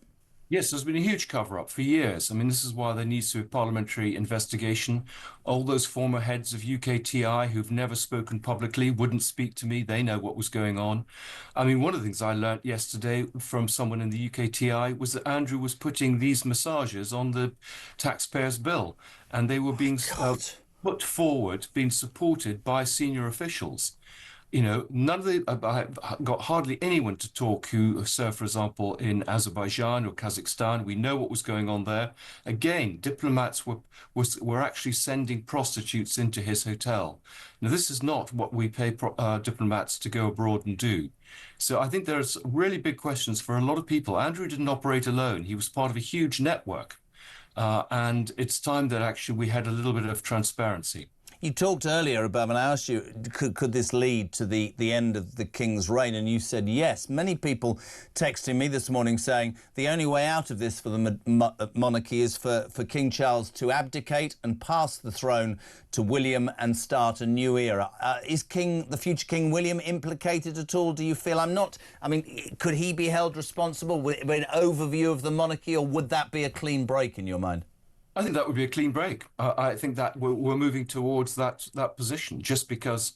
Yes, there's been a huge cover-up for years. I mean, this is why there needs to be a parliamentary investigation. All those former heads of UKTI who've never spoken publicly wouldn't speak to me. They know what was going on. I mean, one of the things I learnt yesterday from someone in the UKTI was that Andrew was putting these massages on the taxpayers' bill, and they were being put forward, being supported by senior officials. You know, I've got hardly anyone to talk who served, for example, in Azerbaijan or Kazakhstan. We know what was going on there. Again, diplomats were actually sending prostitutes into his hotel. Now, this is not what we pay diplomats to go abroad and do. So I think there's really big questions for a lot of people. Andrew didn't operate alone. He was part of a huge network. And it's time that actually we had a little bit of transparency. You talked earlier about, and I asked you, could this lead to the end of the king's reign? And you said yes. Many people texting me this morning saying the only way out of this for the monarchy is for King Charles to abdicate and pass the throne to William and start a new era. Is the future King William implicated at all, do you feel? Could he be held responsible with an overview of the monarchy, or would that be a clean break in your mind? I think that would be a clean break. I think that we're moving towards that position just because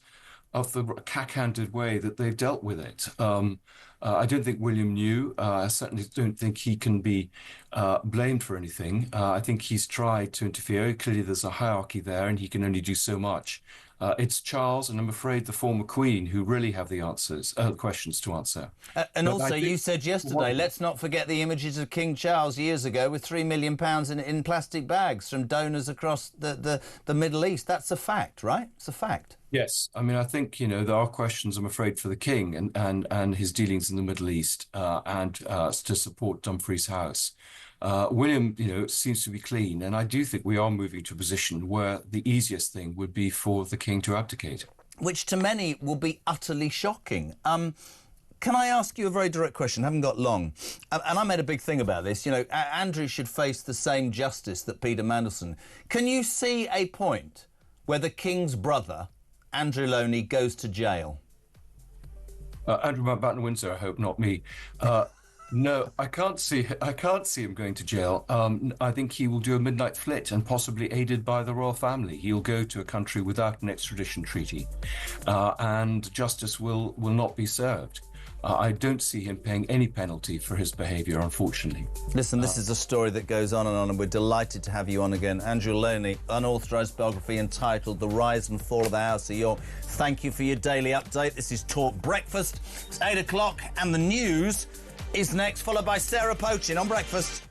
of the cack-handed way that they've dealt with it. I don't think William knew. I certainly don't think he can be blamed for anything. I think he's tried to interfere. Clearly, there's a hierarchy there, and he can only do so much. It's Charles and I'm afraid the former Queen who really have the questions to answer. And also, you said yesterday, let's not forget the images of King Charles years ago with £3 million in plastic bags from donors across the Middle East. That's a fact, right? It's a fact. Yes. I mean, I think, there are questions, I'm afraid, for the King and his dealings in the Middle East and to support Dumfries House. William, seems to be clean, and I do think we are moving to a position where the easiest thing would be for the king to abdicate. Which to many will be utterly shocking. Can I ask you a very direct question? I haven't got long. And I made a big thing about this. You know, Andrew should face the same justice that Peter Mandelson. Can you see a point where the King's brother, Andrew Loney, goes to jail? Andrew Mountbatten-Windsor, I hope, not me. No, I can't see him going to jail. I think he will do a midnight flit, and possibly aided by the royal family. He'll go to a country without an extradition treaty, and justice will not be served. I don't see him paying any penalty for his behaviour, unfortunately. Listen, this is a story that goes on, and we're delighted to have you on again. Andrew Loney, unauthorised biography entitled The Rise and Fall of the House of York. Thank you for your daily update. This is Talk Breakfast. It's 8 o'clock, and the news is next, followed by Sarah Pochin on Breakfast.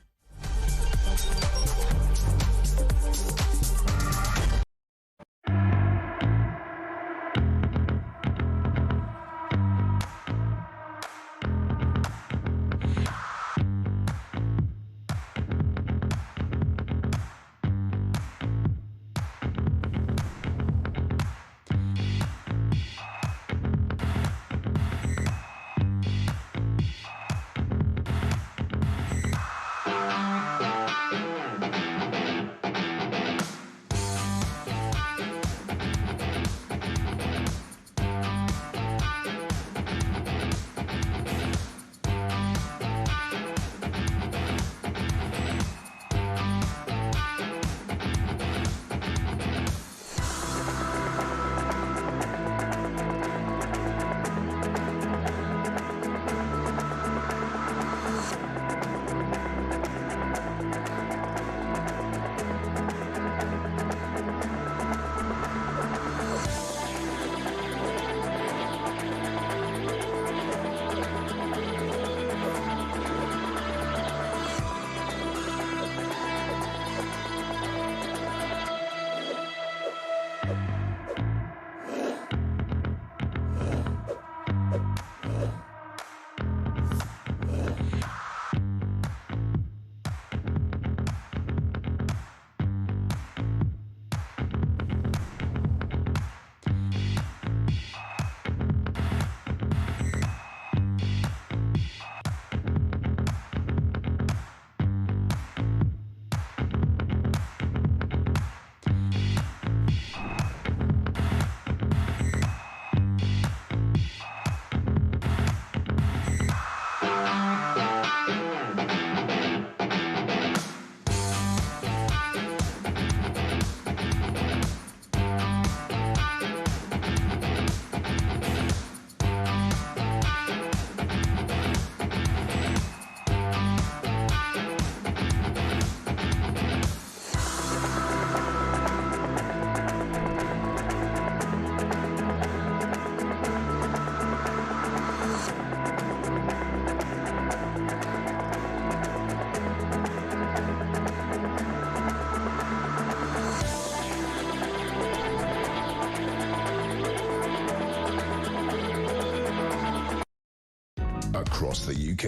Across the UK,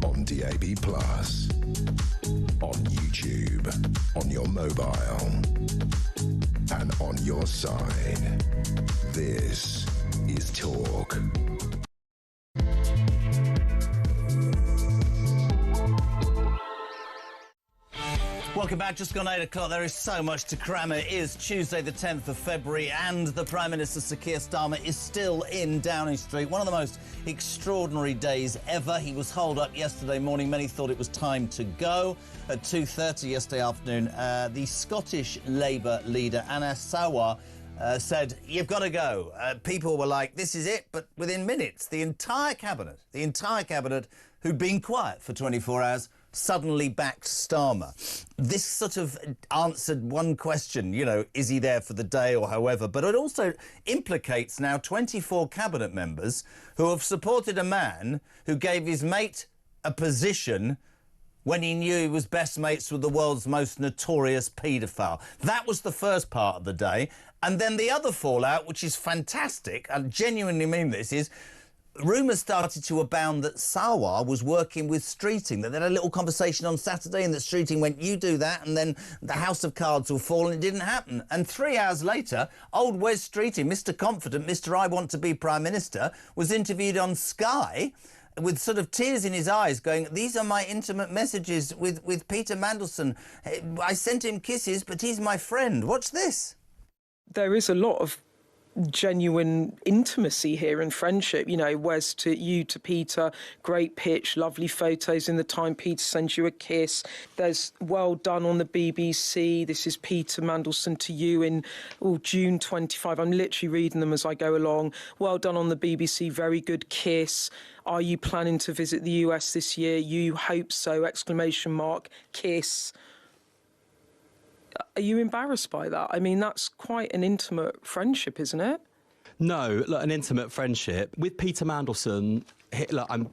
on DAB+, on YouTube, on your mobile, and on your side. This is Talk. Welcome back. Just gone 8 o'clock. There is so much to cram. It is Tuesday the 10th of February and the Prime Minister, Sir Keir Starmer, is still in Downing Street. One of the most extraordinary days ever. He was holed up yesterday morning. Many thought it was time to go. At 2:30 yesterday afternoon, the Scottish Labour leader, Anna Sawar, said, you've got to go. People were like, this is it. But within minutes, the entire cabinet, who'd been quiet for 24 hours, suddenly backed Starmer. This sort of answered one question, you know, is he there for the day or however? But it also implicates now 24 cabinet members who have supported a man who gave his mate a position when he knew he was best mates with the world's most notorious paedophile. That was the first part of the day. And then the other fallout, which is fantastic, I genuinely mean this, is rumours started to abound that Sawa was working with Streeting, that they had a little conversation on Saturday and that Streeting went, you do that, and then the House of Cards will fall, and it didn't happen. And 3 hours later, old Wes Streeting, Mr Confident, Mr I want to be Prime Minister, was interviewed on Sky with sort of tears in his eyes going, these are my intimate messages with Peter Mandelson. I sent him kisses, but he's my friend. Watch this. There is a lot of genuine intimacy here and friendship. You know, Wes to you, to Peter, great pitch, lovely photos in the time Peter sends you a kiss. There's well done on the BBC. This is Peter Mandelson to you in June 25. I'm literally reading them as I go along. Well done on the BBC, very good kiss. Are you planning to visit the US this year? You hope so, exclamation mark, kiss. Are you embarrassed by that? I mean, that's quite an intimate friendship, isn't it? No, look, an intimate friendship. With Peter Mandelson, look, I'm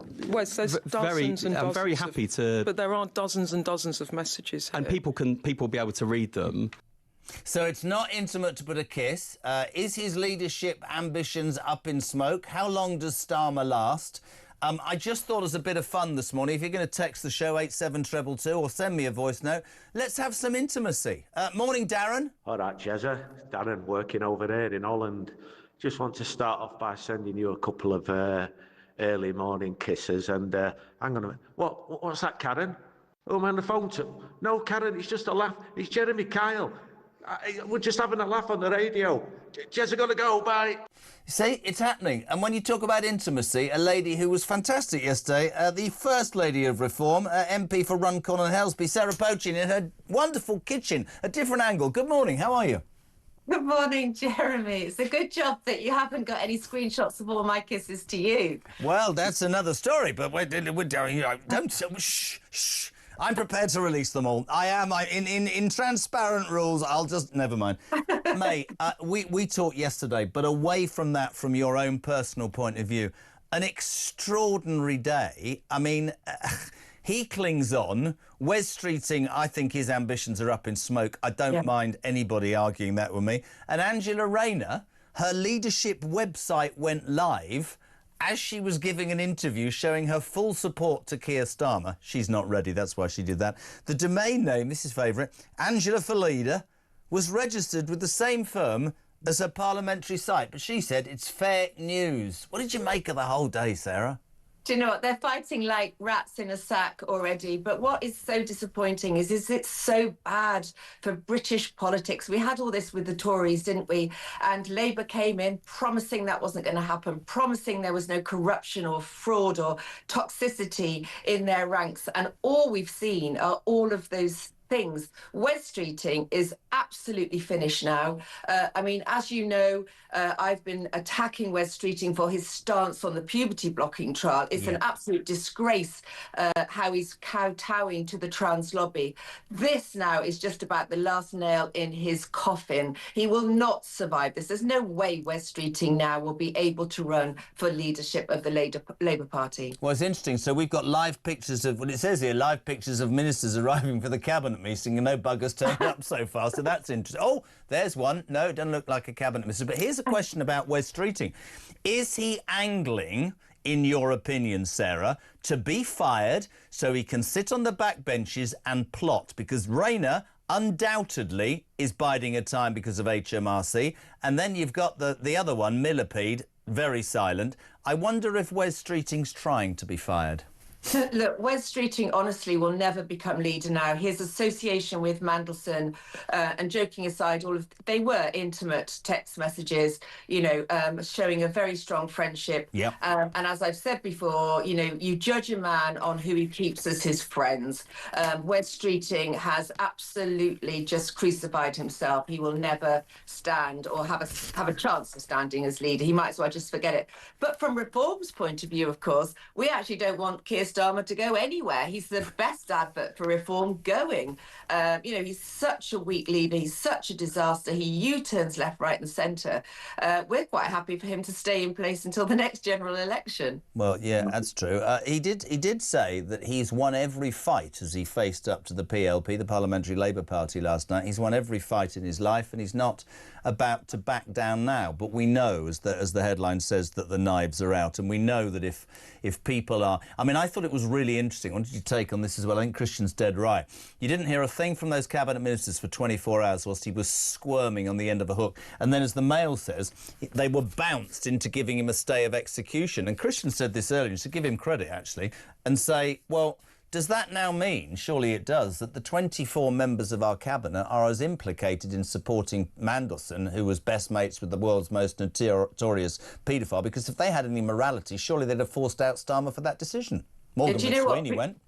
very happy to... But there are dozens and dozens of messages here. And people will be able to read them. So it's not intimate to put a kiss. Is his leadership ambitions up in smoke? How long does Starmer last? I just thought as a bit of fun this morning, if you're going to text the show 87222 or send me a voice note, let's have some intimacy. Morning, Darren. All right, Jezza. Darren working over there in Holland. Just want to start off by sending you a couple of early morning kisses. And hang on a minute. What's that, Karen? Oh, I'm on the phone to... No, Karen, it's just a laugh. It's Jeremy Kyle. We're just having a laugh on the radio. Jezza got to go, bye. See, it's happening. And when you talk about intimacy, a lady who was fantastic yesterday, the First Lady of Reform, MP for Runcorn and Helsby, Sarah Pochin, in her wonderful kitchen, a different angle. Good morning, how are you? Good morning, Jeremy. It's a good job that you haven't got any screenshots of all my kisses to you. Well, that's another story, but shh. I'm prepared to release them all. I am. In transparent rules, I'll just... Never mind. Mate, we talked yesterday, but away from that, from your own personal point of view, an extraordinary day. I mean, he clings on. Wes Streeting, I think his ambitions are up in smoke. I don't mind anybody arguing that with me. And Angela Rayner, her leadership website went live as she was giving an interview showing her full support to Keir Starmer. She's not ready, that's why she did that. The domain name, this is favourite, Angela for Leader, was registered with the same firm as her parliamentary site, but she said it's fake news. What did you make of the whole day, Sarah? Do you know what? They're fighting like rats in a sack already. But what is so disappointing is it's so bad for British politics. We had all this with the Tories, didn't we? And Labour came in promising that wasn't going to happen, promising there was no corruption or fraud or toxicity in their ranks. And all we've seen are all of those things. Wes Streeting is absolutely finished now. I mean, as you know, I've been attacking Wes Streeting for his stance on the puberty blocking trial. It's an absolute disgrace how he's kowtowing to the trans lobby. This now is just about the last nail in his coffin. He will not survive this. There's no way Wes Streeting now will be able to run for leadership of the Labour Party. Well, it's interesting. So we've got live pictures of, well, it says here, live pictures of ministers arriving for the cabinet meeting and no buggers turned up so far, so that's interesting. Oh, there's one. No, it doesn't look like a cabinet minister. But here's a question about Wes Streeting. Is he angling, in your opinion, Sarah, to be fired so he can sit on the backbenches and plot? Because Rayner undoubtedly is biding her time because of HMRC. And then you've got the other one, Millipede, very silent. I wonder if Wes Streeting's trying to be fired. Look, Wes Streeting honestly will never become leader now. His association with Mandelson, and joking aside, they were intimate text messages, you know, showing a very strong friendship. Yep. And as I've said before, you know, you judge a man on who he keeps as his friends. Wes Streeting has absolutely just crucified himself. He will never stand or have a chance of standing as leader. He might as well just forget it. But from Reform's point of view, of course, we actually don't want Keir Starmer to go anywhere. He's the best advert for reform going. He's such a weak leader. He's such a disaster. He U-turns left, right and centre. We're quite happy for him to stay in place until the next general election. Well, yeah, that's true. He did say that he's won every fight as he faced up to the PLP, the Parliamentary Labour Party, last night. He's won every fight in his life and he's not about to back down now. But we know, as the headline says, that the knives are out. And we know that if people are... I mean, I thought it was really interesting. What did you take on this as well? I think Christian's dead right. You didn't hear a thing from those cabinet ministers for 24 hours whilst he was squirming on the end of a hook. And then, as the Mail says, they were bounced into giving him a stay of execution. And Christian said this earlier, to give him credit, actually, and say, well, does that now mean, surely it does, that the 24 members of our cabinet are as implicated in supporting Mandelson, who was best mates with the world's most notorious paedophile? Because if they had any morality, surely they'd have forced out Starmer for that decision. Morgan McSweeney went.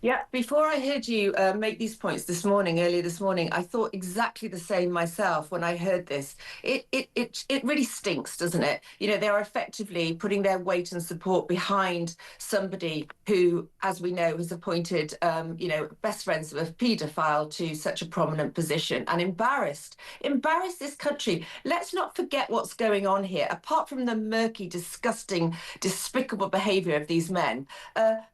Yeah, before I heard you make these points earlier this morning, I thought exactly the same myself when I heard this. It really stinks, doesn't it? They are effectively putting their weight and support behind somebody who, as we know, has appointed, best friends of a paedophile to such a prominent position and embarrassed this country. Let's not forget what's going on here, apart from the murky, disgusting, despicable behaviour of these men.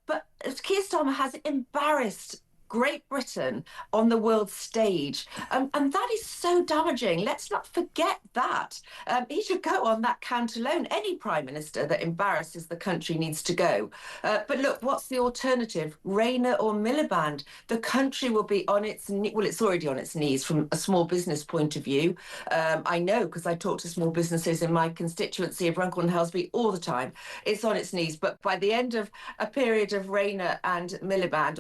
But Keir Starmer has embarrassed Great Britain on the world stage. And that is so damaging. Let's not forget that. He should go on that count alone. Any Prime Minister that embarrasses the country needs to go. But look, what's the alternative? Rayner or Miliband? The country will be on its knees. Well, it's already on its knees from a small business point of view. I know because I talk to small businesses in my constituency of Runcorn and Helsby all the time. It's on its knees. But by the end of a period of Rayner and Miliband,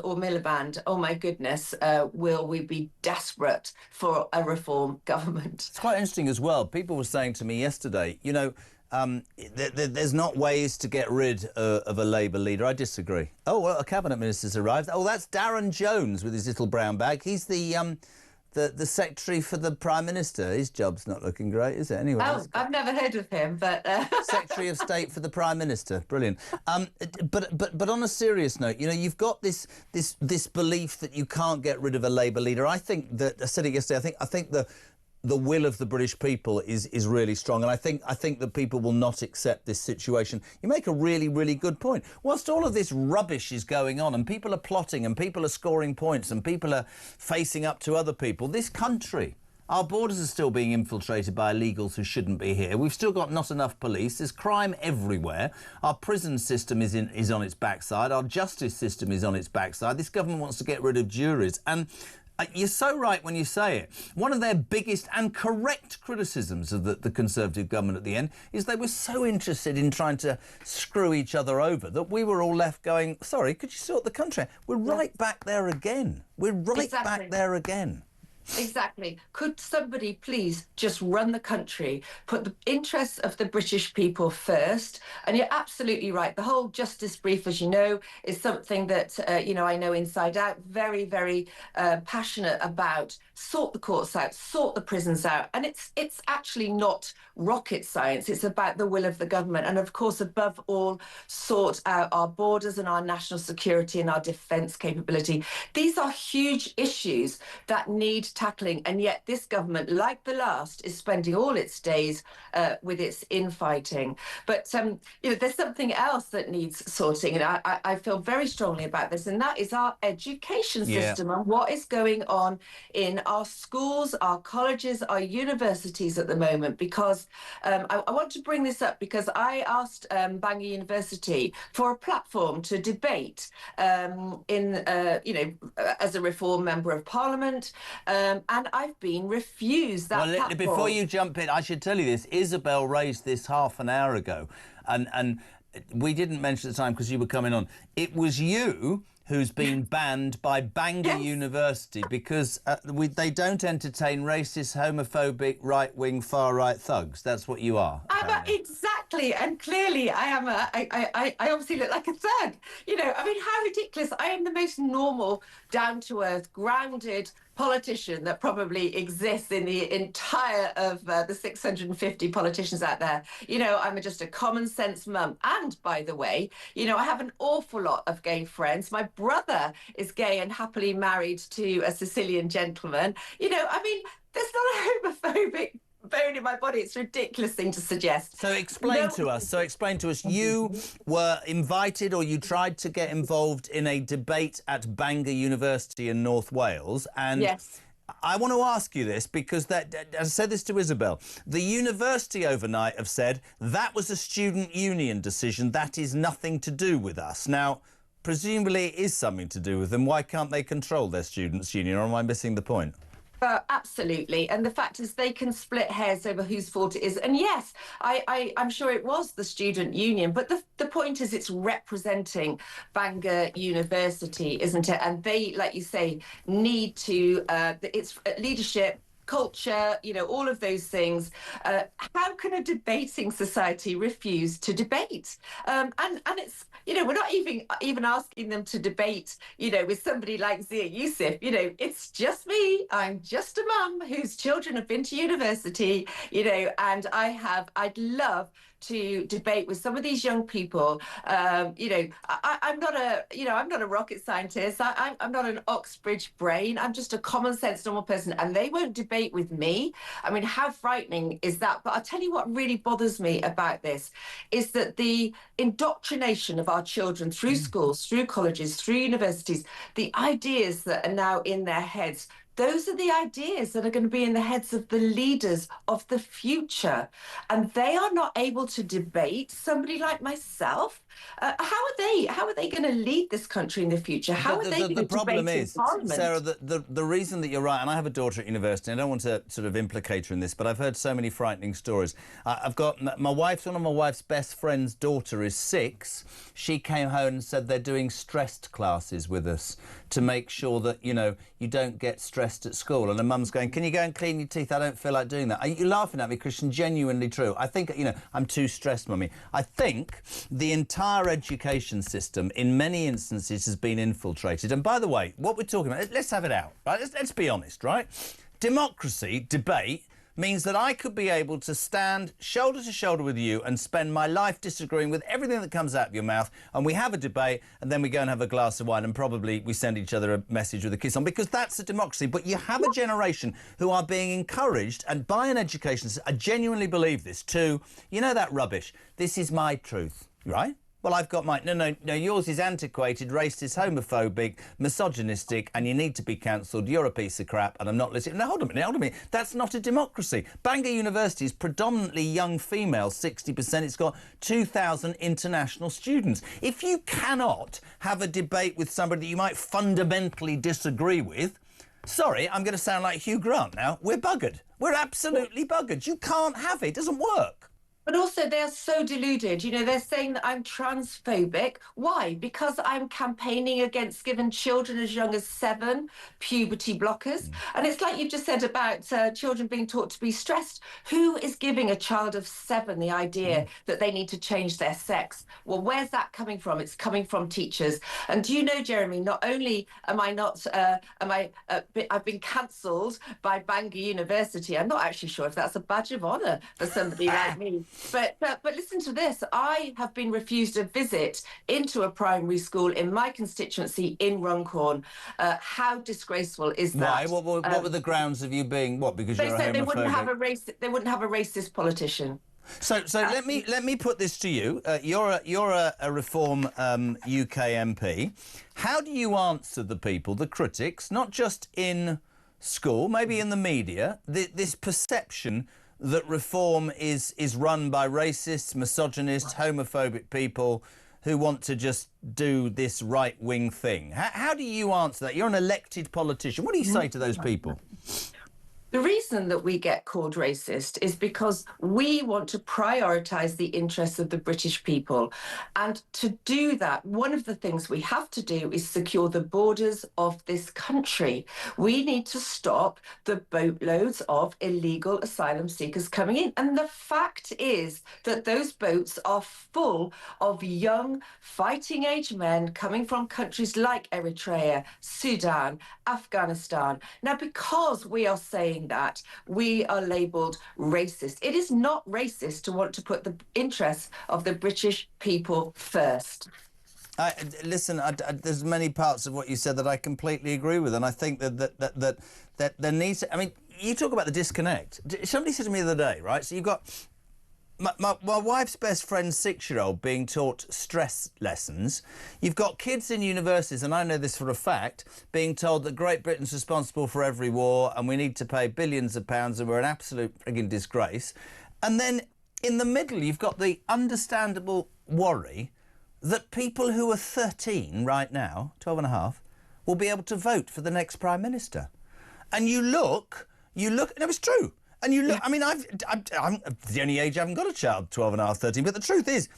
oh my goodness, will we be desperate for a reform government? It's quite interesting as well. People were saying to me yesterday, there's not ways to get rid of a Labour leader. I disagree. Oh, well, a cabinet minister's arrived. Oh, that's Darren Jones with his little brown bag. He's the secretary for the Prime Minister. His job's not looking great, is it? Anyway. Oh, I've never heard of him, but... Secretary of State for the Prime Minister. Brilliant. But on a serious note, you've got this belief that you can't get rid of a Labour leader. I think that, I said it yesterday, I think the will of the British people is really strong, and I think that people will not accept this situation. You make a really, really good point. Whilst all of this rubbish is going on and people are plotting and people are scoring points and people are facing up to other people, this country, our borders are still being infiltrated by illegals who shouldn't be here. We've still got not enough police. There's crime everywhere. Our prison system is on its backside. Our justice system is on its backside. This government wants to get rid of juries. And you're so right when you say it. One of their biggest and correct criticisms of the Conservative government at the end is they were so interested in trying to screw each other over that we were all left going, sorry, could you sort the country out? We're right back there again. We're right back there again. Exactly. Could somebody please just run the country, put the interests of the British people first? And you're absolutely right. The whole justice brief, as you know, is something that, I know inside out, very, very passionate about. Sort the courts out, sort the prisons out. And it's actually not rocket science. It's about the will of the government. And of course, above all, sort out our borders and our national security and our defence capability. These are huge issues that need tackling, and yet this government, like the last, is spending all its days with its infighting. But there's something else that needs sorting, and I feel very strongly about this, and that is our education system and what is going on in our schools, our colleges, our universities at the moment. Because I want to bring this up because I asked Bangor University for a platform to debate as a Reform Member of Parliament. And I've been refused that platform. Before you jump in, I should tell you this. Isabel raised this half an hour ago, and we didn't mention at the time because you were coming on. It was you who's been banned by Bangor University because they don't entertain racist, homophobic, right-wing, far-right thugs. That's what you are. Exactly exactly. And clearly I obviously look like a thug. You know, I mean, how ridiculous. I am the most normal, down-to-earth, grounded politician that probably exists in the entire of the 650 politicians out there. You know, I'm just a common sense mum. And by the way, you know, I have an awful lot of gay friends. My brother is gay and happily married to a Sicilian gentleman. You know, I mean, there's not a homophobic bone in my body. It's a ridiculous thing to suggest. So explain to us, you were invited, or you tried to get involved in a debate at Bangor University in North Wales, and yes. I want to ask you this because I said this to Isabel. The university overnight have said that was a student union decision. That is nothing to do with us. Now, presumably it is something to do with them. Why can't they control their students' union, or am I missing the point? Absolutely. And the fact is they can split hairs over whose fault it is. And yes, I'm sure it was the student union. But the point is it's representing Bangor University, isn't it? And they, like you say, need to, it's leadership, culture, you know, all of those things. How can a debating society refuse to debate? And it's, you know, we're not even asking them to debate, you know, with somebody like Zia Youssef. You know, it's just me. I'm just a mum whose children have been to university, you know, and I'd love to debate with some of these young people. You know, I'm not a rocket scientist. I'm not an Oxbridge brain. I'm just a common sense normal person, and they won't debate with me. I mean, how frightening is that? But I'll tell you what really bothers me about this is that the indoctrination of our children through schools, through colleges, through universities, the ideas that are now in their heads, those are the ideas that are going to be in the heads of the leaders of the future. And they are not able to debate somebody like myself. How are they going to lead this country in the future? How are they going to debate in Parliament? Sarah, the reason that you're right, and I have a daughter at university, I don't want to sort of implicate her in this, but I've heard so many frightening stories. I've got one of my wife's best friend's daughter is 6. She came home and said they're doing stressed classes with us to make sure that, you know, you don't get stressed at school. And her mum's going, can you go and clean your teeth? I don't feel like doing that. Are you laughing at me, Christian? Genuinely true. I think, you know, I'm too stressed, mummy. I think the entire education system in many instances has been infiltrated. And by the way, what we're talking about, let's have it out, right? Let's be honest, right? Democracy, debate, means that I could be able to stand shoulder to shoulder with you and spend my life disagreeing with everything that comes out of your mouth, and we have a debate, and then we go and have a glass of wine, and probably we send each other a message with a kiss on, because that's a democracy. But you have a generation who are being encouraged, and by an education, I genuinely believe this, to, you know, that rubbish, this is my truth, right? Well, I've got mine. No, yours is antiquated, racist, homophobic, misogynistic, and you need to be cancelled. You're a piece of crap, and I'm not listening. No, hold on a minute. That's not a democracy. Bangor University is predominantly young females, 60%. It's got 2,000 international students. If you cannot have a debate with somebody that you might fundamentally disagree with, sorry, I'm going to sound like Hugh Grant now, we're buggered. We're absolutely buggered. You can't have it. It doesn't work. But also, they're so deluded. You know, they're saying that I'm transphobic. Why? Because I'm campaigning against giving children as young as 7 puberty blockers. And it's like you just said about children being taught to be stressed. Who is giving a child of 7 the idea that they need to change their sex? Well, where's that coming from? It's coming from teachers. And do you know, Jeremy, not only I've been cancelled by Bangor University. I'm not actually sure if that's a badge of honour for somebody like me. But listen to this. I have been refused a visit into a primary school in my constituency in Runcorn. How disgraceful is that? Why? What were the grounds of you being what? Because they you're said a homophobic? They wouldn't have a racist politician. So let me put this to you. You're a Reform UK MP. How do you answer the people, the critics, not just in school, maybe in the media, this perception that Reform is run by racists, misogynists, homophobic people who want to just do this right-wing thing? How do you answer that? You're an elected politician. What do you say to those people? The reason that we get called racist is because we want to prioritise the interests of the British people. And to do that, one of the things we have to do is secure the borders of this country. We need to stop the boatloads of illegal asylum seekers coming in. And the fact is that those boats are full of young fighting age men coming from countries like Eritrea, Sudan, Afghanistan. Now, because we are saying that, we are labelled racist. It is not racist to want to put the interests of the British people first. Listen, there's many parts of what you said that I completely agree with, and I think that there needs to, I mean, you talk about the disconnect. Somebody said to me the other day, right, so you've got my wife's best friend's 6-year-old being taught stress lessons. You've got kids in universities, and I know this for a fact, being told that Great Britain's responsible for every war and we need to pay billions of pounds and we're an absolute frigging disgrace. And then in the middle, you've got the understandable worry that people who are 13 right now, 12 and a half, will be able to vote for the next Prime Minister. And you look, and it was true. And you look, I mean, I'm the only age I haven't got a child, 12 and a half, 13. But the truth is,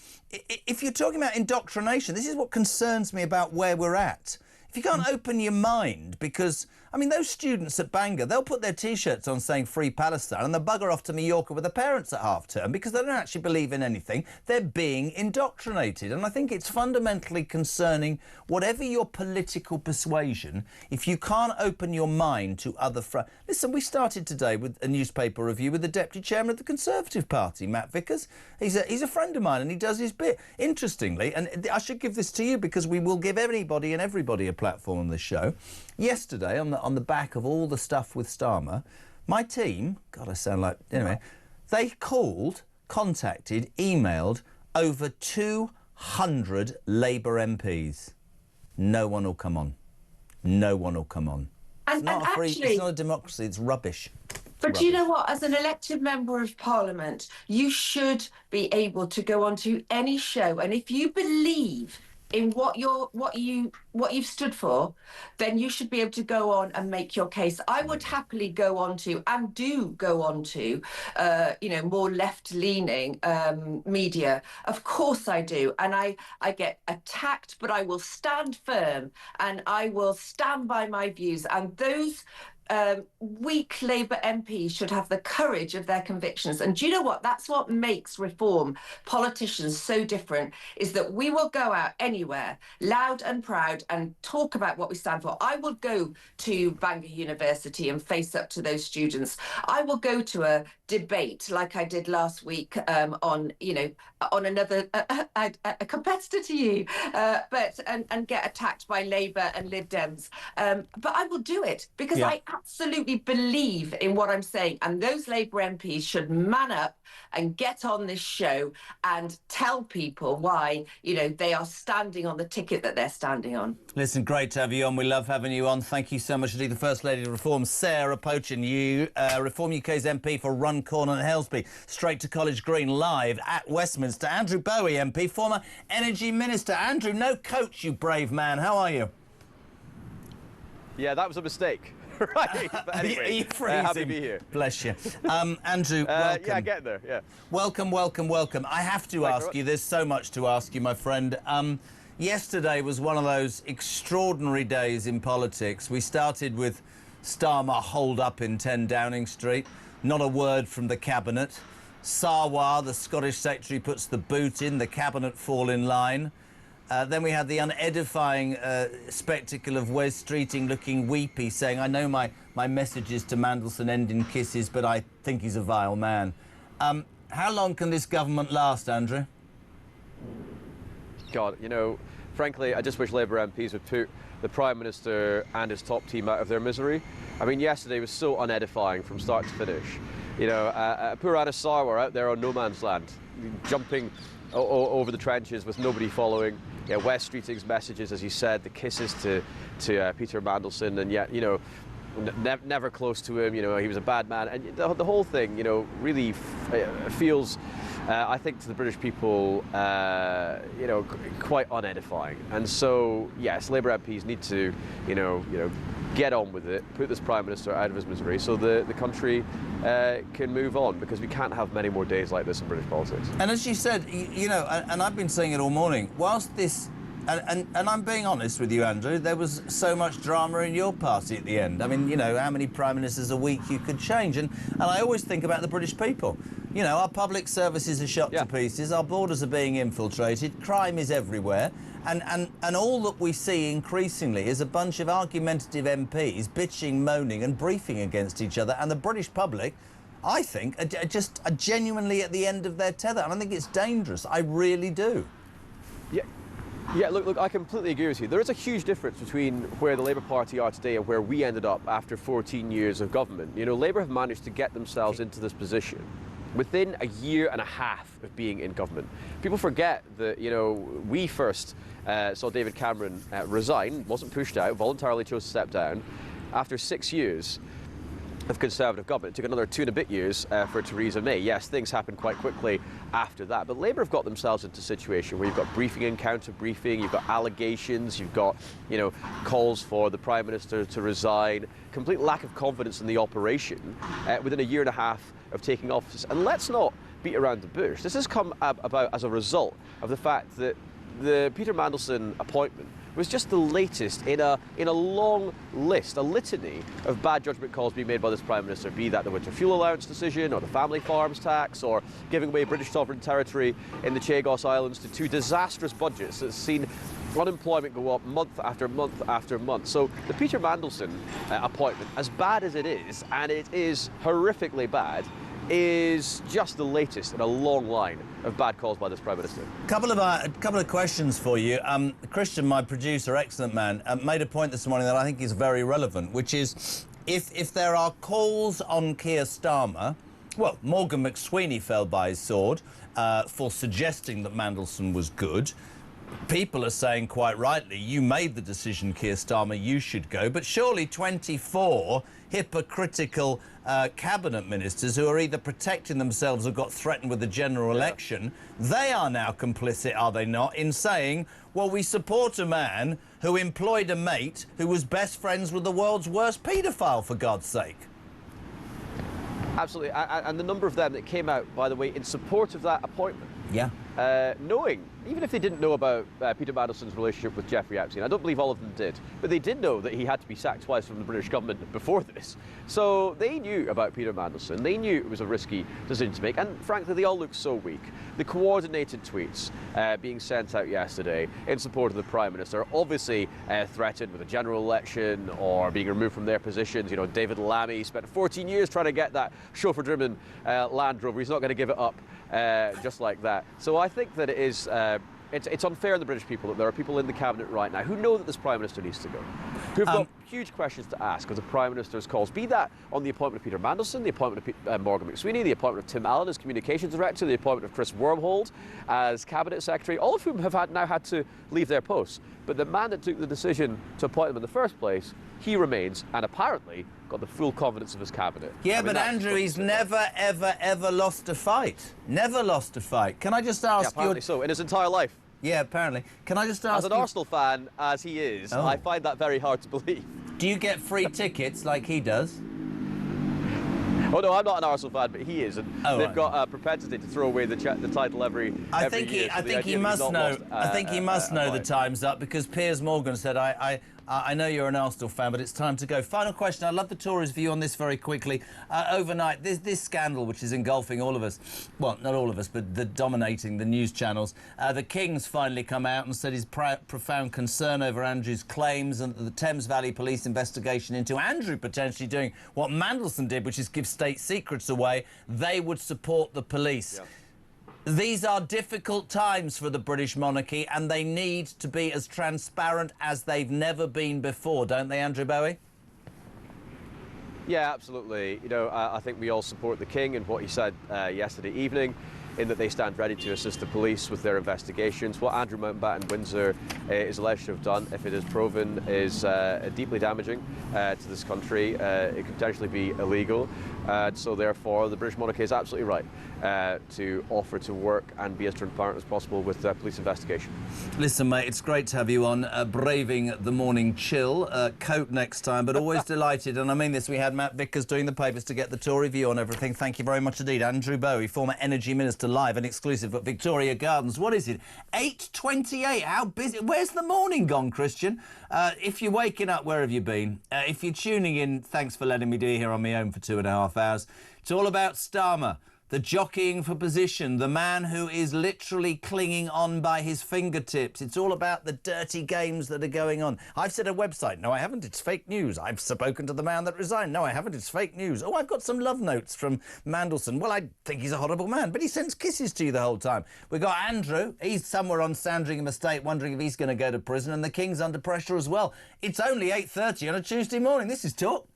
if you're talking about indoctrination, this is what concerns me about where we're at. If you can't open your mind, because, I mean, those students at Bangor, they'll put their T-shirts on saying Free Palestine and they'll bugger off to Mallorca with their parents at half-term because they don't actually believe in anything. They're being indoctrinated. And I think it's fundamentally concerning, whatever your political persuasion, if you can't open your mind to other... Listen, we started today with a newspaper review with the Deputy Chairman of the Conservative Party, Matt Vickers. He's a friend of mine and he does his bit. Interestingly, and I should give this to you because we will give anybody and everybody a platform on this show. Yesterday, on the back of all the stuff with Starmer, my team, God, I sound like... Anyway, they contacted, emailed over 200 Labour MPs. No one will come on. No one will come on. It's not a democracy, it's rubbish. But do you know what? As an elected member of Parliament, you should be able to go onto any show, and if you believe in what you've stood for, then you should be able to go on and make your case. I would happily go on to, and do go on to, more left-leaning media. Of course I do. And I get attacked, but I will stand firm and I will stand by my views. And those weak Labour MPs should have the courage of their convictions. And do you know what? That's what makes reform politicians so different, is that we will go out anywhere, loud and proud, and talk about what we stand for. I will go to Bangor University and face up to those students. I will go to a debate like I did last week on another a competitor to you, and get attacked by Labour and Lib Dems. But I will do it because I absolutely believe in what I'm saying, and those Labour MPs should man up and get on this show and tell people why, they are standing on the ticket that they're standing on. Listen, great to have you on. We love having you on. Thank you so much indeed. The First Lady of Reform, Sarah Pochen, you, Reform UK's MP for Runcorn and Helsby, straight to College Green, live at Westminster. Andrew Bowie, MP, former Energy Minister. Andrew, no coach, you brave man. How are you? Yeah, that was a mistake. Right, but anyway, happy to be here. Bless you. Andrew, welcome. Yeah, get there, yeah. Welcome, welcome, welcome. I have to ask you, there's so much to ask you, my friend. Yesterday was one of those extraordinary days in politics. We started with Starmer holed up in 10 Downing Street, not a word from the Cabinet. Sarwar, the Scottish Secretary, puts the boot in, the Cabinet fall in line. Then we had the unedifying spectacle of Wes Streeting looking weepy, saying, I know my messages to Mandelson end in kisses, but I think he's a vile man. How long can this government last, Andrew? God, frankly, I just wish Labour MPs would put the Prime Minister and his top team out of their misery. I mean, yesterday was so unedifying from start to finish. Poor Anna Sarwar out there on no man's land, jumping over the trenches with nobody following. Wes Streeting's messages, as you said, the kisses to Peter Mandelson, and yet, never close to him. You know, he was a bad man, and the whole thing, you know, really feels, I think, to the British people, you know, quite unedifying. And so, yes, Labour MPs need to, you know, get on with it, put this Prime Minister out of his misery, so the country can move on, because we can't have many more days like this in British politics. And as you said, you know, and I've been saying it all morning, whilst this. And I'm being honest with you, Andrew, there was so much drama in your party at the end. I mean, you know, how many Prime Ministers a week you could change. And I always think about the British people. You know, our public services are shot to pieces, our borders are being infiltrated, crime is everywhere. And all that we see increasingly is a bunch of argumentative MPs bitching, moaning and briefing against each other. And the British public, I think, are genuinely at the end of their tether. And I think it's dangerous. I really do. Yeah, look, I completely agree with you. There is a huge difference between where the Labour Party are today and where we ended up after 14 years of government. You know, Labour have managed to get themselves into this position within a year and a half of being in government. People forget that, you know, we first saw David Cameron resign, wasn't pushed out, voluntarily chose to step down. After 6 years of Conservative government, it took another 2 and a bit years for Theresa May. Yes, things happened quite quickly after that, but Labour have got themselves into a situation where you've got briefing and counter-briefing, you've got allegations, you've got, you know, calls for the Prime Minister to resign, complete lack of confidence in the operation within a year and a half of taking office. And let's not beat around the bush. This has come about as a result of the fact that the Peter Mandelson appointment was just the latest in a long list, a litany of bad judgment calls being made by this Prime Minister, be that the winter fuel allowance decision or the family farms tax or giving away British sovereign territory in the Chagos Islands to 2 disastrous budgets that's seen unemployment go up month after month after month. So the Peter Mandelson appointment, as bad as it is, and it is horrifically bad, is just the latest in a long line of bad calls by this Prime Minister. A couple of questions for you. Christian, my producer, excellent man, made a point this morning that I think is very relevant, which is if there are calls on Keir Starmer, well, Morgan McSweeney fell by his sword for suggesting that Mandelson was good. People are saying, quite rightly, you made the decision, Keir Starmer, you should go. But surely 24 hypocritical cabinet ministers who are either protecting themselves or got threatened with the general election, they are now complicit, are they not, in saying, well, we support a man who employed a mate who was best friends with the world's worst paedophile, for God's sake. Absolutely, and the number of them that came out, by the way, in support of that appointment. Yeah. Knowing, even if they didn't know about Peter Mandelson's relationship with Jeffrey Epstein, I don't believe all of them did, but they did know that he had to be sacked twice from the British government before this. So they knew about Peter Mandelson, they knew it was a risky decision to make, and frankly, they all look so weak. The coordinated tweets being sent out yesterday in support of the Prime Minister, obviously threatened with a general election or being removed from their positions. You know, David Lammy spent 14 years trying to get that chauffeur-driven Land Rover. He's not going to give it up just like that. So I think that it is it's unfair on the British people that there are people in the cabinet right now who know that this Prime Minister needs to go, who've got huge questions to ask of the Prime Minister's calls, be that on the appointment of Peter Mandelson, the appointment of Morgan McSweeney, the appointment of Tim Allen as Communications Director, the appointment of Chris Wormholt as Cabinet Secretary, all of whom have now had to leave their posts. But the man that took the decision to appoint them in the first place, he remains, and apparently got the full confidence of his cabinet. Yeah, but Andrew, he's never, ever, ever lost a fight. Never lost a fight. Can I just ask you... apparently so, in his entire life. Yeah, apparently. Can I just ask As an Arsenal fan, as he is, I find that very hard to believe. Do you get free tickets like he does? Oh no, I'm not an Arsenal fan, but he is, and they've got a propensity to throw away the title every year. I think he must know. I think he must know the time's up, because Piers Morgan said, I know you're an Arsenal fan, but it's time to go. Final question. I'd love the Tories' view on this very quickly. Overnight, this scandal, which is engulfing all of us, well, not all of us, but dominating the news channels. The King's finally come out and said his profound concern over Andrew's claims and the Thames Valley Police investigation into Andrew potentially doing what Mandelson did, which is give state secrets away. They would support the police. Yeah. These are difficult times for the British monarchy, and they need to be as transparent as they've never been before, don't they, Andrew Bowie? Yeah, absolutely. You know, I think we all support the King and what he said yesterday evening. in that they stand ready to assist the police with their investigations. What Andrew Mountbatten Windsor is alleged to have done, if it is proven, is deeply damaging to this country. It could potentially be illegal. So therefore, the British monarchy is absolutely right to offer to work and be as transparent as possible with the police investigation. Listen, mate, it's great to have you on, braving the morning chill. Coat next time, but always delighted. And I mean this, we had Matt Vickers doing the papers to get the Tory view on everything. Thank you very much indeed. Andrew Bowie, former Energy Minister, live and exclusive at Victoria Gardens. What is it? 8:28. How busy? Where's the morning gone, Christian? If you're waking up, where have you been? If you're tuning in, thanks for letting me do it here on my own for 2.5 hours. It's all about Starmer. The jockeying for position, the man who is literally clinging on by his fingertips. It's all about the dirty games that are going on. I've said a website. No, I haven't. It's fake news. I've spoken to the man that resigned. No, I haven't. It's fake news. Oh, I've got some love notes from Mandelson. Well, I think he's a horrible man, but he sends kisses to you the whole time. We've got Andrew. He's somewhere on Sandringham Estate wondering if he's going to go to prison, and the King's under pressure as well. It's only 8:30 on a Tuesday morning. This is Talk.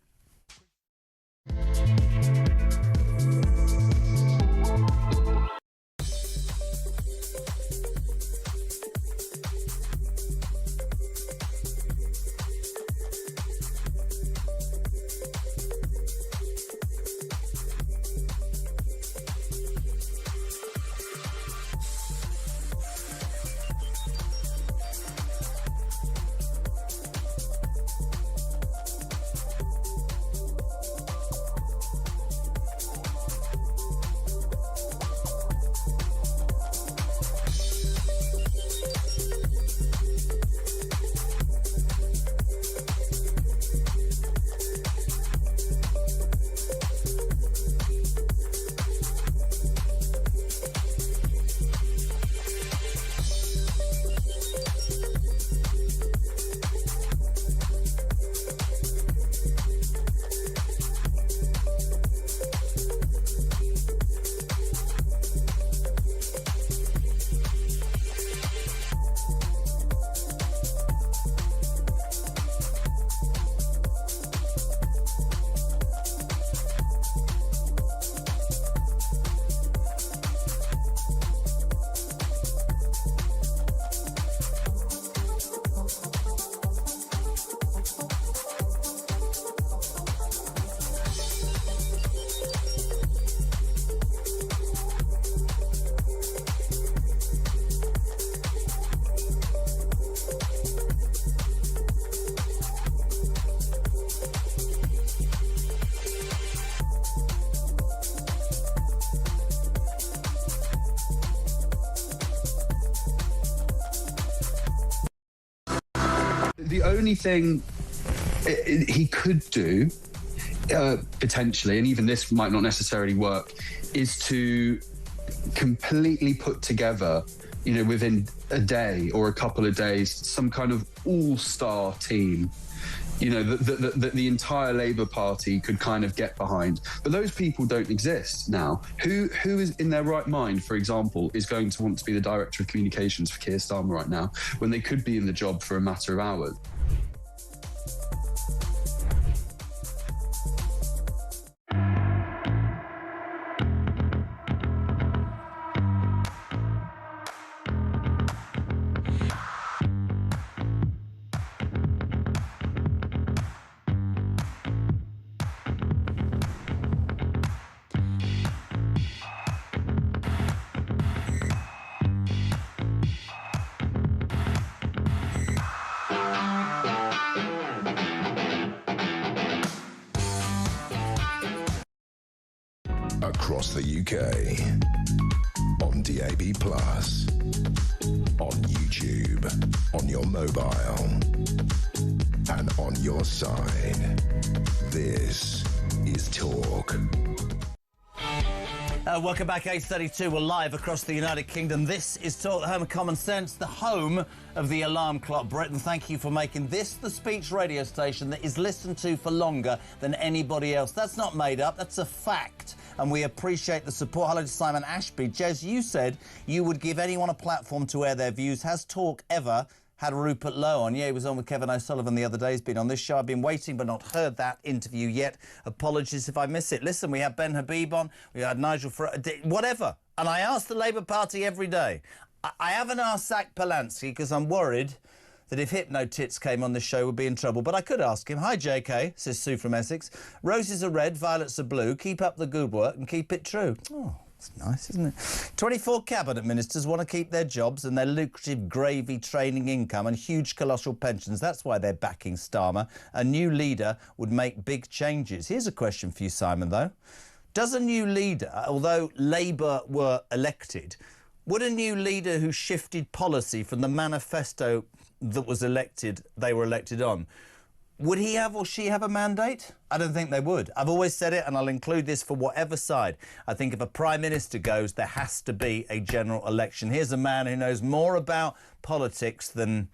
The only thing he could do, potentially, and even this might not necessarily work, is to completely put together, within a day or a couple of days, some kind of all-star team, that the entire Labour Party could kind of get behind. But those people don't exist now. Who is in their right mind, for example, is going to want to be the Director of Communications for Keir Starmer right now, when they could be in the job for a matter of hours? Across the UK, on DAB+, on YouTube, on your mobile, and on your side. This is Talk. Welcome back, 8:32. We're live across the United Kingdom. This is Talk, the home of common sense, the home of the alarm clock. Britain, thank you for making this the speech radio station that is listened to for longer than anybody else. That's not made up, that's a fact. And we appreciate the support. Hello to Simon Ashby. Jez, you said you would give anyone a platform to air their views. Has Talk ever had Rupert Lowe on? Yeah, he was on with Kevin O'Sullivan the other day. He's been on this show. I've been waiting but not heard that interview yet. Apologies if I miss it. Listen, we had Ben Habib on. We had Nigel whatever. And I ask the Labour Party every day. I haven't asked Zach Polanski because I'm worried that if Hypno Tits came on this show, we'd be in trouble. But I could ask him. Hi, JK, says Sue from Essex. Roses are red, violets are blue. Keep up the good work and keep it true. Oh, that's nice, isn't it? 24 cabinet ministers want to keep their jobs and their lucrative gravy training income and huge colossal pensions. That's why they're backing Starmer. A new leader would make big changes. Here's a question for you, Simon, though. Does a new leader, although Labour were elected, would a new leader who shifted policy from the manifesto that was elected, they were elected on, would he have or she have a mandate? I don't think they would. I've always said it, and I'll include this for whatever side. I think if a Prime Minister goes, there has to be a general election. Here's a man who knows more about politics than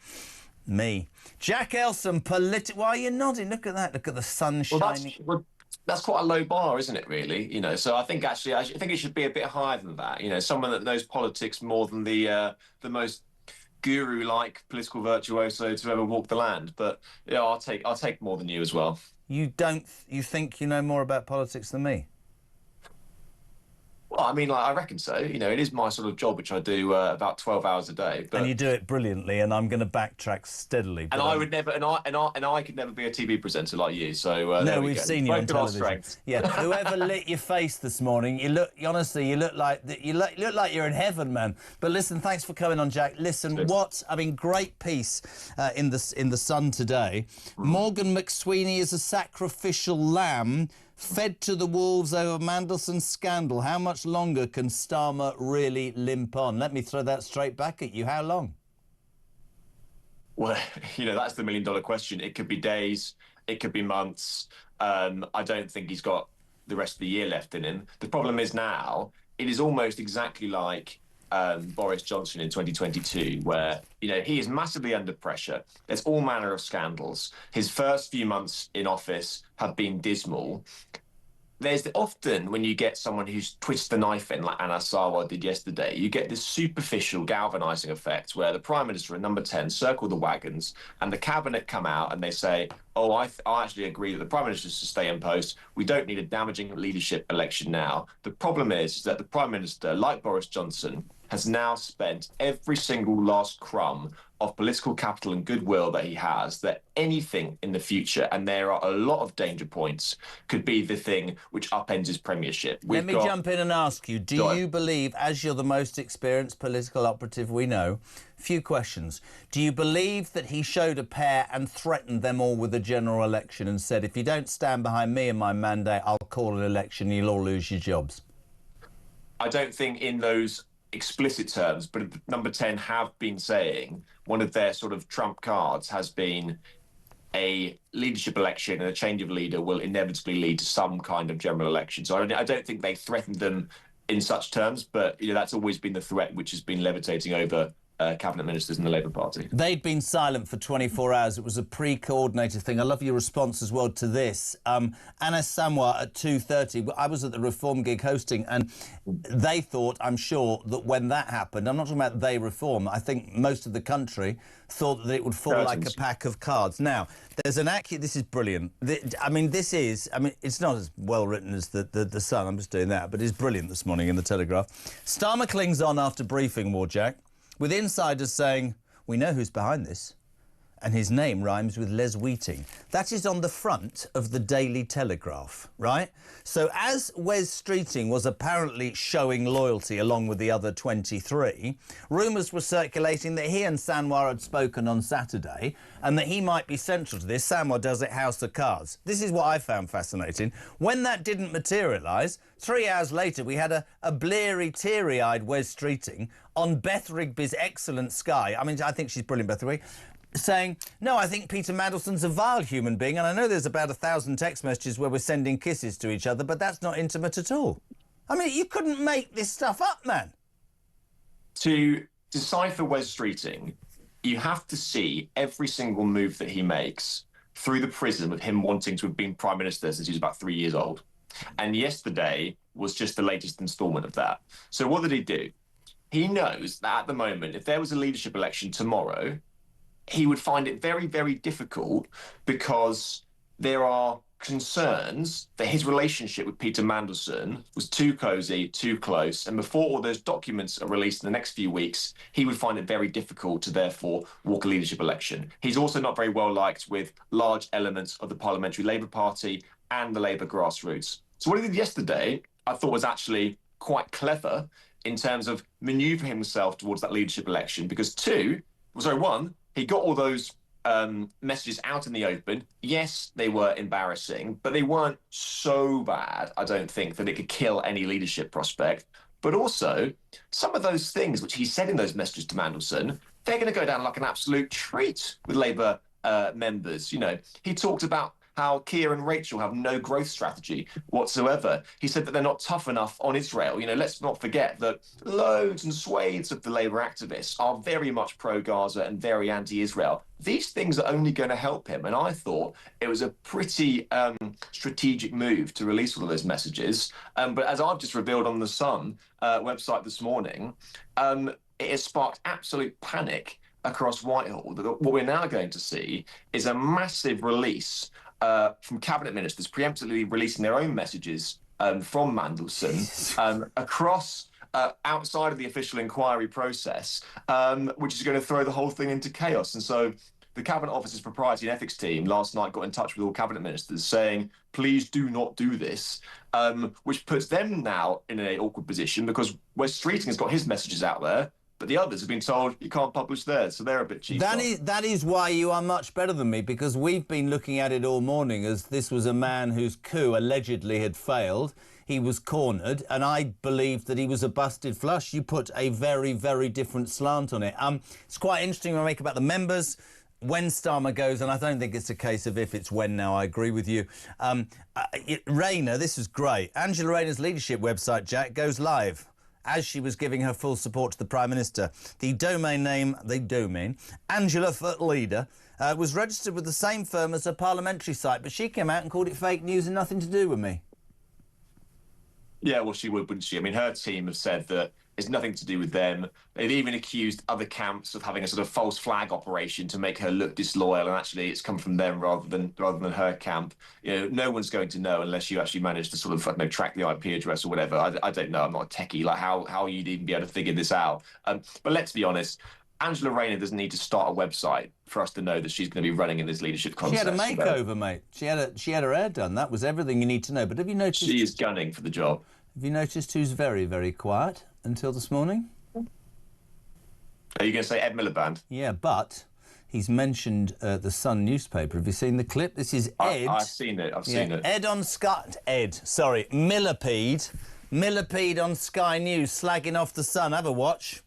me. Jack Elson, why are you nodding? Look at that. Look at the sun shining. That's quite a low bar, isn't it, really? You know, so I think actually, I think it should be a bit higher than that. You know, someone that knows politics more than the most guru-like political virtuoso to ever walk the land. But yeah, I'll take more than you as well. You think you know more about politics than me? Well, I mean, like, I reckon so. You know, it is my sort of job, which I do about 12 hours a day. But... And you do it brilliantly, and I'm going to backtrack steadily. And I would never, and I could never be a TV presenter like you. So no, we've seen you on television. Yeah, whoever lit your face this morning, you look like you're in heaven, man. But listen, thanks for coming on, Jack. Listen, great piece in the Sun today. Morgan McSweeney is a sacrificial lamb. Fed to the wolves over Mandelson's scandal. How much longer can Starmer really limp on? Let me throw that straight back at you. How long? Well, you know, that's the million-dollar question. It could be days. It could be months. I don't think he's got the rest of the year left in him. The problem is now, it is almost exactly like Boris Johnson in 2022, where, you know, he is massively under pressure. There's all manner of scandals. His first few months in office have been dismal. There's often, when you get someone who's twisted the knife in, like Anna Sarwar did yesterday, you get this superficial galvanising effect where the Prime Minister and Number 10 circle the wagons and the Cabinet come out and they say, oh, I actually agree that the Prime Minister should stay in post. We don't need a damaging leadership election now. The problem is that the Prime Minister, like Boris Johnson, has now spent every single last crumb of political capital and goodwill that he has, that anything in the future, and there are a lot of danger points, could be the thing which upends his premiership. Let me jump in and ask you, do you believe, as you're the most experienced political operative we know, few questions, do you believe that he showed a pair and threatened them all with a general election and said, if you don't stand behind me and my mandate, I'll call an election, you'll all lose your jobs? I don't think in those explicit terms, but Number 10 have been saying one of their sort of trump cards has been a leadership election, and a change of leader will inevitably lead to some kind of general election. So I don't think they threatened them in such terms, but you know, that's always been the threat which has been levitating over cabinet ministers in the Labour Party. They'd been silent for 24 hours. It was a pre-coordinated thing. I love your response as well to this. Anna Samwa at 2:30, I was at the Reform gig hosting, and they thought, I'm sure, that when that happened, I'm not talking about they Reform, I think most of the country thought that it would fall like a pack of cards. Now, there's an this is brilliant. It's not as well written as the Sun, I'm just doing that, but it's brilliant this morning in the Telegraph. Starmer clings on after briefing, Warjack, with insiders saying, we know who's behind this, and his name rhymes with Les Wheating. That is on the front of the Daily Telegraph, right? So as Wes Streeting was apparently showing loyalty along with the other 23, rumours were circulating that he and Sanwar had spoken on Saturday and that he might be central to this. Sanwar does it House of Cards. This is what I found fascinating. When that didn't materialise, 3 hours later we had a bleary, teary-eyed Wes Streeting on Beth Rigby's excellent Sky. I mean, I think she's brilliant, Beth Rigby, saying, no, I think Peter Mandelson's a vile human being, and I know there's about 1,000 text messages where we're sending kisses to each other, but that's not intimate at all. I mean, you couldn't make this stuff up, man. To decipher Wes Streeting, you have to see every single move that he makes through the prism of him wanting to have been Prime Minister since he was about 3 years old. And yesterday was just the latest instalment of that. So what did he do? He knows that at the moment, if there was a leadership election tomorrow, he would find it very, very difficult because there are concerns that his relationship with Peter Mandelson was too cosy, too close, and before all those documents are released in the next few weeks, he would find it very difficult to therefore walk a leadership election. He's also not very well liked with large elements of the Parliamentary Labour Party and the Labour grassroots. So what he did yesterday, I thought was actually quite clever in terms of manoeuvre himself towards that leadership election, because one, he got all those messages out in the open. Yes, they were embarrassing, but they weren't so bad, I don't think, that it could kill any leadership prospect. But also, some of those things which he said in those messages to Mandelson, they're going to go down like an absolute treat with Labour members. You know, he talked about how Keir and Rachel have no growth strategy whatsoever. He said that they're not tough enough on Israel. You know, let's not forget that loads and swathes of the Labour activists are very much pro-Gaza and very anti-Israel. These things are only going to help him. And I thought it was a pretty strategic move to release all of those messages. But as I've just revealed on the Sun website this morning, it has sparked absolute panic across Whitehall. What we're now going to see is a massive release from cabinet ministers preemptively releasing their own messages from Mandelson across outside of the official inquiry process, which is going to throw the whole thing into chaos. And so the Cabinet Office's Propriety and Ethics team last night got in touch with all cabinet ministers saying, please do not do this, which puts them now in an awkward position because Wes Streeting has got his messages out there, but the others have been told you can't publish theirs, so they're a bit cheap. That is why you are much better than me, because we've been looking at it all morning as this was a man whose coup allegedly had failed. He was cornered, and I believed that he was a busted flush. You put a very, very different slant on it. It's quite interesting to make about the members. When Starmer goes, and I don't think it's a case of if, it's when now, I agree with you. Rayner, this was great. Angela Rayner's leadership website, Jack, goes live as she was giving her full support to the Prime Minister. The domain, Angela for Leader, was registered with the same firm as her parliamentary site, but she came out and called it fake news and nothing to do with me. Yeah, well, she would, wouldn't she? I mean, her team have said that it's nothing to do with them. They've even accused other camps of having a sort of false flag operation to make her look disloyal, and actually it's come from them rather than her camp. You know, no one's going to know unless you actually manage to sort of, I don't know, track the IP address or whatever. I don't know. I'm not a techie. Like, how you'd even be able to figure this out? But let's be honest. Angela Rayner doesn't need to start a website for us to know that she's going to be running in this leadership contest. She had a makeover, mate. She had her hair done. That was everything you need to know. But have you noticed... She is gunning for the job. Have you noticed who's very, very quiet until this morning? Are you going to say Ed Miliband? Yeah, but he's mentioned the Sun newspaper. Have you seen the clip? This is Ed. I've seen it. I've seen it. Ed on Sky... Millipede. Millipede on Sky News slagging off the Sun. Have a watch.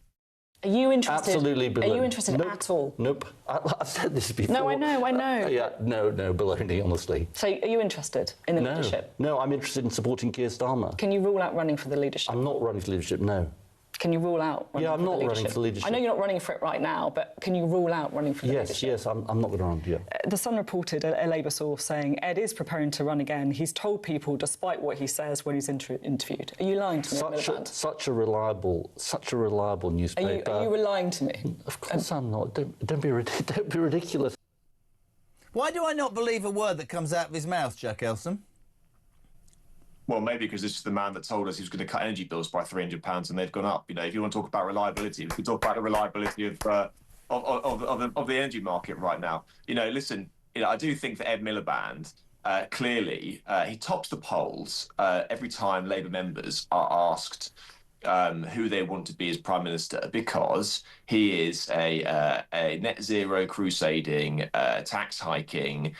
Are you interested? Absolutely baloney. Are you interested at all? Nope. I've said this before. No, I know. Yeah, no, baloney, honestly. So are you interested in the leadership? No, I'm interested in supporting Keir Starmer. Can you rule out running for the leadership? I'm not running for leadership, no. Can you rule out running for the leadership? Yeah, I'm not running for the leadership. I know you're not running for it right now, but can you rule out running for the leadership? Yes, I'm not going to run, yeah. The Sun reported a Labour source saying Ed is preparing to run again. He's told people, despite what he says when he's interviewed. Are you lying to me, Miliband? Such a reliable newspaper. Are you lying to me? Of course I'm not. Don't be ridiculous. Why do I not believe a word that comes out of his mouth, Jack Elson? Well, maybe because this is the man that told us he was going to cut energy bills by £300 and they've gone up. You know, if you want to talk about reliability, we can talk about the reliability of the energy market right now. You know, listen, you know, I do think that Ed Miliband, clearly, he tops the polls every time Labour members are asked who they want to be as Prime Minister, because he is a net zero crusading, tax hiking,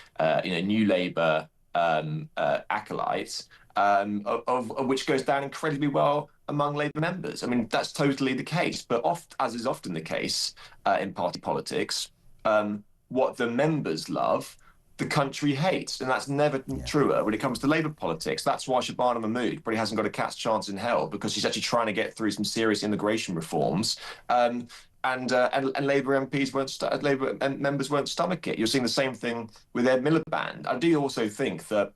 new Labour acolyte. Of which goes down incredibly well among Labour members. I mean, that's totally the case. But as is often the case in party politics, what the members love, the country hates. And that's never truer when it comes to Labour politics. That's why Shabana Mahmood probably hasn't got a cat's chance in hell, because she's actually trying to get through some serious immigration reforms. And Labour MPs Labour members won't stomach it. You're seeing the same thing with Ed Miliband. I do also think that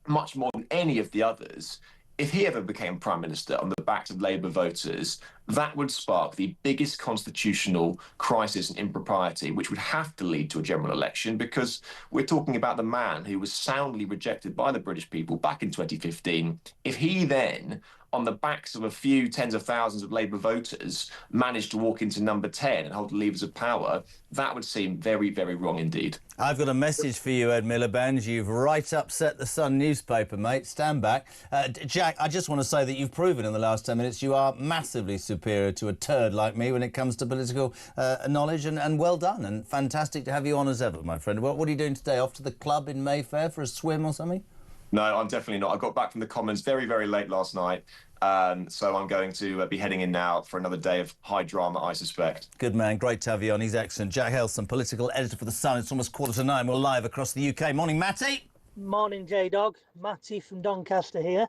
much more than any of the others, if he ever became Prime Minister on the backs of Labour voters, That would spark the biggest constitutional crisis and impropriety, which would have to lead to a general election, because we're talking about the man who was soundly rejected by the British people back in 2015. If he then, on the backs of a few tens of thousands of Labour voters, managed to walk into number 10 and hold the levers of power, that would seem very, very wrong indeed. I've got a message for you, Ed Miliband. You've right upset the Sun newspaper, mate. Stand back. Jack, I just want to say that you've proven in the last 10 minutes you are massively superior to a turd like me when it comes to political knowledge, and well done, and fantastic to have you on as ever, my friend. What are you doing today? Off to the club in Mayfair for a swim or something? No, I'm definitely not. I got back from the Commons very, very late last night. So I'm going to be heading in now for another day of high drama, I suspect. Good man. Great to have you on. He's excellent. Jack Elson, political editor for The Sun. It's almost 8:45. We're live across the UK. Morning, Matty. Morning, J-Dog. Matty from Doncaster here.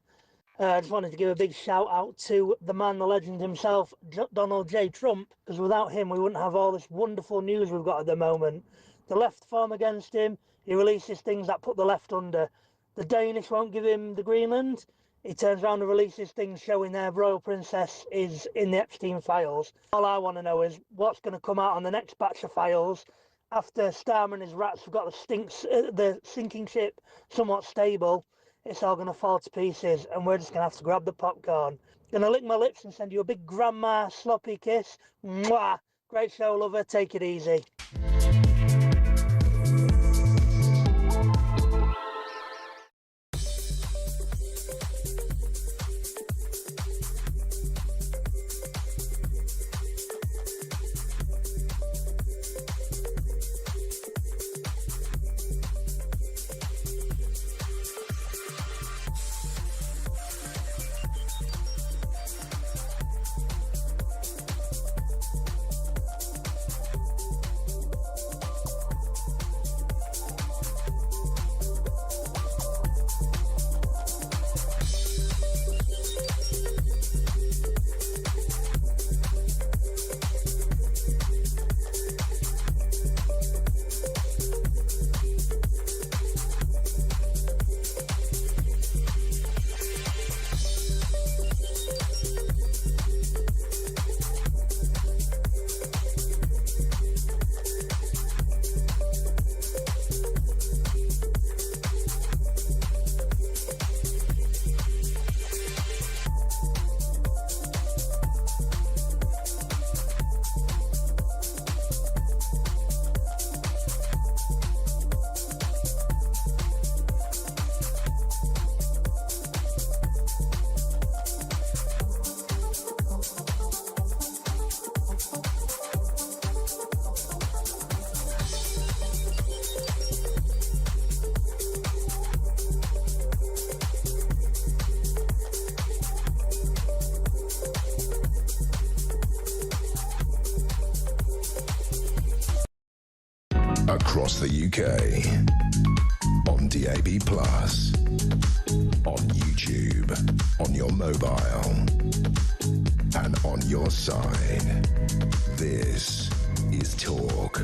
I just wanted to give a big shout out to the man, the legend himself, Donald J. Trump, because without him we wouldn't have all this wonderful news we've got at the moment. The left form against him, he releases things that put the left under. The Danish won't give him the Greenland. He turns around and releases things showing their royal princess is in the Epstein files. All I want to know is what's going to come out on the next batch of files after Starmer and his rats have got the sinking ship somewhat stable. It's all going to fall to pieces, and we're just going to have to grab the popcorn. Gonna lick my lips and send you a big grandma sloppy kiss. Mwah! Great show, lover. Take it easy. Across the UK, on DAB+, on YouTube, on your mobile, and on your side. This is Talk.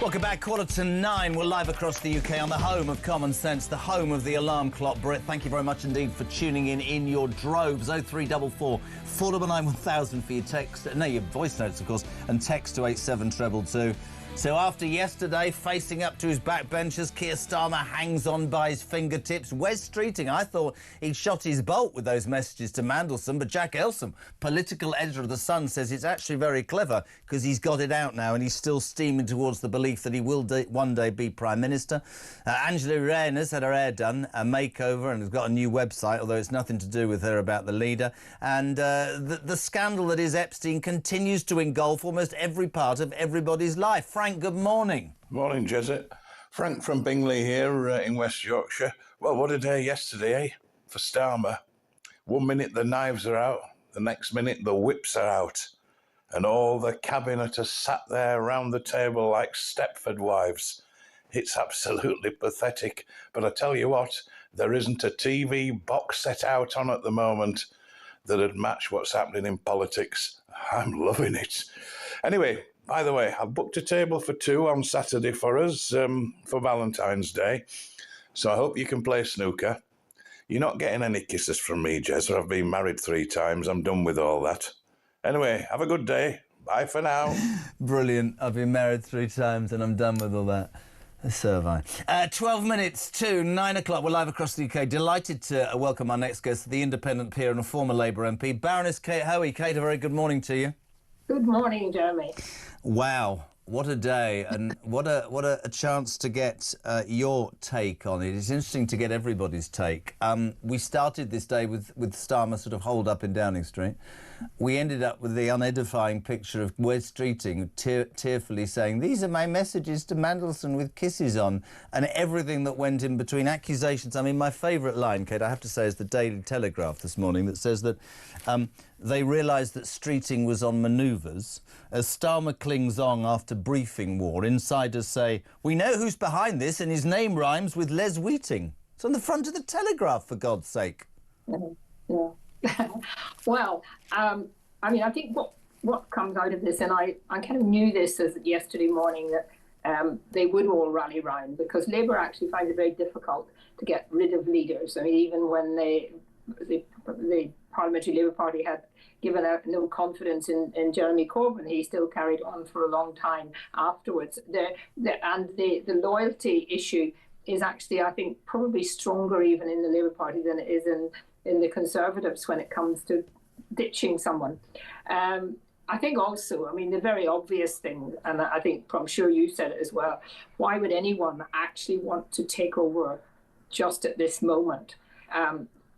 Welcome back, 8:45. We're live across the UK on the home of common sense, the home of the alarm clock. Brit, thank you very much indeed for tuning in your droves. 0344 499 1000 for your text, no, your voice notes, of course, and text to 87222. So after yesterday, facing up to his backbenchers, Keir Starmer hangs on by his fingertips. Wes Streeting, I thought he'd shot his bolt with those messages to Mandelson, but Jack Elson, political editor of The Sun, says it's actually very clever because he's got it out now and he's still steaming towards the belief that he will one day be Prime Minister. Angela Rayner's had her hair done, a makeover, and has got a new website, although it's nothing to do with her about the leader. And the scandal that is Epstein continues to engulf almost every part of everybody's life. Frank, good morning. Morning, Jezza. Frank from Bingley here in West Yorkshire. Well, what a day yesterday, eh? For Starmer. 1 minute the knives are out, the next minute the whips are out. And all the cabinet are sat there round the table like Stepford wives. It's absolutely pathetic. But I tell you what, there isn't a TV box set out on at the moment that'd match what's happening in politics. I'm loving it. Anyway, by the way, I've booked a table for two on Saturday for us for Valentine's Day, so I hope you can play snooker. You're not getting any kisses from me, Jezza. I've been married 3 times. I'm done with all that. Anyway, have a good day. Bye for now. Brilliant. I've been married 3 times and I'm done with all that. So have I. 12 minutes to 9 o'clock. We're live across the UK. Delighted to welcome our next guest, the independent peer and a former Labour MP, Baroness Kate Hoey. Kate, a very good morning to you. Good morning, Jeremy. Wow. What a day, and what a chance to get your take on it. It's interesting to get everybody's take. We started this day with Starmer sort of holed up in Downing Street. We ended up with the unedifying picture of Wes Streeting tearfully saying, "These are my messages to Mandelson with kisses on," and everything that went in between. Accusations. I mean, my favourite line, Kate, I have to say, is the Daily Telegraph this morning that says that they realised that Streeting was on manoeuvres. As Starmer clings on after briefing war, insiders say, "We know who's behind this and his name rhymes with Les Wheating." It's on the front of the Telegraph, for God's sake. Yeah. Well, I mean, I think what comes out of this, and I kind of knew this as yesterday morning, that they would all rally round, because Labour actually finds it very difficult to get rid of leaders. I mean, even when the Parliamentary Labour Party had given out no confidence in Jeremy Corbyn, he still carried on for a long time afterwards. The loyalty issue is actually, I think, probably stronger even in the Labour Party than it is in the Conservatives when it comes to ditching someone. I think also, I mean, the very obvious thing, and I think I'm sure you said it as well, why would anyone actually want to take over just at this moment?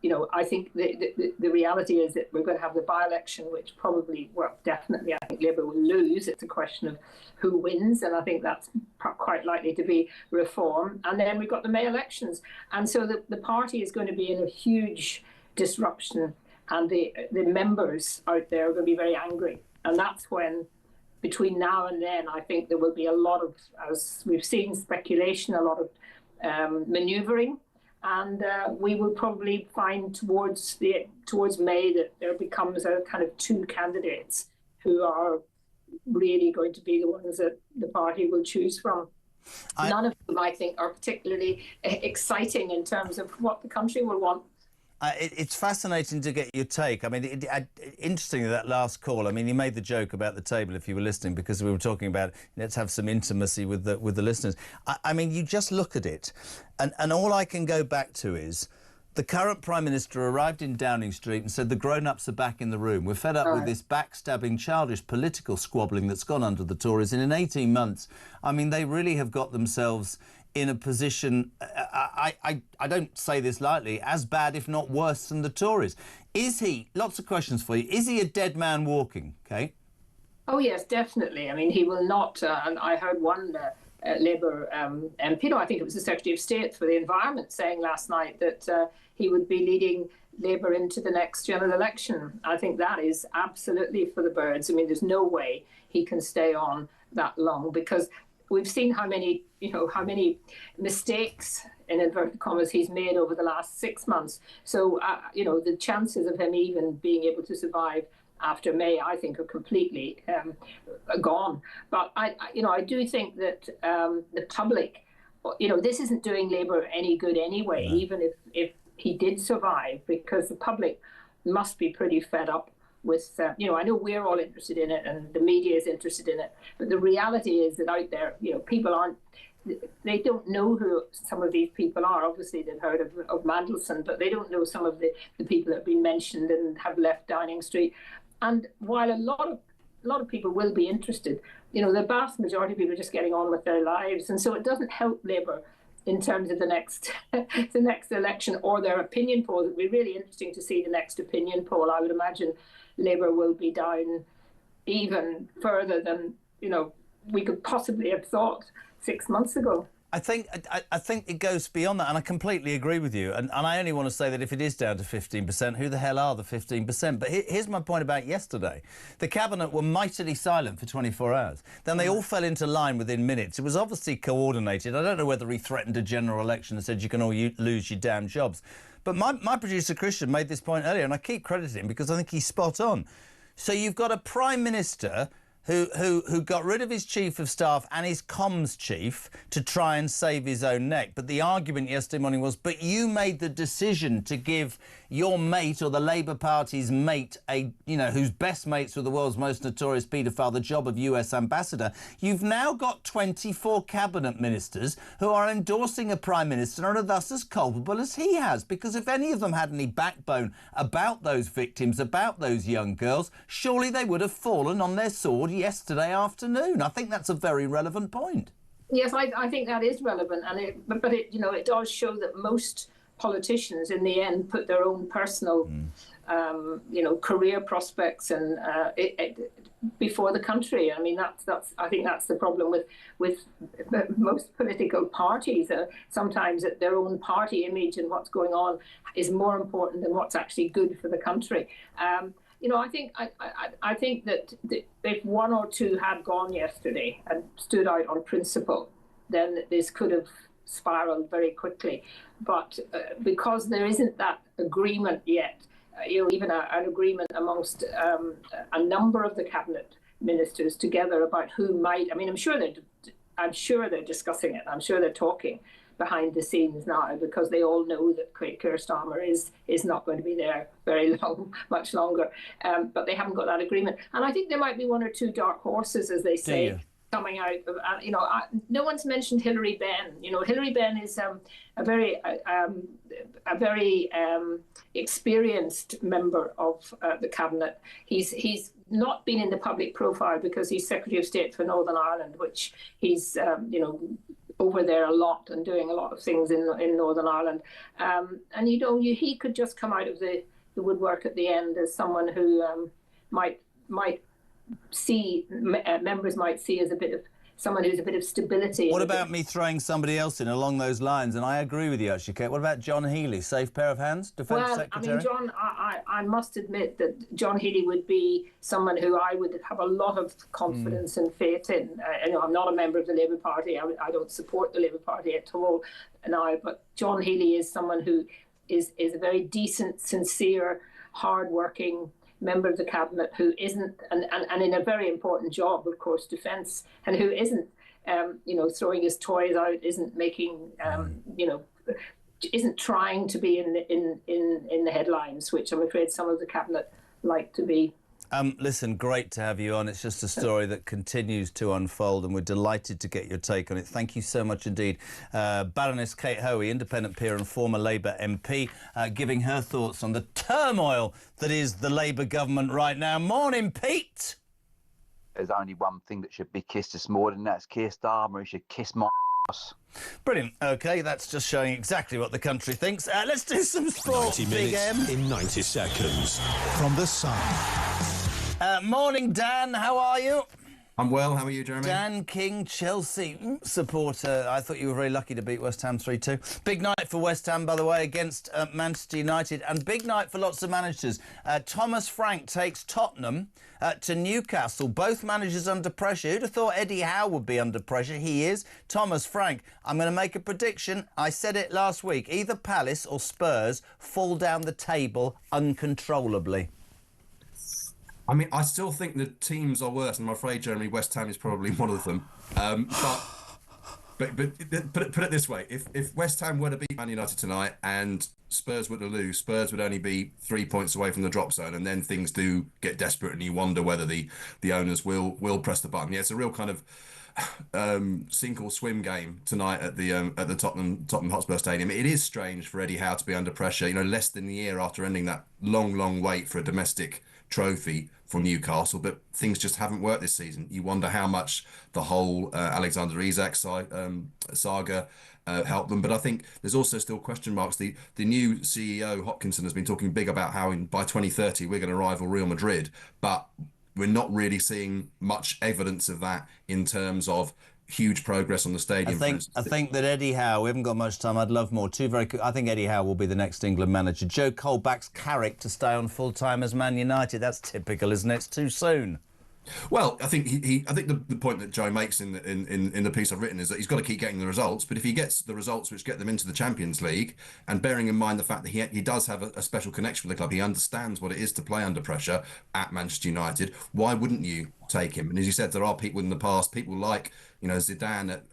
You know, I think the reality is that we're going to have the by-election, which probably, well, definitely, I think Labour will lose. It's a question of who wins, and I think that's quite likely to be Reform. And then we've got the May elections. And so the party is going to be in a huge disruption, and the members out there are going to be very angry. And that's when, between now and then, I think there will be a lot of, as we've seen, speculation, a lot of manoeuvring. And we will probably find towards May that there becomes a kind of 2 candidates who are really going to be the ones that the party will choose from. None of them, I think, are particularly exciting in terms of what the country will want. It's fascinating to get your take. I mean, interestingly, that last call, I mean, you made the joke about the table if you were listening, because we were talking about let's have some intimacy with the listeners. I mean, you just look at it, and all I can go back to is the current Prime Minister arrived in Downing Street and said the grown-ups are back in the room. We're fed up with this backstabbing, childish political squabbling that's gone under the Tories. And in 18 months, I mean, they really have got themselves in a position, I don't say this lightly, as bad, if not worse, than the Tories. Is he, lots of questions for you, is he a dead man walking, Kate? Oh, yes, definitely. I mean, he will not, and I heard one Labour MP, I think it was the Secretary of State for the Environment, saying last night that he would be leading Labour into the next general election. I think that is absolutely for the birds. I mean, there's no way he can stay on that long, because we've seen how many mistakes, in inverted commas, he's made over the last 6 months. So, the chances of him even being able to survive after May, I think, are completely gone. But I do think that the public, this isn't doing Labour any good anyway, even if he did survive, because the public must be pretty fed up with, I know we're all interested in it and the media is interested in it, but the reality is that out there, people they don't know who some of these people are. Obviously, they've heard of Mandelson, but they don't know some of the people that have been mentioned and have left Downing Street. And while a lot of people will be interested, the vast majority of people are just getting on with their lives. And so it doesn't help Labour in terms of the next election or their opinion polls. It'll be really interesting to see the next opinion poll. I would imagine Labour will be down even further than, we could possibly have thought 6 months ago. I think it goes beyond that, and I completely agree with you. And I only want to say that if it is down to 15%, who the hell are the 15%? But here's my point about yesterday. The Cabinet were mightily silent for 24 hours. Then they all fell into line within minutes. It was obviously coordinated. I don't know whether he threatened a general election and said you can all lose your damn jobs. But my producer, Christian, made this point earlier, and I keep crediting him because I think he's spot on. So you've got a Prime Minister who got rid of his chief of staff and his comms chief to try and save his own neck. But the argument yesterday morning was, but you made the decision to give your mate, or the Labour Party's mate, whose best mates were the world's most notorious paedophile, the job of US ambassador. You've now got 24 cabinet ministers who are endorsing a prime minister and are thus as culpable as he has. Because if any of them had any backbone about those victims, about those young girls, surely they would have fallen on their sword yesterday afternoon. I think that's a very relevant point. Yes, I think that is relevant, and it does show that most politicians in the end put their own personal career prospects and before the country. I mean, I think that's the problem with most political parties. Sometimes their own party image and what's going on is more important than what's actually good for the country. I think that if one or two had gone yesterday and stood out on principle, then this could have spiraled very quickly. But because there isn't that agreement yet, even an agreement amongst a number of the cabinet ministers together about who might. I mean, I'm sure they're discussing it. I'm sure they're talking behind the scenes now, because they all know that Keir Starmer is not going to be there very long, much longer. But they haven't got that agreement. And I think there might be one or two dark horses, as they say, coming out. No one's mentioned Hilary Benn. Hilary Benn is a very experienced member of the cabinet. He's not been in the public profile because he's Secretary of State for Northern Ireland, which he's over there a lot and doing a lot of things in Northern Ireland. He could just come out of the woodwork at the end as someone who might see, members might see as someone who's a bit of stability. What about me throwing somebody else in along those lines? And I agree with you, actually, Kate. What about John Healey? Safe pair of hands? Defence Secretary? I mean, John, I must admit that John Healey would be someone who I would have a lot of confidence and faith in. I'm not a member of the Labour Party. I don't support the Labour Party at all now. But John Healey is someone who is a very decent, sincere, hard-working member of the cabinet who isn't, and in a very important job, of course, defence, and who isn't, throwing his toys out, isn't making, isn't trying to be in the headlines, which I'm afraid some of the cabinet like to be. Listen, great to have you on. It's just a story that continues to unfold, and we're delighted to get your take on it. Thank you so much indeed. Baroness Kate Hoey, independent peer and former Labour MP, giving her thoughts on the turmoil that is the Labour government right now. Morning, Pete. There's only one thing that should be kissed this morning, and that's Keir Starmer. He should kiss my ass. Brilliant. OK, that's just showing exactly what the country thinks. Let's do some sport, 90 Big minutes M. in 90 seconds. From The Sun. Morning, Dan. How are you? I'm well. How are you, Jeremy? Dan King, Chelsea supporter. I thought you were very lucky to beat West Ham 3-2. Big night for West Ham, by the way, against Manchester United. And big night for lots of managers. Thomas Frank takes Tottenham to Newcastle. Both managers under pressure. Who'd have thought Eddie Howe would be under pressure? He is. Thomas Frank. I'm going to make a prediction. I said it last week. Either Palace or Spurs fall down the table uncontrollably. I mean, I still think the teams are worse, and I'm afraid, Jeremy, West Ham is probably one of them. But put it this way: if West Ham were to beat Man United tonight and Spurs were to lose, Spurs would only be 3 points away from the drop zone, and then things do get desperate, and you wonder whether the owners will press the button. Yeah, it's a real kind of sink or swim game tonight at the Tottenham Hotspur Stadium. It is strange for Eddie Howe to be under pressure. Less than a year after ending that long wait for a domestic trophy for Newcastle, but things just haven't worked this season. You wonder how much the whole Alexander Isak saga helped them, but I think there's also still question marks. The new CEO Hopkinson has been talking big about how by 2030 we're going to rival Real Madrid, but we're not really seeing much evidence of that in terms of huge progress on the stadium. I think that Eddie Howe, we haven't got much time, I'd love more. I think Eddie Howe will be the next England manager. Joe Cole backs Carrick to stay on full-time as Man United. That's typical, isn't it? It's too soon. Well, I think I think the point that Joe makes in the piece I've written is that he's got to keep getting the results. But if he gets the results which get them into the Champions League, and bearing in mind the fact that he does have a special connection with the club, he understands what it is to play under pressure at Manchester United. Why wouldn't you take him? And as you said, there are people in the past, people like Zidane at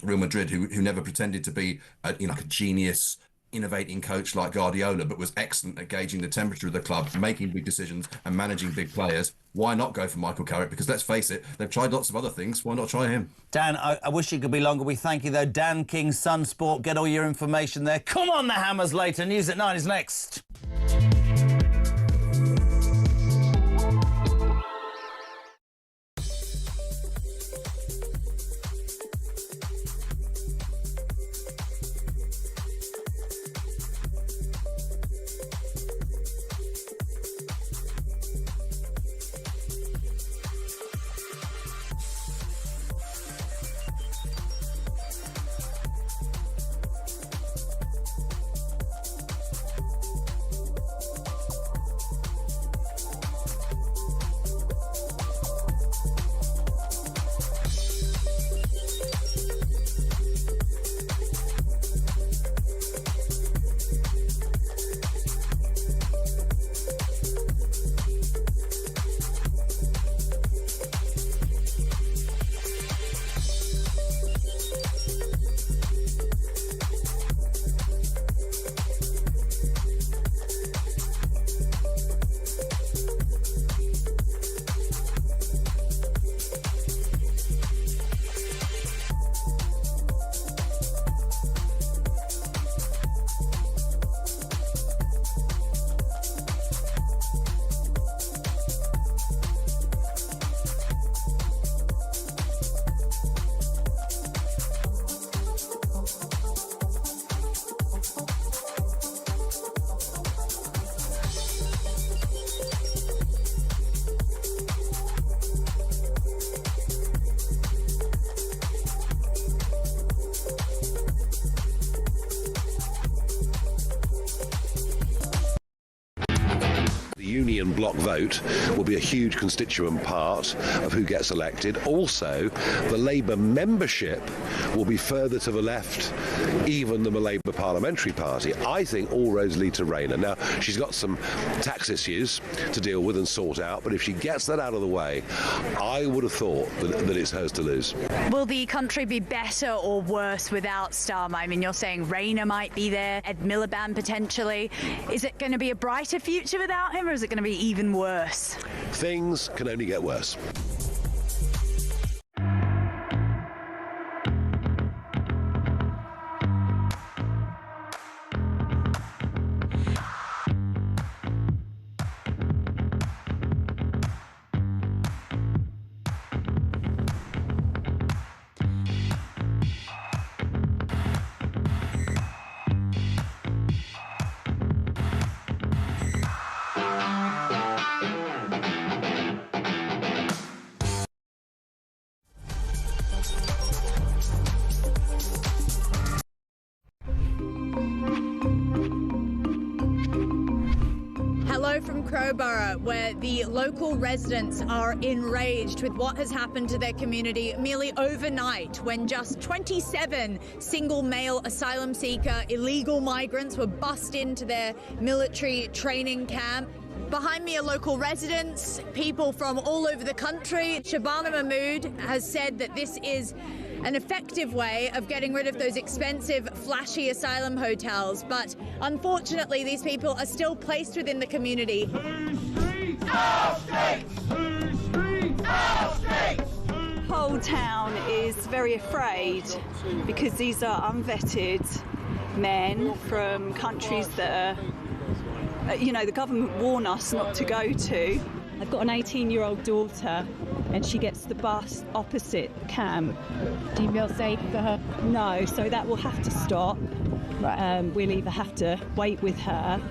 Real Madrid, who never pretended to be like a genius, innovating coach like Guardiola, but was excellent at gauging the temperature of the club, making big decisions and managing big players. Why not go for Michael Carrick? Because let's face it, they've tried lots of other things. Why not try him? Dan, I wish it could be longer. We thank you, though. Dan King, Sun Sport. Get all your information there. Come on, the Hammers later. News at 9 is next. Union block vote will be a huge constituent part of who gets elected. Also, the Labour membership will be further to the left, even than the Labour Parliamentary Party. I think all roads lead to Rayner. Now, she's got some tax issues to deal with and sort out, but if she gets that out of the way, I would have thought that it's hers to lose. Will the country be better or worse without Starmer? I mean, you're saying Rayner might be there, Ed Miliband potentially. Is it going to be a brighter future without him, or is it going to be even worse? Things can only get worse. From Crowborough, where the local residents are enraged with what has happened to their community merely overnight, when just 27 single male asylum seeker illegal migrants were bussed into their military training camp. Behind me are local residents, people from all over the country. Shabana Mahmood has said that this is an effective way of getting rid of those expensive, flashy asylum hotels. But unfortunately, these people are still placed within the community. Whole town is very afraid because these are unvetted men from countries that are, the government warn us not to go to. I've got an 18-year-old daughter and she gets the bus opposite camp. Do you feel safe for her? No, so that will have to stop. Right. We'll either have to wait with her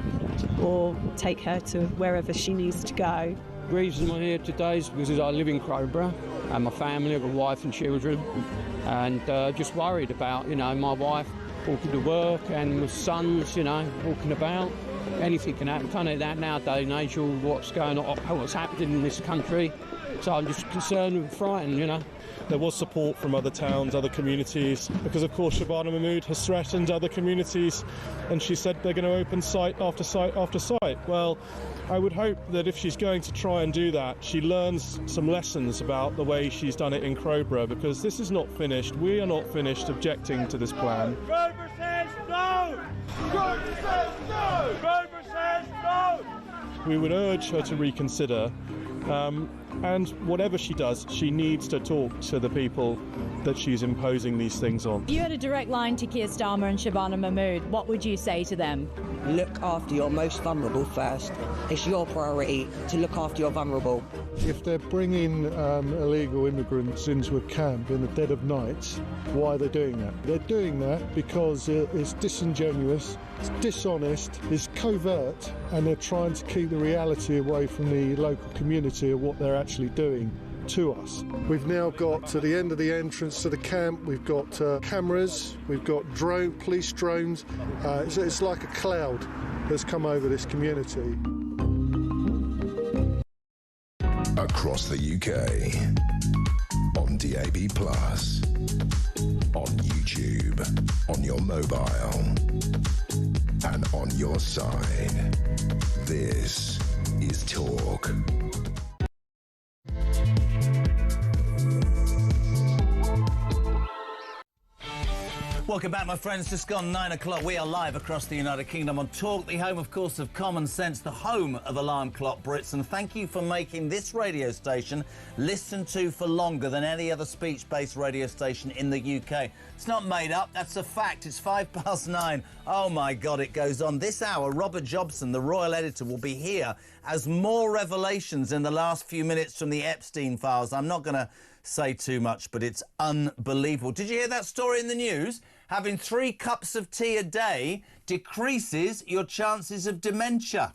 or take her to wherever she needs to go. The reason I'm here today is because I live in Crowborough and my family, I've got a wife and children, and just worried about, my wife walking to work and my sons, walking about. Anything can happen, kind of that nowadays and age, what's going on, what's happening in this country. So I'm just concerned and frightened, you know. There was support from other towns, other communities, because of course Shabana Mahmood has threatened other communities, and she said they're going to open site after site after site. Well, I would hope that if she's going to try and do that, she learns some lessons about the way she's done it in Crowborough, because this is not finished. We are not finished objecting to this plan. Grover says no! Grover says no! Grover says no! We would urge her to reconsider, and whatever she does, she needs to talk to the people that she's imposing these things on. If you had a direct line to Keir Starmer and Shabana Mahmood, what would you say to them? Look after your most vulnerable first. It's your priority to look after your vulnerable. If they're bringing illegal immigrants into a camp in the dead of night, why are they doing that? They're doing that because it's disingenuous, it's dishonest, it's covert, and they're trying to keep the reality away from the local community of what they're actually doing to us. We've now got to the end of the entrance to the camp, we've got cameras, we've got police drones. It's like a cloud that's come over this community. Across the UK, on DAB+, on YouTube, on your mobile, and on your side. This is Talk. Welcome back, my friends. Just gone 9 o'clock. We are live across the United Kingdom on Talk, the home, of course, of Common Sense, the home of Alarm Clock Brits. And thank you for making this radio station listened to for longer than any other speech-based radio station in the UK. It's not made up. That's a fact. It's 9:05. Oh, my God, it goes on. This hour, Robert Jobson, the royal editor, will be here as more revelations in the last few minutes from the Epstein files. I'm not going to say too much, but it's unbelievable. Did you hear that story in the news? Having 3 cups of tea a day decreases your chances of dementia.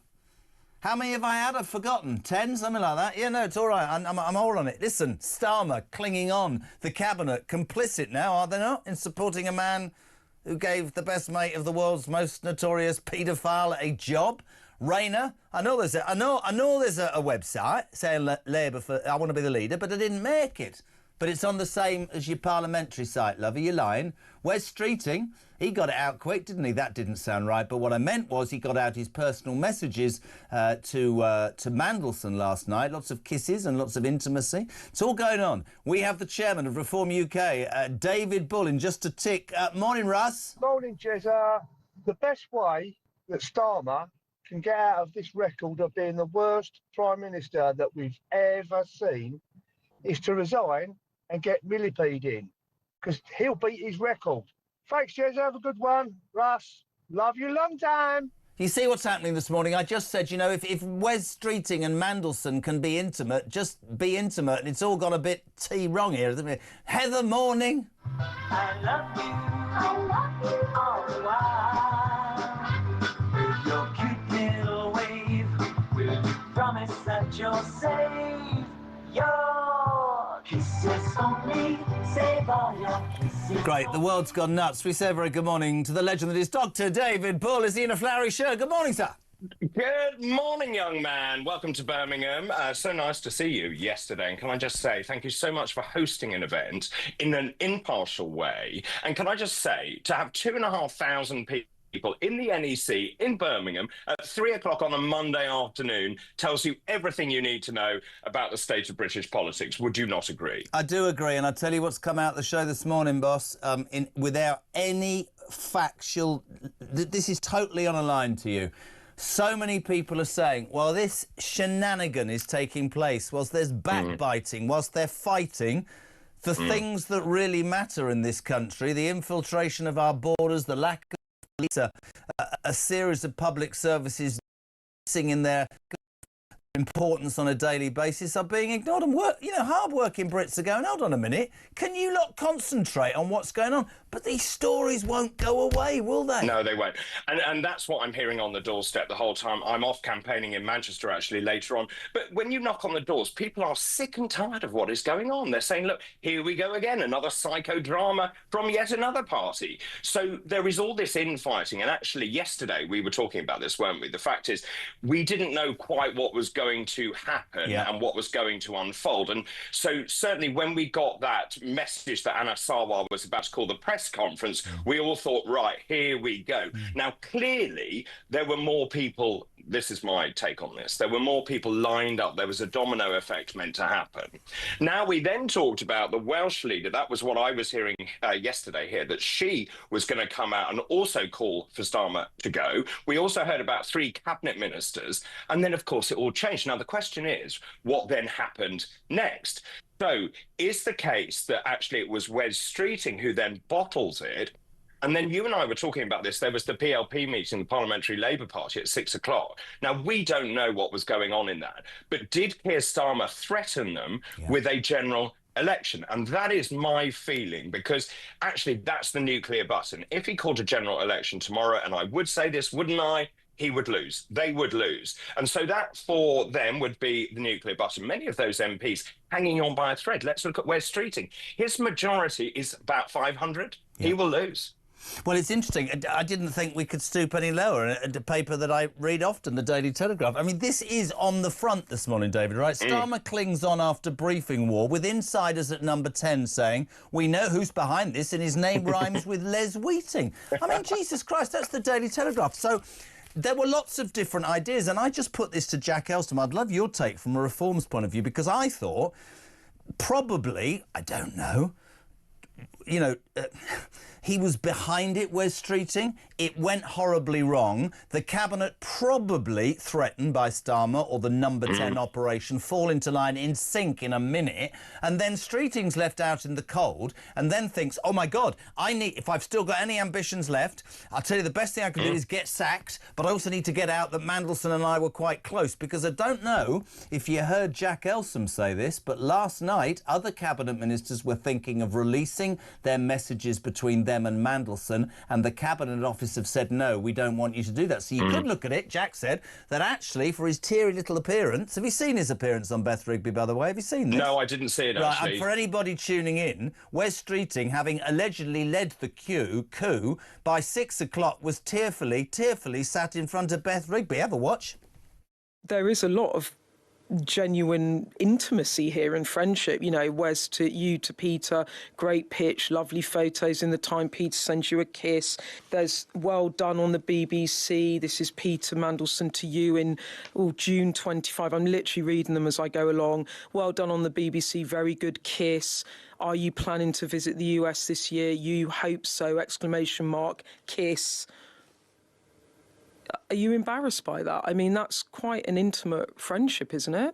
How many have I had? I've forgotten. 10? Something like that? Yeah, no, it's all right. I'm all on it. Listen, Starmer clinging on. The Cabinet complicit now, are they not, in supporting a man who gave the best mate of the world's most notorious paedophile a job? Rayner, I know there's a website saying Labour for I want to be the leader, but I didn't make it. But it's on the same as your parliamentary site, love. Are you lying? Wes Streeting, he got it out quick, didn't he? That didn't sound right. But what I meant was he got out his personal messages to Mandelson last night. Lots of kisses and lots of intimacy. It's all going on. We have the chairman of Reform UK, David Bull, in just a tick. Morning, Russ. Morning, Jez. The best way that Starmer can get out of this record of being the worst Prime Minister that we've ever seen is to resign and get Millipede in, because he'll beat his record. Thanks, Jez. Have a good one. Russ, love you long time. You see what's happening this morning? I just said, you know, if Wes Streeting and Mandelson can be intimate, just be intimate, and it's all gone a bit wrong here, isn't it? Heather, morning. I love you all the while. With your cute little wave, will you promise that you'll save your kisses for me? Save all your kisses. Great, the world's gone nuts. We say a very good morning to the legend that is Dr. David Bull. Is he in a flowery shirt? Good morning, sir. Good morning, young man. Welcome to Birmingham. So nice to see you yesterday. And can I just say thank you so much for hosting an event in an impartial way. And can I just say, to have 2,500 people in the NEC in Birmingham at 3 o'clock on a Monday afternoon tells you everything you need to know about the state of British politics. Would you not agree? I do agree, and I'll tell you what's come out of the show this morning, boss, without any factual... This is totally on a line to you. So many people are saying, well, this shenanigan is taking place whilst there's backbiting, whilst they're fighting for things that really matter in this country, the infiltration of our borders, the lack of a series of public services in their importance on a daily basis are being ignored. And hard-working Brits are going, hold on a minute, can you lot concentrate on what's going on? But these stories won't go away, will they? No, they won't. And that's what I'm hearing on the doorstep the whole time. I'm off campaigning in Manchester, actually, later on. But when you knock on the doors, people are sick and tired of what is going on. They're saying, look, here we go again, another psychodrama from yet another party. So there is all this infighting. And actually, yesterday, we were talking about this, weren't we? The fact is, we didn't know quite what was going going to happen Yeah. and what was going to unfold. And so certainly when we got that message that Anna Sarwar was about to call the press conference, we all thought, right, here we go. Now, clearly, there were more people. This is my take on this. There were more people lined up. There was a domino effect meant to happen. Now, we then talked about the Welsh leader. That was what I was hearing yesterday here, that she was going to come out and also call for Starmer to go. We also heard about 3 cabinet ministers. And then, of course, it all changed. Now, the question is, what then happened next? So is the case that actually it was Wes Streeting who then bottles it? And then you and I were talking about this. There was the PLP meeting, the Parliamentary Labour Party, at 6 o'clock. Now, we don't know what was going on in that. But did Keir Starmer threaten them with a general election? And that is my feeling, because actually that's the nuclear button. If he called a general election tomorrow, and I would say this, wouldn't I? He would lose. They would lose. And so that for them would be the nuclear button. Many of those MPs hanging on by a thread. Let's look at Wes Streeting. His majority is about 500. Yeah. He will lose. Well, it's interesting. I didn't think we could stoop any lower. A paper that I read often, the Daily Telegraph. I mean, this is on the front this morning, David, right? Starmer clings on after briefing war, with insiders at number 10 saying, we know who's behind this and his name rhymes with Les Wheating. I mean, Jesus Christ, that's the Daily Telegraph. So there were lots of different ideas, and I just put this to Jack Elstrom. I'd love your take from a reforms point of view, because I thought probably, I don't know, you know, he was behind it, Wes Streeting. It went horribly wrong. The Cabinet, probably threatened by Starmer or the number 10 operation, fall into line in sync in a minute. And then Streeting's left out in the cold and then thinks, oh, my God, if I've still got any ambitions left, I'll tell you the best thing I can do is get sacked, but I also need to get out that Mandelson and I were quite close. Because I don't know if you heard Jack Elstrom say this, but last night other Cabinet ministers were thinking of releasing their messages between them and Mandelson, and the Cabinet Office have said, no, we don't want you to do that. So you could look at it, Jack said, that actually for his teary little appearance, have you seen his appearance on Beth Rigby, by the way? Have you seen this? No, I didn't see it, actually. And for anybody tuning in, Wes Streeting, having allegedly led the coup, by 6 o'clock was tearfully sat in front of Beth Rigby. Have a watch. There is a lot of genuine intimacy here and friendship. You know, Wes to you, to Peter, great pitch, lovely photos in the time. Peter sends you a kiss. There's well done on the BBC. This is Peter Mandelson to you in June 25. I'm literally reading them as I go along. Well done on the BBC. Very good kiss. Are you planning to visit the US this year? You hope so! Exclamation mark. Kiss. Are you embarrassed by that? I mean, that's quite an intimate friendship, isn't it?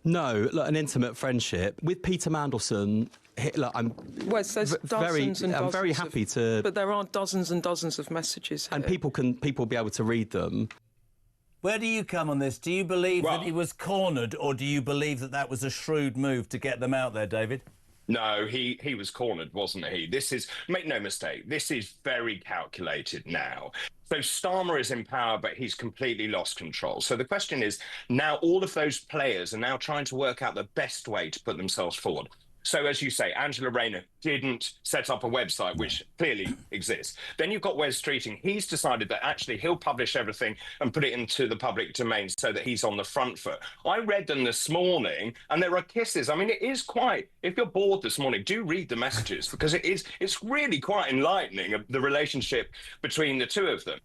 No, look, an intimate friendship. With Peter Mandelson, look, I'm very happy to... But there are dozens and dozens of messages here. And people will be able to read them. Where do you come on this? Do you believe that he was cornered, or do you believe that that was a shrewd move to get them out there, David? No, he was cornered, wasn't he? This is, make no mistake, this is very calculated now. So Starmer is in power, but he's completely lost control. So the question is, now all of those players are now trying to work out the best way to put themselves forward. So, as you say, Angela Rayner didn't set up a website, which clearly exists. Then you've got Wes Streeting. He's decided that actually he'll publish everything and put it into the public domain so that he's on the front foot. I read them this morning, and there are kisses. I mean, it is quite... If you're bored this morning, do read the messages, because it's really quite enlightening, the relationship between the two of them.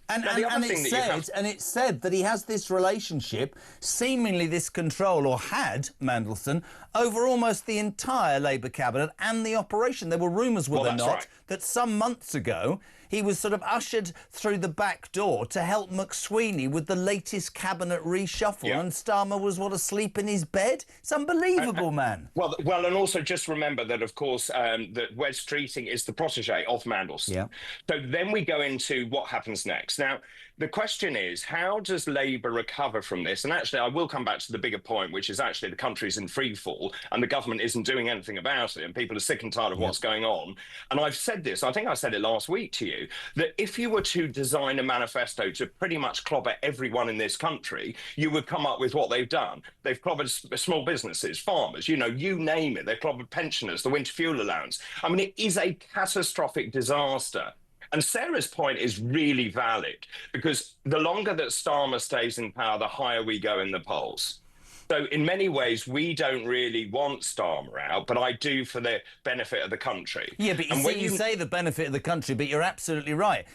And it said that he has this relationship, seemingly this control, or had, Mandelson, over almost the entire Labour cabinet and the operation. There were rumours, were there not, that some months ago he was sort of ushered through the back door to help McSweeney with the latest cabinet reshuffle, and Starmer was, asleep in his bed? It's unbelievable, man. Well, and also just remember that, of course, that Wes Streeting is the protege of Mandelson. Yeah. So then we go into what happens next. Now, the question is, how does Labour recover from this? And actually, I will come back to the bigger point, which is actually the country's in free fall and the government isn't doing anything about it, and people are sick and tired of what's going on. And I've said this, I think I said it last week to you, that if you were to design a manifesto to pretty much clobber everyone in this country, you would come up with what they've done. They've clobbered small businesses, farmers, you name it. They've clobbered pensioners, the winter fuel allowance. I mean, it is a catastrophic disaster. And Sarah's point is really valid, because the longer that Starmer stays in power, the higher we go in the polls. So in many ways, we don't really want Starmer out, but I do for the benefit of the country. Yeah, but you say the benefit of the country, but you're absolutely right.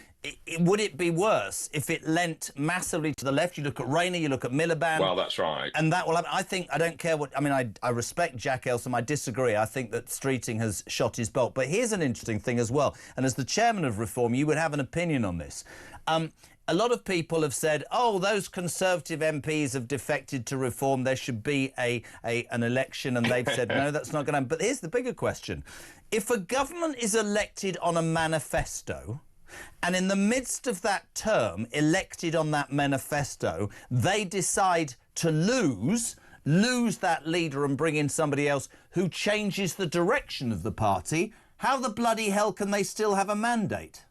Would it be worse if it leant massively to the left? You look at Rayner, you look at Miliband. Well, that's right. And that will happen. I don't care what... I mean, I respect Jack Elsom. I disagree. I think that Streeting has shot his bolt. But here's an interesting thing as well. And as the chairman of Reform, you would have an opinion on this. A lot of people have said, oh, those Conservative MPs have defected to Reform. There should be an election. And they've said, no, that's not going to happen. But here's the bigger question. If a government is elected on a manifesto, and in the midst of that term, elected on that manifesto, they decide to lose that leader and bring in somebody else who changes the direction of the party, how the bloody hell can they still have a mandate?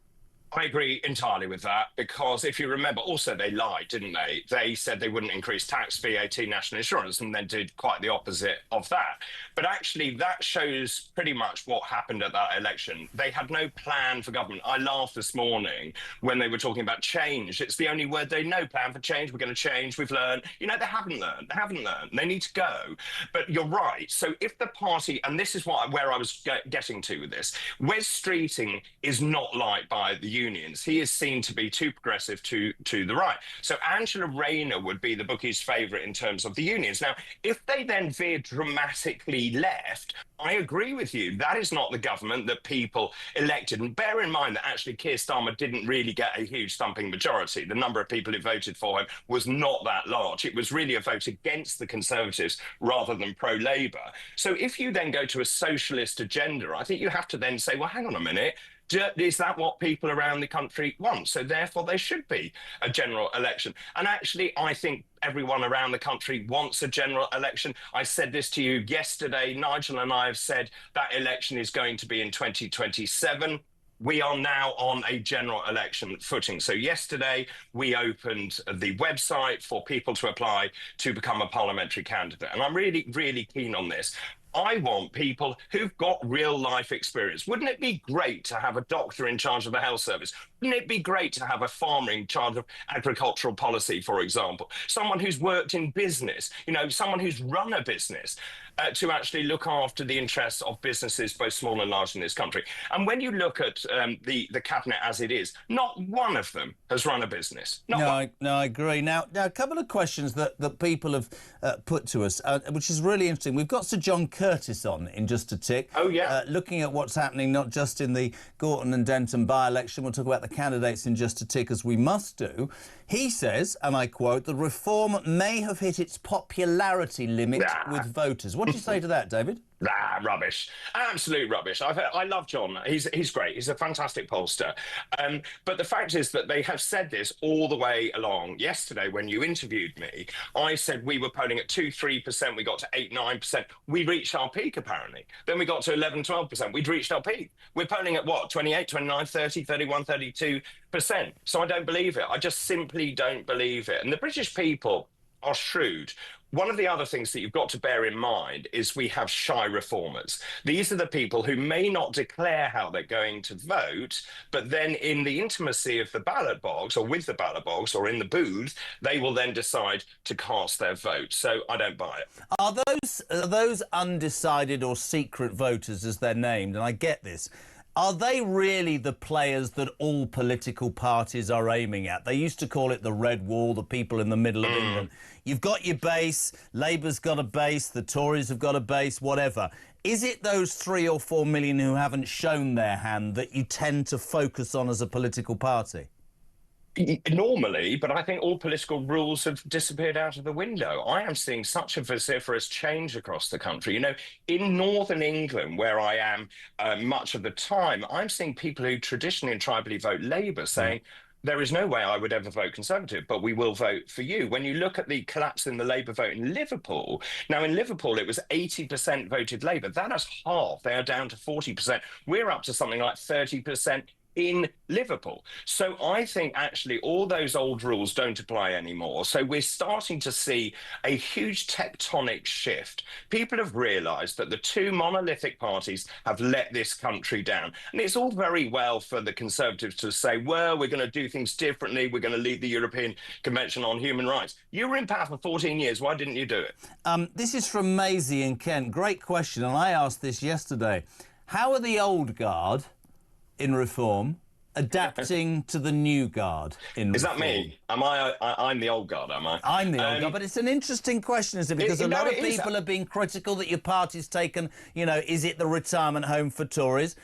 I agree entirely with that, because if you remember, also they lied, didn't they? They said they wouldn't increase tax, VAT, national insurance, and then did quite the opposite of that. But actually, that shows pretty much what happened at that election. They had no plan for government. I laughed this morning when they were talking about change. It's the only word they know, plan for change. We're going to change. We've learned. You know, they haven't learned. They haven't learned. They need to go. But you're right. So if the party, and this is where I was getting to with this, Wes Streeting is not liked by the unions. He is seen to be too progressive to the right. So Angela Rayner would be the bookies' favourite in terms of the unions. Now, if they then veered dramatically left, I agree with you. That is not the government that people elected. And bear in mind that actually Keir Starmer didn't really get a huge thumping majority. The number of people who voted for him was not that large. It was really a vote against the Conservatives rather than pro-Labour. So if you then go to a socialist agenda, I think you have to then say, well, hang on a minute. Is that what people around the country want? So therefore, there should be a general election. And actually, I think everyone around the country wants a general election. I said this to you yesterday. Nigel and I have said that election is going to be in 2027. We are now on a general election footing. So yesterday, we opened the website for people to apply to become a parliamentary candidate. And I'm really, really keen on this. I want people who've got real life experience. Wouldn't it be great to have a doctor in charge of the health service? Wouldn't it be great to have a farmer in charge of agricultural policy, for example? Someone who's worked in business, you know, someone who's run a business to actually look after the interests of businesses, both small and large in this country. And when you look at the cabinet as it is, not one of them has run a business. No, I agree. Now, a couple of questions that people have put to us, which is really interesting. We've got Sir John Curtis on in just a tick. Oh, yeah. Looking at what's happening, not just in the Gorton and Denton by-election. We'll talk about the candidates in just a tick, as we must do. He says, and I quote, the reform may have hit its popularity limit with voters. What do you say to that, David? Rubbish. Absolute rubbish. I love John. He's great. He's a fantastic pollster. But the fact is that they have said this all the way along. Yesterday, when you interviewed me, I said we were polling at 2-3%. We got to 8-9%. We reached our peak, apparently. Then we got to 11-12%. We'd reached our peak. We're polling at what? 28, 29, 30, 31, 32%. So I don't believe it. I just simply don't believe it. And the British people are shrewd. One of the other things that you've got to bear in mind is we have shy reformers. These are the people who may not declare how they're going to vote, but then in the intimacy of the ballot box or with the ballot box or in the booth, they will then decide to cast their vote. So I don't buy it. Are those undecided or secret voters, as they're named, and I get this, are they really the players that all political parties are aiming at? They used to call it the red wall, the people in the middle of England. You've got your base, Labour's got a base, the Tories have got a base, whatever. Is it those 3 or 4 million who haven't shown their hand that you tend to focus on as a political party? Normally, but I think all political rules have disappeared out of the window. I am seeing such a vociferous change across the country. You know, in northern England, where I am much of the time, I'm seeing people who traditionally and tribally vote Labour saying, there is no way I would ever vote Conservative, but we will vote for you. When you look at the collapse in the Labour vote in Liverpool, now in Liverpool it was 80% voted Labour. That is half. They are down to 40%. We're up to something like 30% in Liverpool. So I think actually all those old rules don't apply anymore. So we're starting to see a huge tectonic shift. People have realised that the two monolithic parties have let this country down. And it's all very well for the Conservatives to say, well, we're going to do things differently. We're going to lead the European Convention on Human Rights. You were in power for 14 years. Why didn't you do it? This is from Maisie in Kent. Great question. And I asked this yesterday. How are the old guard in Reform adapting to the new guard in Is Reform? that me? I'm the old guard, am I? I'm the old guard, but it's an interesting question, isn't it? Because a lot of people have been critical that your party's taken, you know, is it the retirement home for Tories?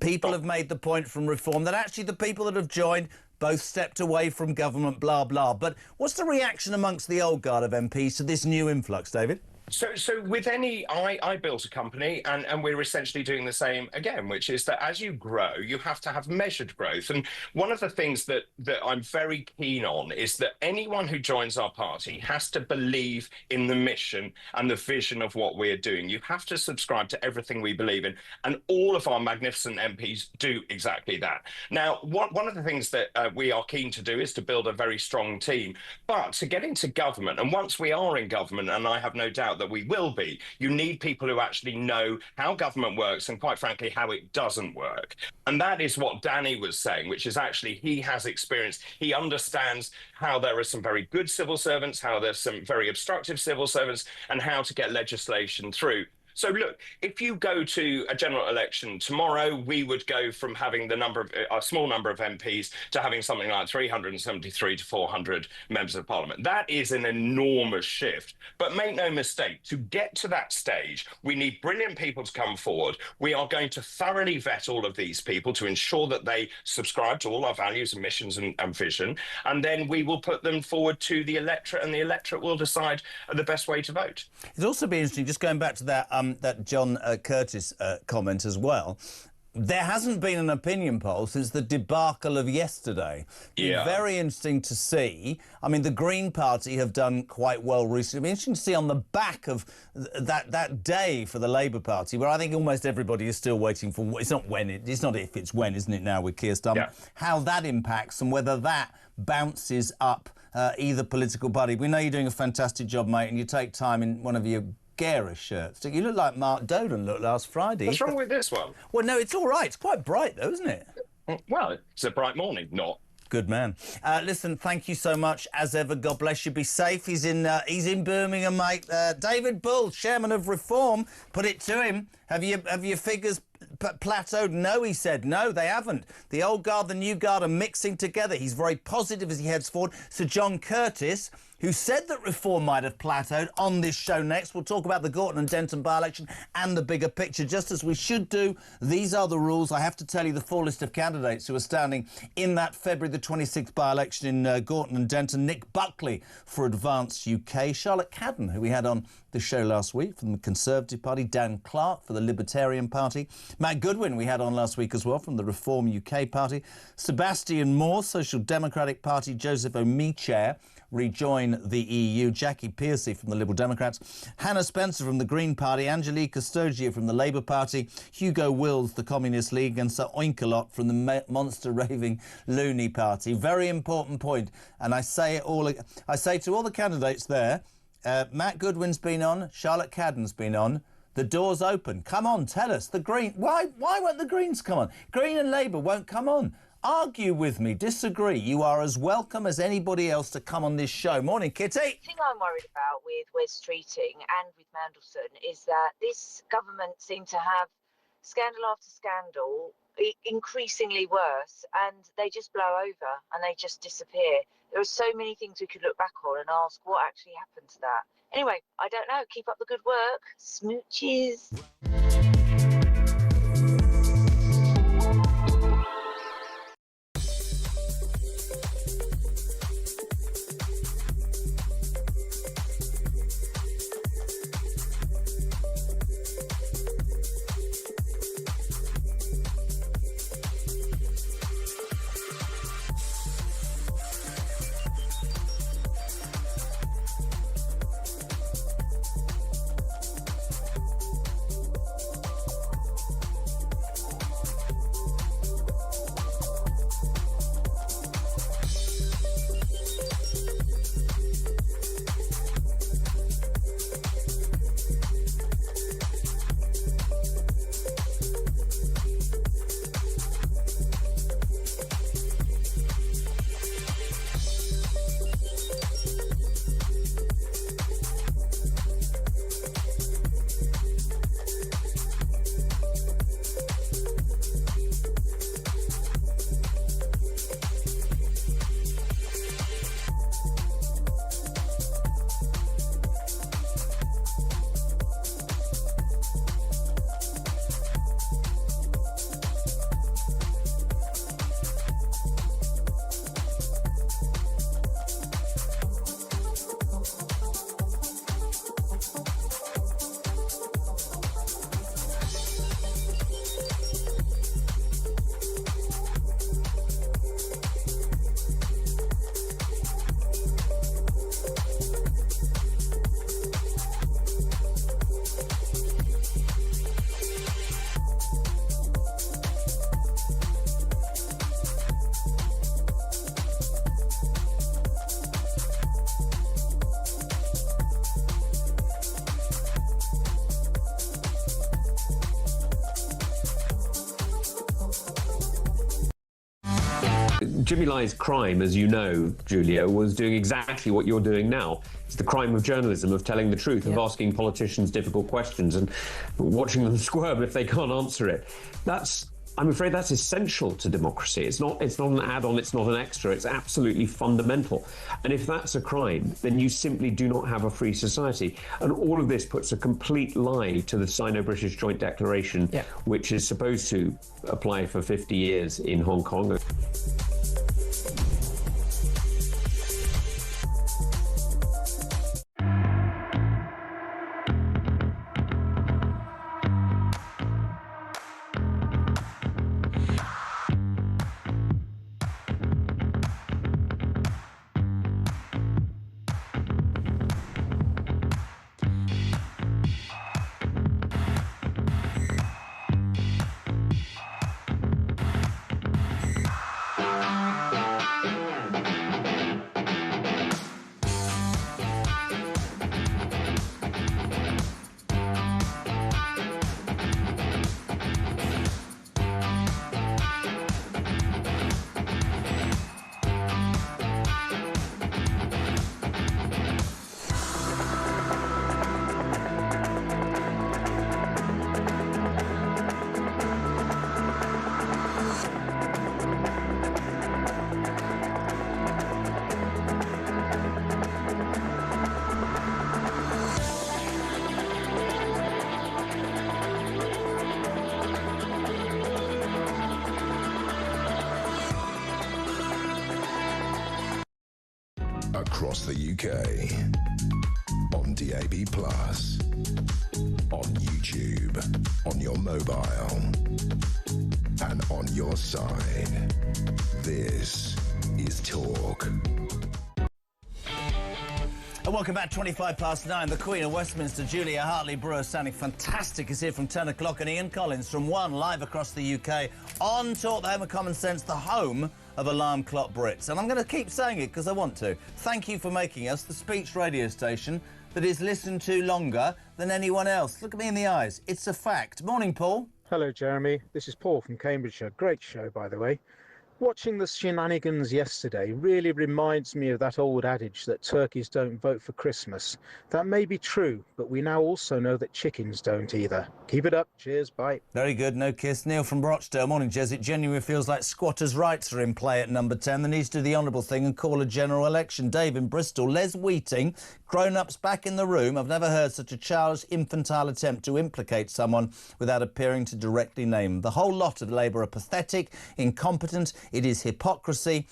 People have made the point from Reform that actually the people that have joined both stepped away from government, blah, blah. But what's the reaction amongst the old guard of MPs to this new influx, David? So with any, I built a company and we're essentially doing the same again, which is that as you grow, you have to have measured growth. And one of the things that I'm very keen on is that anyone who joins our party has to believe in the mission and the vision of what we're doing. You have to subscribe to everything we believe in. And all of our magnificent MPs do exactly that. Now, one of the things that we are keen to do is to build a very strong team. But to get into government, and once we are in government, and I have no doubt that we will be, you need people who actually know how government works and, quite frankly, how it doesn't work. And that is what Danny was saying, which is actually he has experience. He understands how there are some very good civil servants, how there's some very obstructive civil servants, and how to get legislation through. So look, if you go to a general election tomorrow, we would go from having a small number of MPs to having something like 373 to 400 members of parliament. That is an enormous shift. But make no mistake, to get to that stage, we need brilliant people to come forward. We are going to thoroughly vet all of these people to ensure that they subscribe to all our values and missions and vision. And then we will put them forward to the electorate, and the electorate will decide the best way to vote. It'd also be interesting, just going back to that that John Curtis comment as well. There hasn't been an opinion poll since the debacle of yesterday. Yeah. Very interesting to see. I mean, the Green Party have done quite well recently. It'll be interesting to see on the back of that day for the Labour Party, where I think almost everybody is still waiting for. It's not if, it's when, isn't it? Now with Keir Starmer, yeah. How that impacts and whether that bounces up either political party. We know you're doing a fantastic job, mate, and you take time in one of your garish shirts. You look like Mark Doden looked last Friday. What's wrong with this one? Well, no, it's all right. It's quite bright, though, isn't it? Well, it's a bright morning, not. Good man. Listen, thank you so much. As ever, God bless you. Be safe. He's in Birmingham, mate. David Bull, chairman of Reform, put it to him. Have your figures plateaued? No, he said. No, they haven't. The old guard, the new guard are mixing together. He's very positive as he heads forward. Sir John Curtis, who said that Reform might have plateaued, on this show next. We'll talk about the Gorton and Denton by-election and the bigger picture, just as we should do. These are the rules. I have to tell you the full list of candidates who are standing in that February the 26th by-election in Gorton and Denton. Nick Buckley for Advance UK. Charlotte Cadden, who we had on the show last week from the Conservative Party. Dan Clark for the Libertarian Party. Matt Goodwin we had on last week as well from the Reform UK Party. Sebastian Moore, Social Democratic Party. Joseph Omichair, rejoin the EU. Jackie Piercy from the Liberal Democrats. Hannah Spencer from the Green Party. Angelique Custodia from the Labour Party. Hugo Wills, the Communist League. And Sir Oinkalot from the monster raving loony party. Very important point. And I say to all the candidates there, Matt Goodwin's been on, Charlotte Cadden's been on. The door's open. Come on, tell us. The Green... Why won't the Greens come on? Green and Labour won't come on. Argue with me, disagree. You are as welcome as anybody else to come on this show. Morning, Kitty. The thing I'm worried about with Wes Streeting and with Mandelson is that this government seem to have scandal after scandal, increasingly worse, and they just blow over and they just disappear. There are so many things we could look back on and ask what actually happened to that. Anyway, I don't know. Keep up the good work. Smooches. Jimmy Lai's crime, as you know, Julia, was doing exactly what you're doing now. It's the crime of journalism, of telling the truth, of asking politicians difficult questions and watching them squirm if they can't answer it. I'm afraid that's essential to democracy. It's not an add-on, it's not an extra, it's absolutely fundamental. And if that's a crime, then you simply do not have a free society. And all of this puts a complete lie to the Sino-British Joint Declaration, which is supposed to apply for 50 years in Hong Kong. Across the UK, on DAB+, on YouTube, on your mobile, and on your side. This is Talk. And welcome back, 9:25. The Queen of Westminster, Julia Hartley-Brewer, sounding fantastic, is here from 10 o'clock, and Ian Collins from 1, live across the UK, on Talk, the home of common sense, the home of Alarm Clock Brits. And I'm going to keep saying it because I want to. Thank you for making us the speech radio station that is listened to longer than anyone else. Look at me in the eyes. It's a fact. Morning, Paul. Hello, Jeremy. This is Paul from Cambridgeshire. Great show, by the way. Watching the shenanigans yesterday really reminds me of that old adage that turkeys don't vote for Christmas. That may be true, but we now also know that chickens don't either. Keep it up. Cheers. Bye. Very good. No kiss. Neil from Rochdale. Morning, Jez. It genuinely feels like squatters' rights are in play at number 10. They need to do the honourable thing and call a general election. Dave in Bristol. Les Wheating. Grown-ups back in the room. I've never heard such a childish, infantile attempt to implicate someone without appearing to directly name them. The whole lot of Labour are pathetic, incompetent. It is hypocrisy.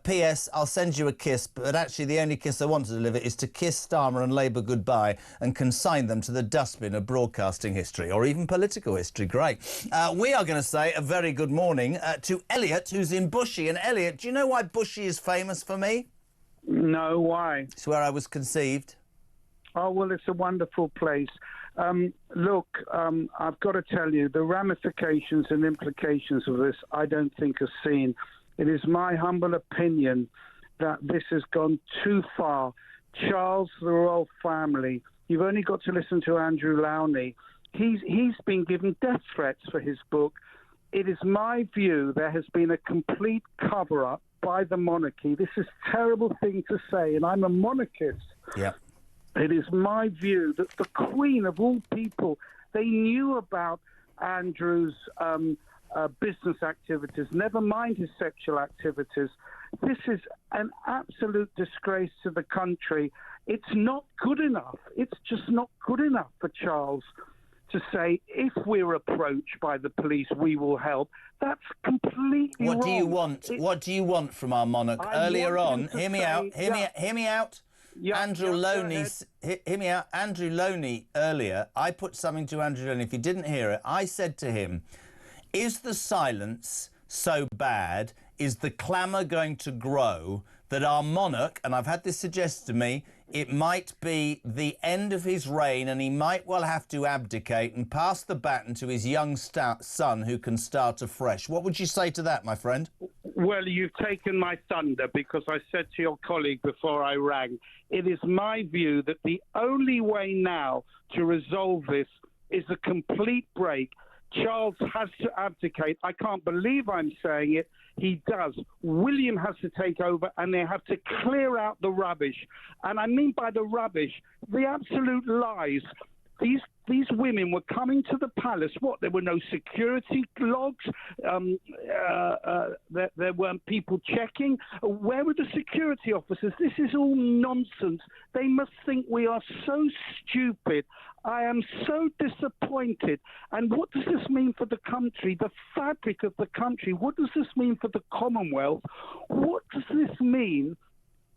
P.S. I'll send you a kiss, but actually the only kiss I want to deliver is to kiss Starmer and Labour goodbye and consign them to the dustbin of broadcasting history, or even political history. Great. We are going to say a very good morning to Elliot, who's in Bushey. And Elliot, do you know why Bushey is famous for me? No, why? It's where I was conceived. Oh, well, it's a wonderful place. Look, I've got to tell you, the ramifications and implications of this I don't think are seen. It is my humble opinion that this has gone too far. Charles, the royal family, you've only got to listen to Andrew Lowney. He's been given death threats for his book. It is my view there has been a complete cover-up by the monarchy. This is a terrible thing to say, and I'm a monarchist. Yeah. It is my view that the Queen, of all people, they knew about Andrew's business activities, never mind his sexual activities. This is an absolute disgrace to the country. It's not good enough. It's just not good enough for Charles to say, if we're approached by the police, we will help. That's completely wrong. What do you want? What do you want from our monarch? Earlier on, hear me out. Hear me out. Andrew Loney, hear me out. Andrew Loney earlier, I put something to Andrew Loney. If you didn't hear it, I said to him, is the silence so bad? Is the clamour going to grow that our monarch, and I've had this suggested to me, it might be the end of his reign and he might well have to abdicate and pass the baton to his young son who can start afresh. What would you say to that, my friend? Well, you've taken my thunder, because I said to your colleague before I rang, it is my view that the only way now to resolve this is a complete break. Charles has to abdicate. I can't believe I'm saying it. He does. William has to take over, and they have to clear out the rubbish. And I mean by the rubbish, the absolute lies. These women were coming to the palace. What? There were no security logs. There weren't people checking. Where were the security officers? This is all nonsense. They must think we are so stupid. I am so disappointed. And what does this mean for the country, the fabric of the country? What does this mean for the Commonwealth? What does this mean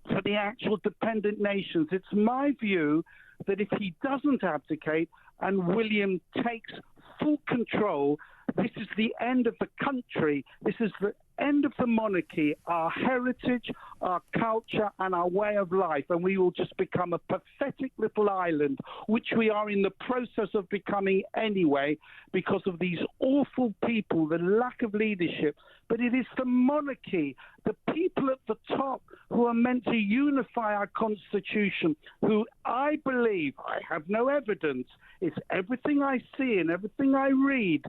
for the actual dependent nations? It's my view that if he doesn't abdicate and William takes full control, this is the end of the country. This is the end of the monarchy, our heritage, our culture, and our way of life. And we will just become a pathetic little island, which we are in the process of becoming anyway, because of these awful people, the lack of leadership. But it is the monarchy, the people at the top who are meant to unify our constitution, who I believe, I have no evidence, it's everything I see and everything I read,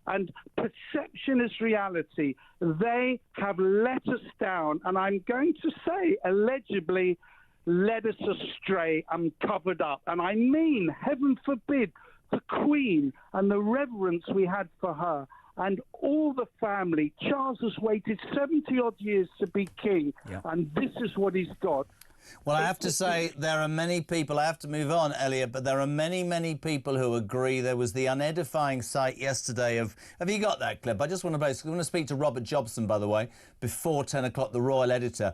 and perception is reality. They have let us down, and I'm going to say, allegedly, led us astray and covered up. And I mean, heaven forbid, the Queen and the reverence we had for her and all the family. Charles has waited 70-odd years to be king, and this is what he's got. Well, I have to say, there are many people, I have to move on, Elliot, but there are many, many people who agree. There was the unedifying sight yesterday of... Have you got that clip? I just want to speak to Robert Jobson, by the way, before 10 o'clock, the royal editor.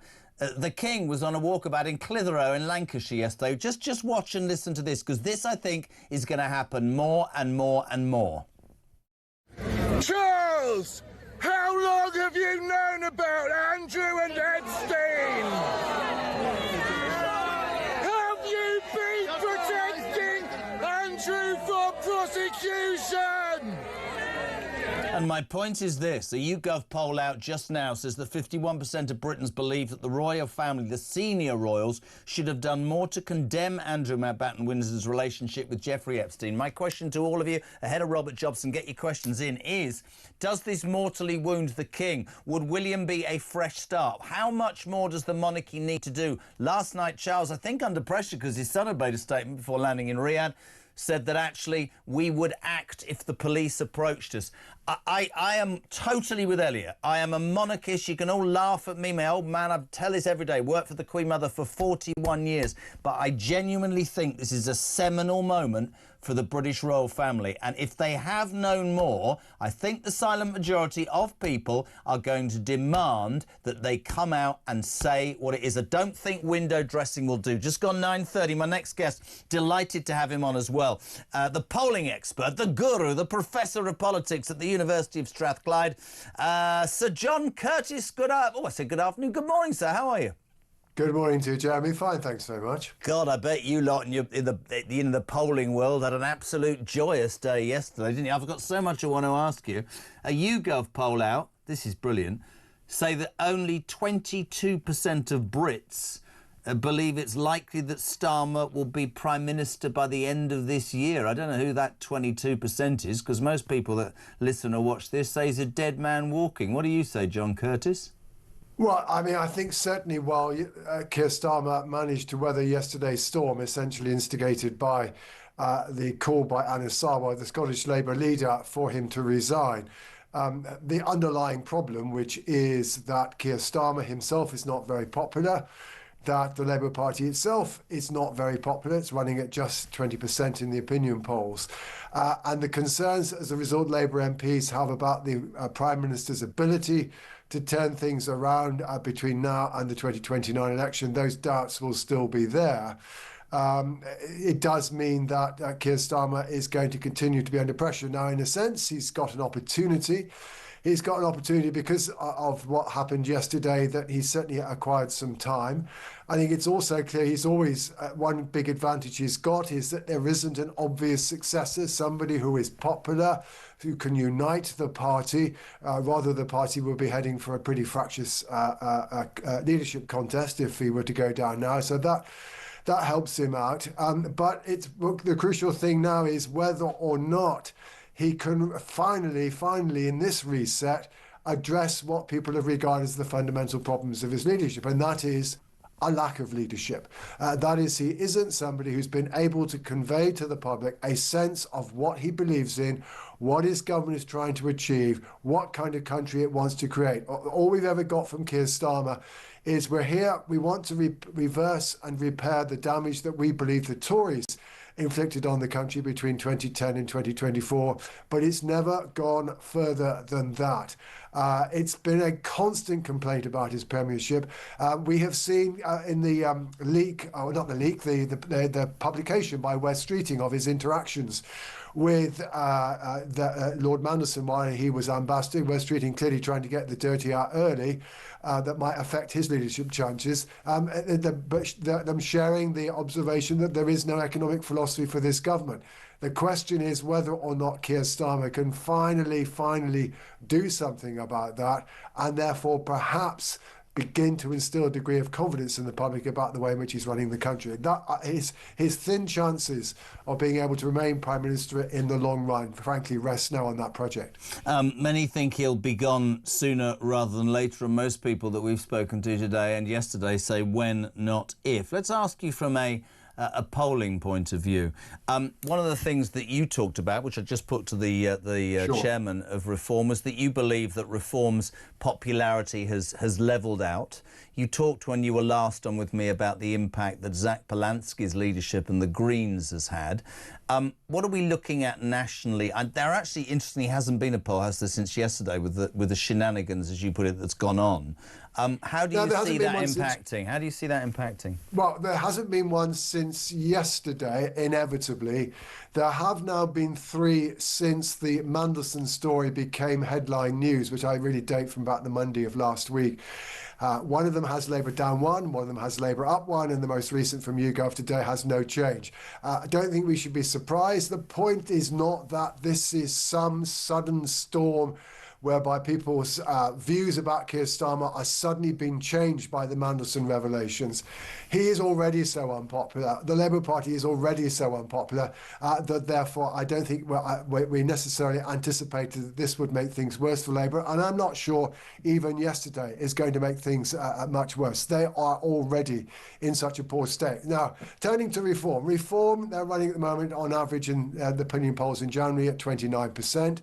The King was on a walkabout in Clitheroe in Lancashire yesterday. Just watch and listen to this, because this, I think, is going to happen more and more and more. Charles, how long have you known about Andrew and Epstein? Have you been protecting Andrew from prosecution? And my point is this. A YouGov poll out just now says that 51% of Britons believe that the royal family, the senior royals, should have done more to condemn Andrew Mountbatten-Windsor's relationship with Jeffrey Epstein. My question to all of you, ahead of Robert Jobson, get your questions in, is, does this mortally wound the King? Would William be a fresh start? How much more does the monarchy need to do? Last night, Charles, I think under pressure because his son had made a statement before landing in Riyadh, said that actually we would act if the police approached us. I am totally with Elliot. I am a monarchist. You can all laugh at me. My old man, I tell this every day, worked for the Queen Mother for 41 years. But I genuinely think this is a seminal moment for the British royal family. And if they have known more, I think the silent majority of people are going to demand that they come out and say what it is. I don't think window dressing will do. Just gone 9:30. My next guest, delighted to have him on as well. The polling expert, the guru, the professor of politics at the University of Strathclyde, Sir John Curtis. I said good afternoon. Good morning, sir. How are you? Good morning to you, Jeremy. Fine, thanks very much. God, I bet you lot in the polling world had an absolute joyous day yesterday, didn't you? I've got so much I want to ask you. A YouGov poll out, this is brilliant, say that only 22% of Brits believe it's likely that Starmer will be Prime Minister by the end of this year. I don't know who that 22% is, because most people that listen or watch this say he's a dead man walking. What do you say, John Curtis? Well, I mean, I think certainly while Keir Starmer managed to weather yesterday's storm, essentially instigated by the call by Anas Sarwar, the Scottish Labour leader, for him to resign, the underlying problem, which is that Keir Starmer himself is not very popular, that the Labour Party itself is not very popular. It's running at just 20% in the opinion polls. And the concerns, as a result, Labour MPs have about the Prime Minister's ability to turn things around between now and the 2029 election, those doubts will still be there. It does mean that Keir Starmer is going to continue to be under pressure. Now, in a sense, he's got an opportunity. He's got an opportunity because of what happened yesterday, that he's certainly acquired some time. I think it's also clear he's always, one big advantage he's got is that there isn't an obvious successor, somebody who is popular, who can unite the party. Rather, the party will be heading for a pretty fractious leadership contest if he were to go down now. So that helps him out. But the crucial thing now is whether or not he can finally in this reset address what people have regarded as the fundamental problems of his leadership, and that is a lack of leadership. That is, he isn't somebody who's been able to convey to the public a sense of what he believes in, what his government is trying to achieve, what kind of country it wants to create. All we've ever got from Keir Starmer is we're here, we want to reverse and repair the damage that we believe the Tories inflicted on the country between 2010 and 2024, but it's never gone further than that. It's been a constant complaint about his premiership. We have seen in the leak, or not the leak, the publication by West Streeting of his interactions with Lord Mandelson while he was ambassador. West Streeting clearly trying to get the dirty out early. That might affect his leadership chances. Them sharing the observation that there is no economic philosophy for this government. The question is whether or not Keir Starmer can finally do something about that, and therefore perhaps begin to instill a degree of confidence in the public about the way in which he's running the country. That his thin chances of being able to remain Prime Minister in the long run, frankly, rest now on that project. Many think he'll be gone sooner rather than later, and most people that we've spoken to today and yesterday say when, not if. Let's ask you from a polling point of view. One of the things that you talked about, which I just put to the Sure. chairman of Reform, was that you believe that Reform's popularity has levelled out. You talked when you were last on with me about the impact that Zach Polansky's leadership and the Greens has had. What are we looking at nationally? There actually, interestingly, hasn't been a poll, has there, since yesterday with the shenanigans, as you put it, that's gone on. How do you see that impacting? How do you see that impacting? Well, there hasn't been one since yesterday, inevitably. There have now been 3 since the Mandelson story became headline news, which I really date from about the Monday of last week. One of them has Labour down 1, one of them has Labour up 1, and the most recent from YouGov today has no change. I don't think we should be surprised. The point is not that this is some sudden storm whereby people's views about Keir Starmer are suddenly being changed by the Mandelson revelations. He is already so unpopular. The Labour Party is already so unpopular that therefore I don't think we necessarily anticipated that this would make things worse for Labour. And I'm not sure even yesterday is going to make things much worse. They are already in such a poor state. Now, turning to Reform. Reform, they're running at the moment on average in the opinion polls in January at 29%.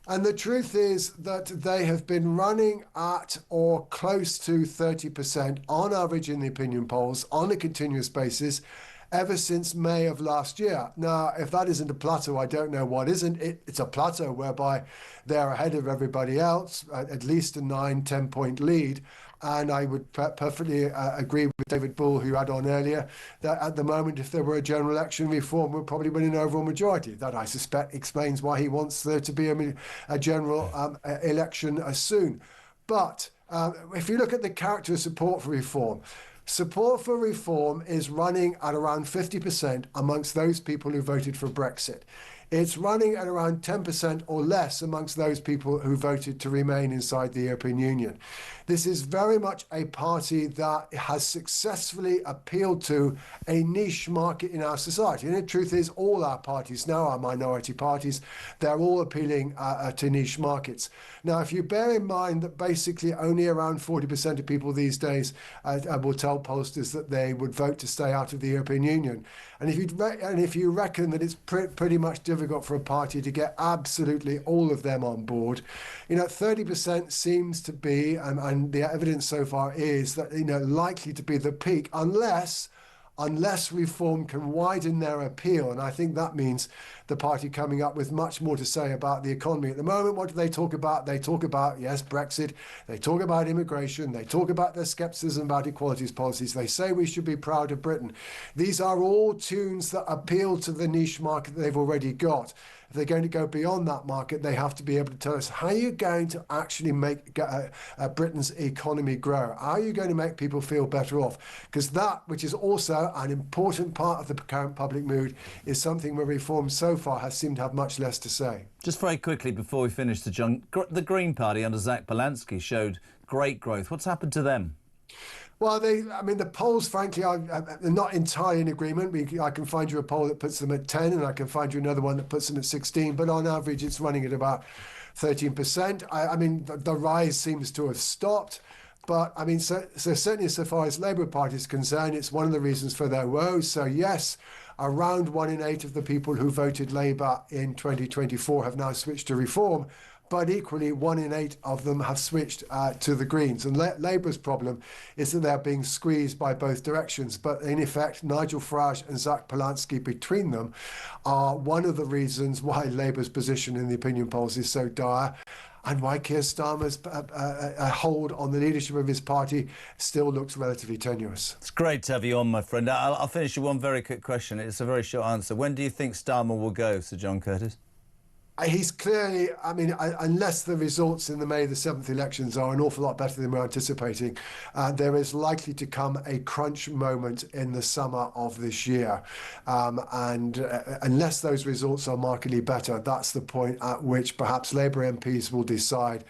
And the truth is that they have been running at or close to 30% on average in the opinion polls on a continuous basis ever since May of last year. Now, if that isn't a plateau, I don't know what isn't. It's a plateau whereby they're ahead of everybody else, at least a 9-10 point lead. And I would perfectly agree with David Bull, who had on earlier, that at the moment, if there were a general election, Reform would probably win an overall majority. That, I suspect, explains why he wants there to be a general election soon. But if you look at the character of support for Reform is running at around 50% amongst those people who voted for Brexit. It's running at around 10% or less amongst those people who voted to remain inside the European Union. This is very much a party that has successfully appealed to a niche market in our society. And the truth is, all our parties now are minority parties. They're all appealing to niche markets. Now, if you bear in mind that basically only around 40% of people these days will tell pollsters that they would vote to stay out of the European Union. And if you reckon that it's pretty much difficult for a party to get absolutely all of them on board, 30% seems to be, and the evidence so far is that, likely to be the peak unless Reform can widen their appeal. And I think that means the party coming up with much more to say about the economy. At the moment, what do they talk about? They talk about, yes, Brexit. They talk about immigration. They talk about their scepticism about equalities policies. They say we should be proud of Britain. These are all tunes that appeal to the niche market that they've already got. If they're going to go beyond that market, they have to be able to tell us how you're going to actually make Britain's economy grow. How are you going to make people feel better off? Because that, which is also an important part of the current public mood, is something where Reform so far has seemed to have much less to say. Just very quickly before we finish, the Green Party under Zach Polansky showed great growth. What's happened to them? Well, the polls, frankly, are not entirely in agreement. I can find you a poll that puts them at 10, and I can find you another one that puts them at 16. But on average, it's running at about 13%. The rise seems to have stopped. But, so certainly so far as Labour Party is concerned, it's one of the reasons for their woes. So, yes, around 1 in 8 of the people who voted Labour in 2024 have now switched to Reform. But equally, 1 in 8 of them have switched to the Greens. And Labour's problem is that they're being squeezed by both directions. But in effect, Nigel Farage and Zach Polanski between them are one of the reasons why Labour's position in the opinion polls is so dire, and why Keir Starmer's hold on the leadership of his party still looks relatively tenuous. It's great to have you on, my friend. I'll finish with one very quick question. It's a very short answer. When do you think Starmer will go, Sir John Curtis? He's clearly, unless the results in the May the 7th elections are an awful lot better than we're anticipating, there is likely to come a crunch moment in the summer of this year. And unless those results are markedly better, that's the point at which perhaps Labour MPs will decide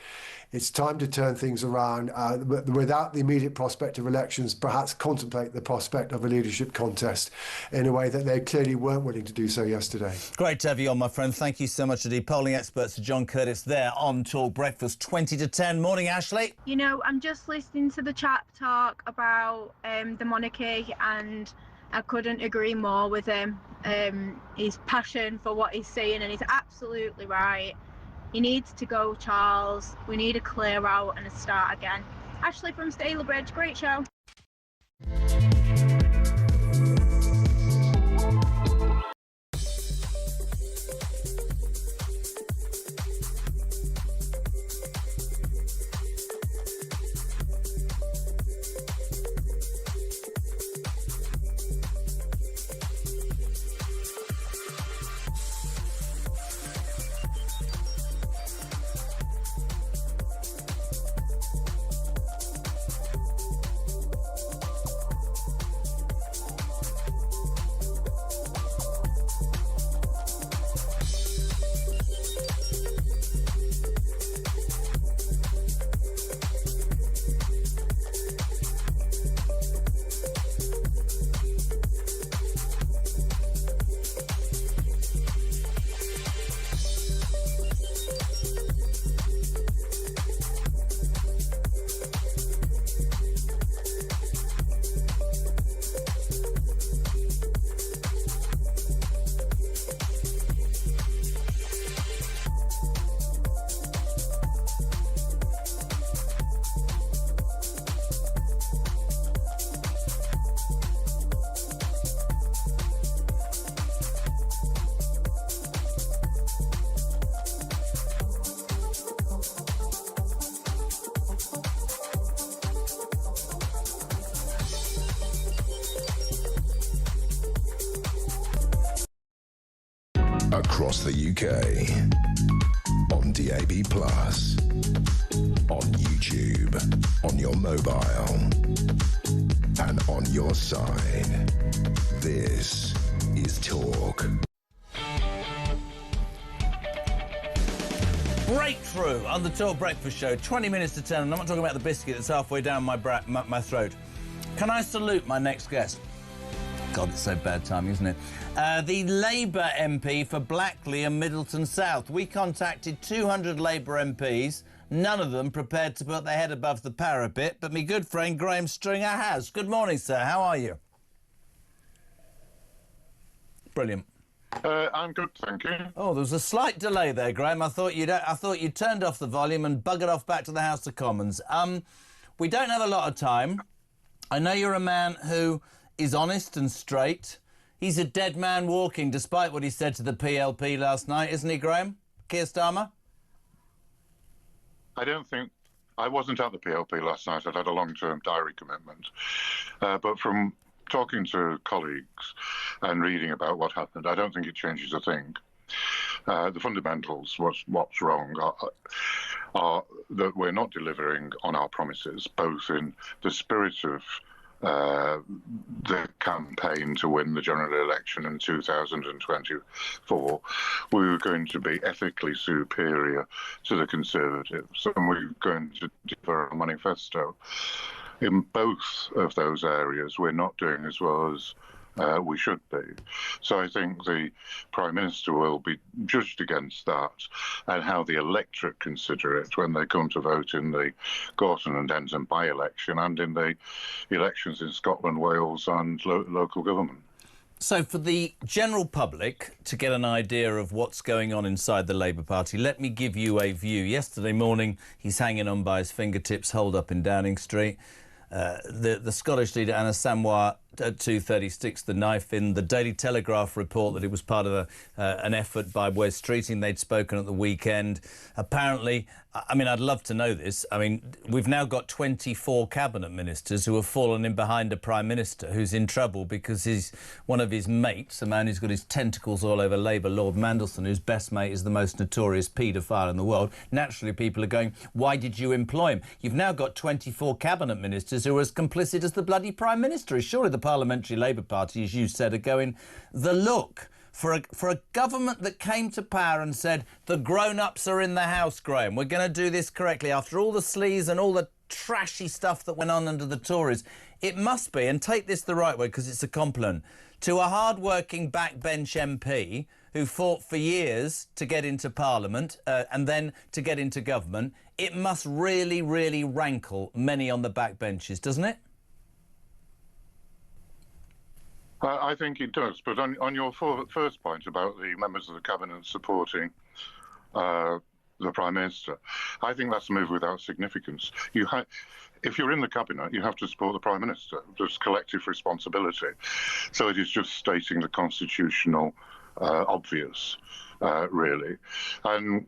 it's time to turn things around. Without the immediate prospect of elections, perhaps contemplate the prospect of a leadership contest in a way that they clearly weren't willing to do so yesterday. Great to have you on, my friend. Thank you so much indeed. Polling expert Sir John Curtis there on Talk Breakfast, 20 to 10. Morning, Ashley. You know, I'm just listening to the chat talk about the monarchy, and I couldn't agree more with him. His passion for what he's saying, and he's absolutely right. He needs to go, Charles. We need a clear out and a start again. Ashley from Stalybridge, great show. Across the UK, on DAB+, on YouTube, on your mobile, and on your side. This is Talk. Breakthrough on the Talk Breakfast Show, 20 minutes to 10, and I'm not talking about the biscuit that's halfway down my throat. Can I salute my next guest? God, it's so bad timing, isn't it? The Labour MP for Blackley and Middleton South. We contacted 200 Labour MPs, none of them prepared to put their head above the parapet, but my good friend Graham Stringer has. Good morning, sir. How are you? Brilliant. I'm good, thank you. Oh, there was a slight delay there, Graham. I thought you'd turned off the volume and buggered off back to the House of Commons. We don't have a lot of time. I know you're a man who is honest and straight. He's a dead man walking, despite what he said to the PLP last night, isn't he, Graham? Keir Starmer? I don't think... I wasn't at the PLP last night. I'd had a long-term diary commitment. But from talking to colleagues and reading about what happened, I don't think it changes a thing. The fundamentals, what's wrong, are that we're not delivering on our promises, both in the spirit of the campaign to win the general election in 2024, we were going to be ethically superior to the Conservatives, and we were going to deliver a manifesto. in both of those areas, we're not doing as well as we should be. So I think the Prime Minister will be judged against that and how the electorate consider it when they come to vote in the Gorton and Denton by-election and in the elections in Scotland, Wales and local government. So for the general public to get an idea of what's going on inside the Labour Party, let me give you a view. Yesterday morning, he's hanging on by his fingertips, holed up in Downing Street. The Scottish leader, Anna Samoa, at 2:30 sticks the knife in. The Daily Telegraph report that it was part of an effort by Wes Streeting. They'd spoken at the weekend. Apparently, I mean, I'd love to know this. I mean, we've now got 24 cabinet ministers who have fallen in behind a prime minister who's in trouble because one of his mates, a man who's got his tentacles all over Labour, Lord Mandelson, whose best mate is the most notorious paedophile in the world. Naturally, people are going, why did you employ him? You've now got 24 cabinet ministers who are as complicit as the bloody prime minister is. Surely the Parliamentary Labour Party, as you said, are going, the look. For a government that came to power and said, the grown-ups are in the house, Graham, we're going to do this correctly, after all the sleaze and all the trashy stuff that went on under the Tories, it must be, and take this the right way because it's a compliment, to a hard-working backbench MP who fought for years to get into Parliament and then to get into government, it must really, really rankle many on the backbenches, doesn't it? I think it does, but on your first point about the members of the Cabinet supporting the Prime Minister, I think that's a move without significance. If you're in the Cabinet, you have to support the Prime Minister. There's collective responsibility. So it is just stating the constitutional obvious, really. And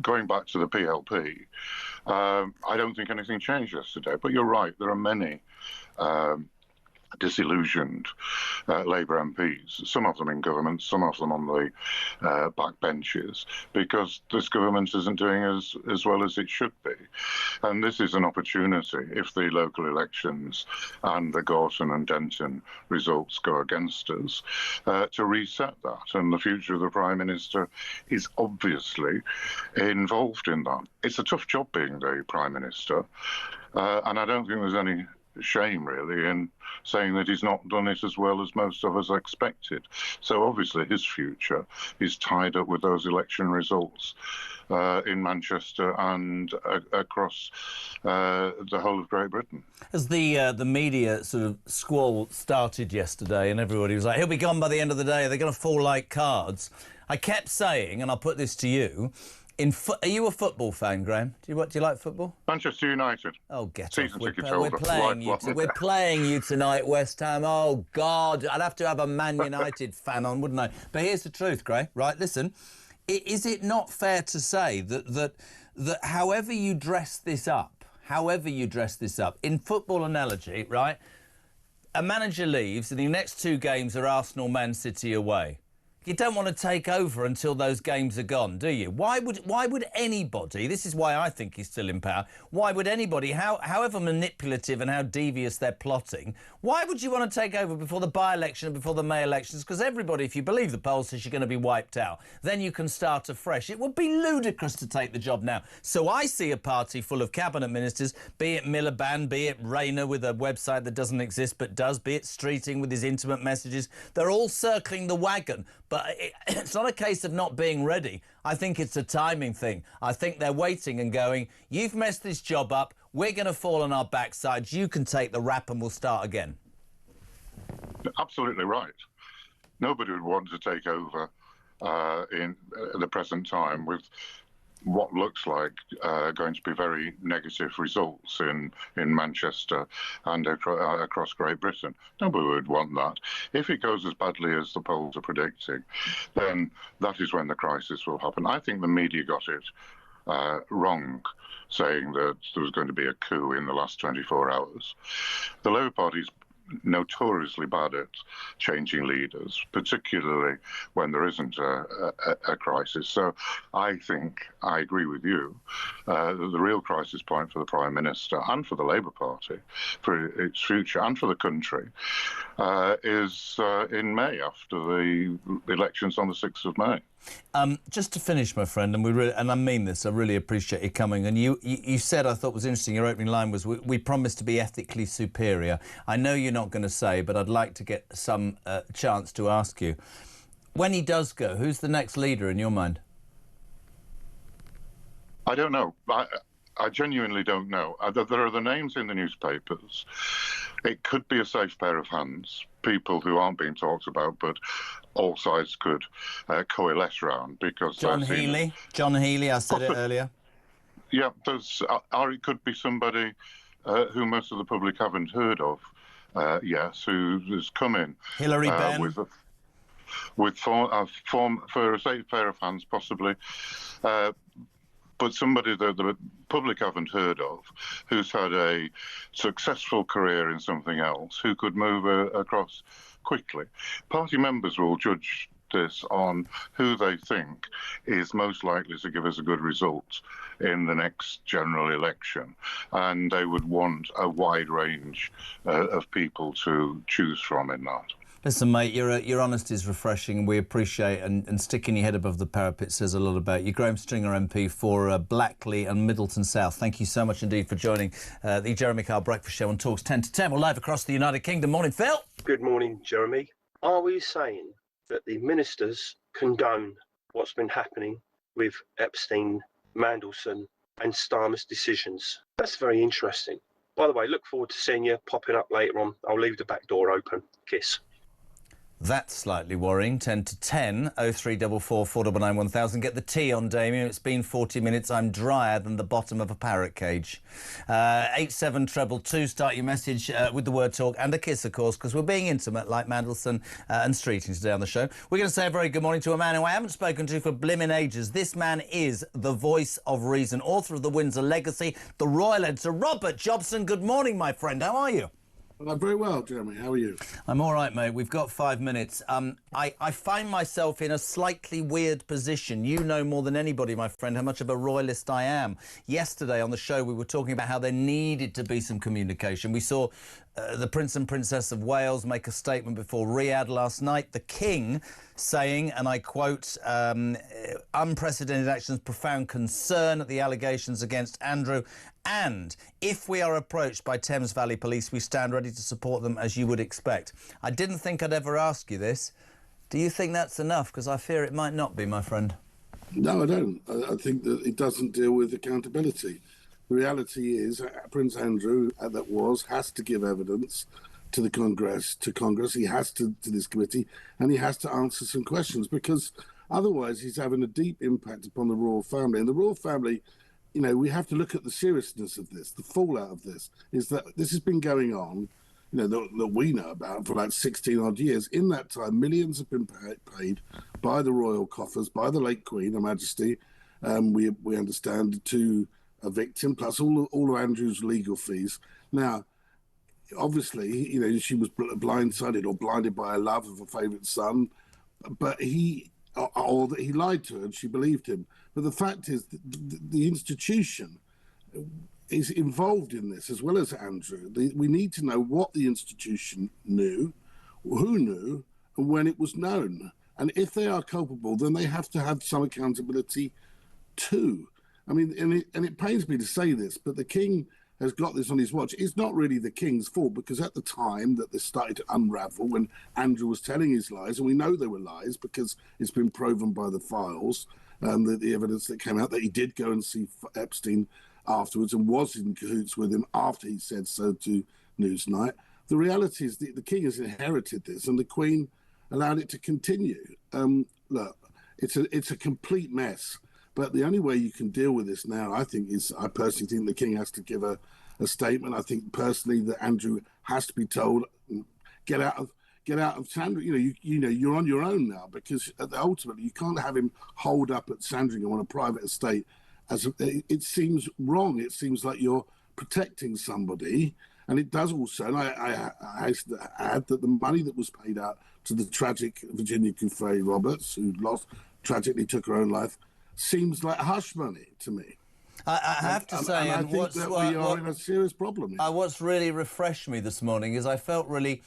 going back to the PLP, I don't think anything changed yesterday, but you're right, there are many disillusioned Labour MPs, some of them in government, some of them on the backbenches, because this government isn't doing as well as it should be. And this is an opportunity, if the local elections and the Gorton and Denton results go against us, to reset that. And the future of the Prime Minister is obviously involved in that. It's a tough job being the Prime Minister, and I don't think there's any shame really in saying that he's not done it as well as most of us expected. So obviously his future is tied up with those election results in Manchester and across the whole of Great Britain. As the media sort of squall started yesterday and everybody was like, he'll be gone by the end of the day, they're going to fall like cards, I kept saying, and I'll put this to you, are you a football fan, Graham? Do you like football? Manchester United. Oh, get Season off. ticket We're holder. playing you. We're playing you tonight, West Ham. Oh, God. I'd have to have a Man United fan on, wouldn't I? But here's the truth, Graham. Right, listen. Is it not fair to say that however you dress this up, in football analogy, right, a manager leaves and the next two games are Arsenal, Man City away. You don't want to take over until those games are gone, do you? Why would anybody, this is why I think he's still in power, why would anybody, however manipulative and how devious they're plotting, why would you want to take over before the by-election and before the May elections? Because everybody, if you believe the polls, says you're going to be wiped out. Then you can start afresh. It would be ludicrous to take the job now. So I see a party full of cabinet ministers, be it Miliband, be it Rayner with a website that doesn't exist but does, be it Streeting with his intimate messages. They're all circling the wagon. But it's not a case of not being ready. I think it's a timing thing. I think they're waiting and going, you've messed this job up, we're going to fall on our backsides, you can take the rap and we'll start again. Absolutely right. Nobody would want to take over in the present time with what looks like going to be very negative results in Manchester and across Great Britain. Nobody would want that. If it goes as badly as the polls are predicting, then that is when the crisis will happen. I think the media got it wrong, saying that there was going to be a coup in the last 24 hours. The Labour Party's notoriously bad at changing leaders, particularly when there isn't a crisis. So I think I agree with you that the real crisis point for the Prime Minister and for the Labour Party, for its future and for the country, is in May, after the elections on the 6th of May. Just to finish, my friend, and I mean this, I really appreciate you coming. And you said, I thought was interesting, your opening line was, we promise to be ethically superior. I know you're not going to say, but I'd like to get some chance to ask you. When he does go, who's the next leader in your mind? I don't know. I genuinely don't know. There are the names in the newspapers. It could be a safe pair of hands, people who aren't being talked about, but all sides could coalesce round, because John Healey. John Healey, I said it earlier. Yeah, or it could be somebody who most of the public haven't heard of yet, who's come in. Hilary Benn. For a safe pair of hands, possibly. But somebody that the public haven't heard of, who's had a successful career in something else, who could move across quickly. Party members will judge this on who they think is most likely to give us a good result in the next general election. And they would want a wide range of people to choose from in that. Listen, mate, your honesty is refreshing, and we appreciate, and sticking your head above the parapet says a lot about you. Graham Stringer MP for Blackley and Middleton South. Thank you so much indeed for joining the Jeremy Kyle Breakfast Show on Talks 10 to 10. We're live across the United Kingdom. Morning, Phil. Good morning, Jeremy. Are we saying that the ministers condone what's been happening with Epstein, Mandelson and Starmer's decisions? That's very interesting. By the way, look forward to seeing you popping up later on. I'll leave the back door open. Kiss. That's slightly worrying. 10 to 10, 0344 499 1000. Get the tea on, Damien. It's been 40 minutes. I'm drier than the bottom of a parrot cage. 87222. Start your message with the word talk and a kiss, of course, because we're being intimate like Mandelson and Streeting today on the show. We're going to say a very good morning to a man who I haven't spoken to for blimmin' ages. This man is the voice of reason, author of The Windsor Legacy, the royal editor, Robert Jobson. Good morning, my friend. How are you? Well, I'm very well, Jeremy. How are you? I'm all right, mate. We've got 5 minutes. I find myself in a slightly weird position. You know more than anybody, my friend, how much of a royalist I am. Yesterday on the show, we were talking about how there needed to be some communication. We saw the Prince and Princess of Wales make a statement before Riyadh last night. The King saying, and I quote, unprecedented actions, profound concern at the allegations against Andrew. And if we are approached by Thames Valley Police, we stand ready to support them as you would expect. I didn't think I'd ever ask you this. Do you think that's enough? Because I fear it might not be, my friend. No, I don't. I think that it doesn't deal with accountability. The reality is Prince Andrew, has to give evidence to the Congress, He has to this committee, and he has to answer some questions, because otherwise he's having a deep impact upon the royal family. And the royal family, you know, we have to look at the seriousness of this. The fallout of this is that this has been going on, you know, that we know about for like 16 odd years. In that time, millions have been paid by the royal coffers, by the late Queen, Her Majesty, we understand, to a victim, plus all of Andrew's legal fees. Now, obviously, you know, she was blindsided or blinded by a love of a favourite son, but he lied to her and she believed him. But the fact is, the institution is involved in this, as well as Andrew. We need to know what the institution knew, who knew, and when it was known. And if they are culpable, then they have to have some accountability too. I mean, and it pains me to say this, but the King has got this on his watch. It's not really the King's fault, because at the time that this started to unravel, when Andrew was telling his lies, and we know they were lies because it's been proven by the files, the evidence that came out, that he did go and see Epstein afterwards and was in cahoots with him after he said so to Newsnight. The reality is the King has inherited this, and the Queen allowed it to continue. Look, it's a complete mess. But the only way you can deal with this now, I personally think the King has to give a statement. I think personally that Andrew has to be told, get out of Sandringham. You know, you're on your own now, because ultimately you can't have him holed up at Sandringham on a private estate. It seems wrong. It seems like you're protecting somebody, And it does also, and I hasten to add that the money that was paid out to the tragic Virginia Giuffre Roberts, who tragically took her own life, seems like hush money to me. I have to say, and I think that we are in a serious problem here. What's really refreshed me this morning is I felt really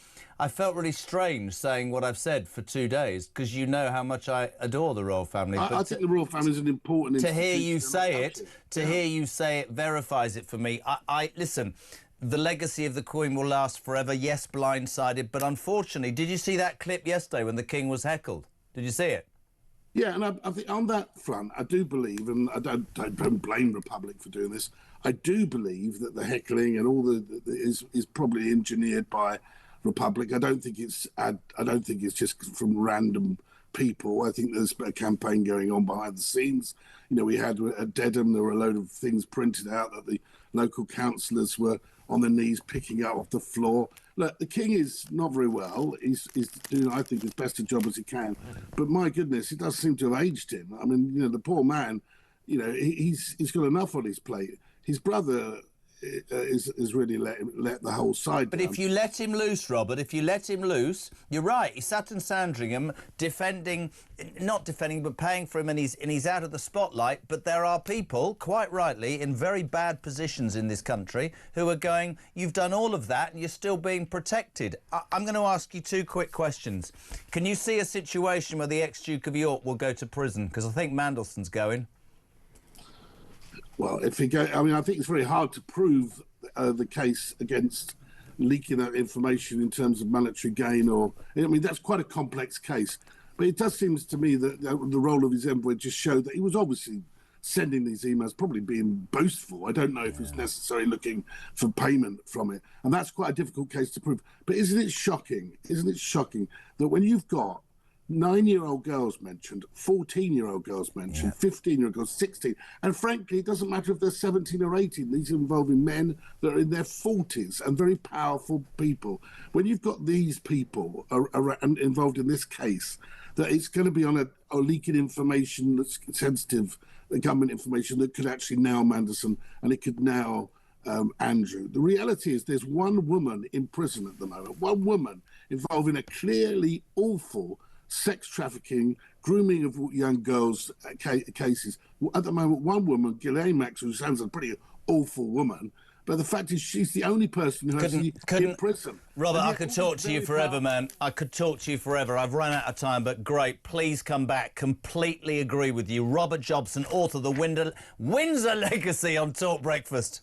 strange saying what I've said for 2 days, because you know how much I adore the royal family. I think the royal family is an important to institution. Hear you say it verifies it for me. Listen. The legacy of the Queen will last forever. Yes, blindsided, but unfortunately, did you see that clip yesterday when the King was heckled? Did you see it? Yeah, and I think on that front, I do believe, and I don't blame Republic for doing this. I do believe that the heckling and all is probably engineered by Republic. I don't think it's just from random people. I think there's a campaign going on behind the scenes. You know, we had at Dedham, there were a load of things printed out that the local councillors were on their knees picking up off the floor. Look, the King is not very well. He's doing, I think, as best a job as he can. But my goodness, it does seem to have aged him. I mean, you know, the poor man, you know, he's got enough on his plate. His brother is really let the whole side down. But if you let him loose, Robert, if you let him loose, you're right. He sat in Sandringham not defending, but paying for him, and he's out of the spotlight. But there are people, quite rightly, in very bad positions in this country who are going, you've done all of that and you're still being protected. I'm going to ask you 2 quick questions. Can you see a situation where the ex-Duke of York will go to prison? Because I think Mandelson's going. Well, if he go, I mean, I think it's very hard to prove the case against leaking that information in terms of monetary gain, I mean, that's quite a complex case. But it does seem to me that the role of his envoy just showed that he was obviously sending these emails, probably being boastful. I don't know if he's necessarily looking for payment from it. And that's quite a difficult case to prove. But isn't it shocking that when you've got 9-year-old girls mentioned, 14-year-old girls mentioned, 15-year-old girls, 16. And frankly, it doesn't matter if they're 17 or 18. These are involving men that are in their 40s and very powerful people. When you've got these people involved in this case, that it's going to be on a leaking information that's sensitive, government information that could actually nail Mandelson and it could nail Andrew. The reality is there's one woman in prison at the moment, one woman involved in a clearly awful sex trafficking, grooming of young girls cases. At the moment, one woman, Ghislaine Max, who sounds like a pretty awful woman, but the fact is she's the only person who has in prison. Robert, I could talk to you forever, man. I could talk to you forever. I've run out of time, but great. Please come back. Completely agree with you. Robert Jobson, author of The Windsor Legacy on Talk Breakfast.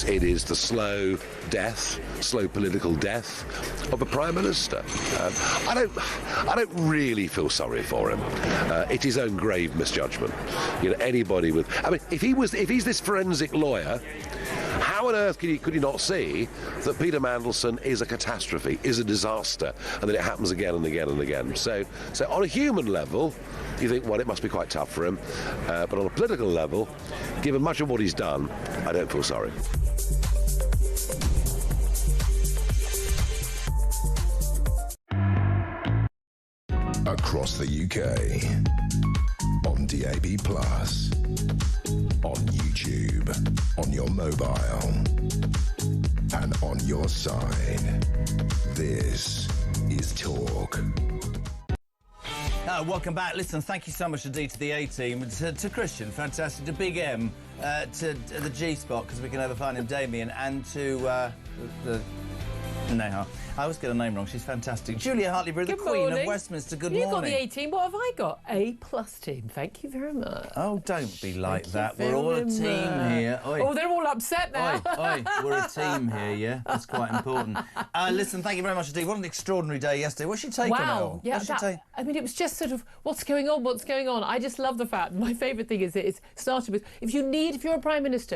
It is the slow political death of a prime minister. I don't really feel sorry for him. It's his own grave misjudgment. You know, anybody with, I mean, if he's this forensic lawyer, how how on earth could you not see that Peter Mandelson is a catastrophe, is a disaster, and that it happens again and again and again? So on a human level, you think, well, it must be quite tough for him. But on a political level, given much of what he's done, I don't feel sorry. Across the UK, on DAB+, on YouTube, on your mobile, and on your side. This is Talk. Welcome back. Listen, thank you so much indeed to the A-team, to Christian, fantastic, to Big M, to the G-Spot, because we can never find him, Damien, and to the Neha. I always get a name wrong. She's fantastic. Julia Hartley-Brew, the Queen of Westminster. Good morning. You got the A-team. What have I got? A+ team. Thank you very much. Oh, don't be like that. We're all a team here. Oi. Oh, they're all upset now. Oi. We're a team here, yeah? That's quite important. Listen, thank you very much indeed. What an extraordinary day yesterday. What's your take on it all? Yeah, I mean, it was just sort of, what's going on? I just love the fact. My favourite thing is that it started with, if you're a Prime Minister,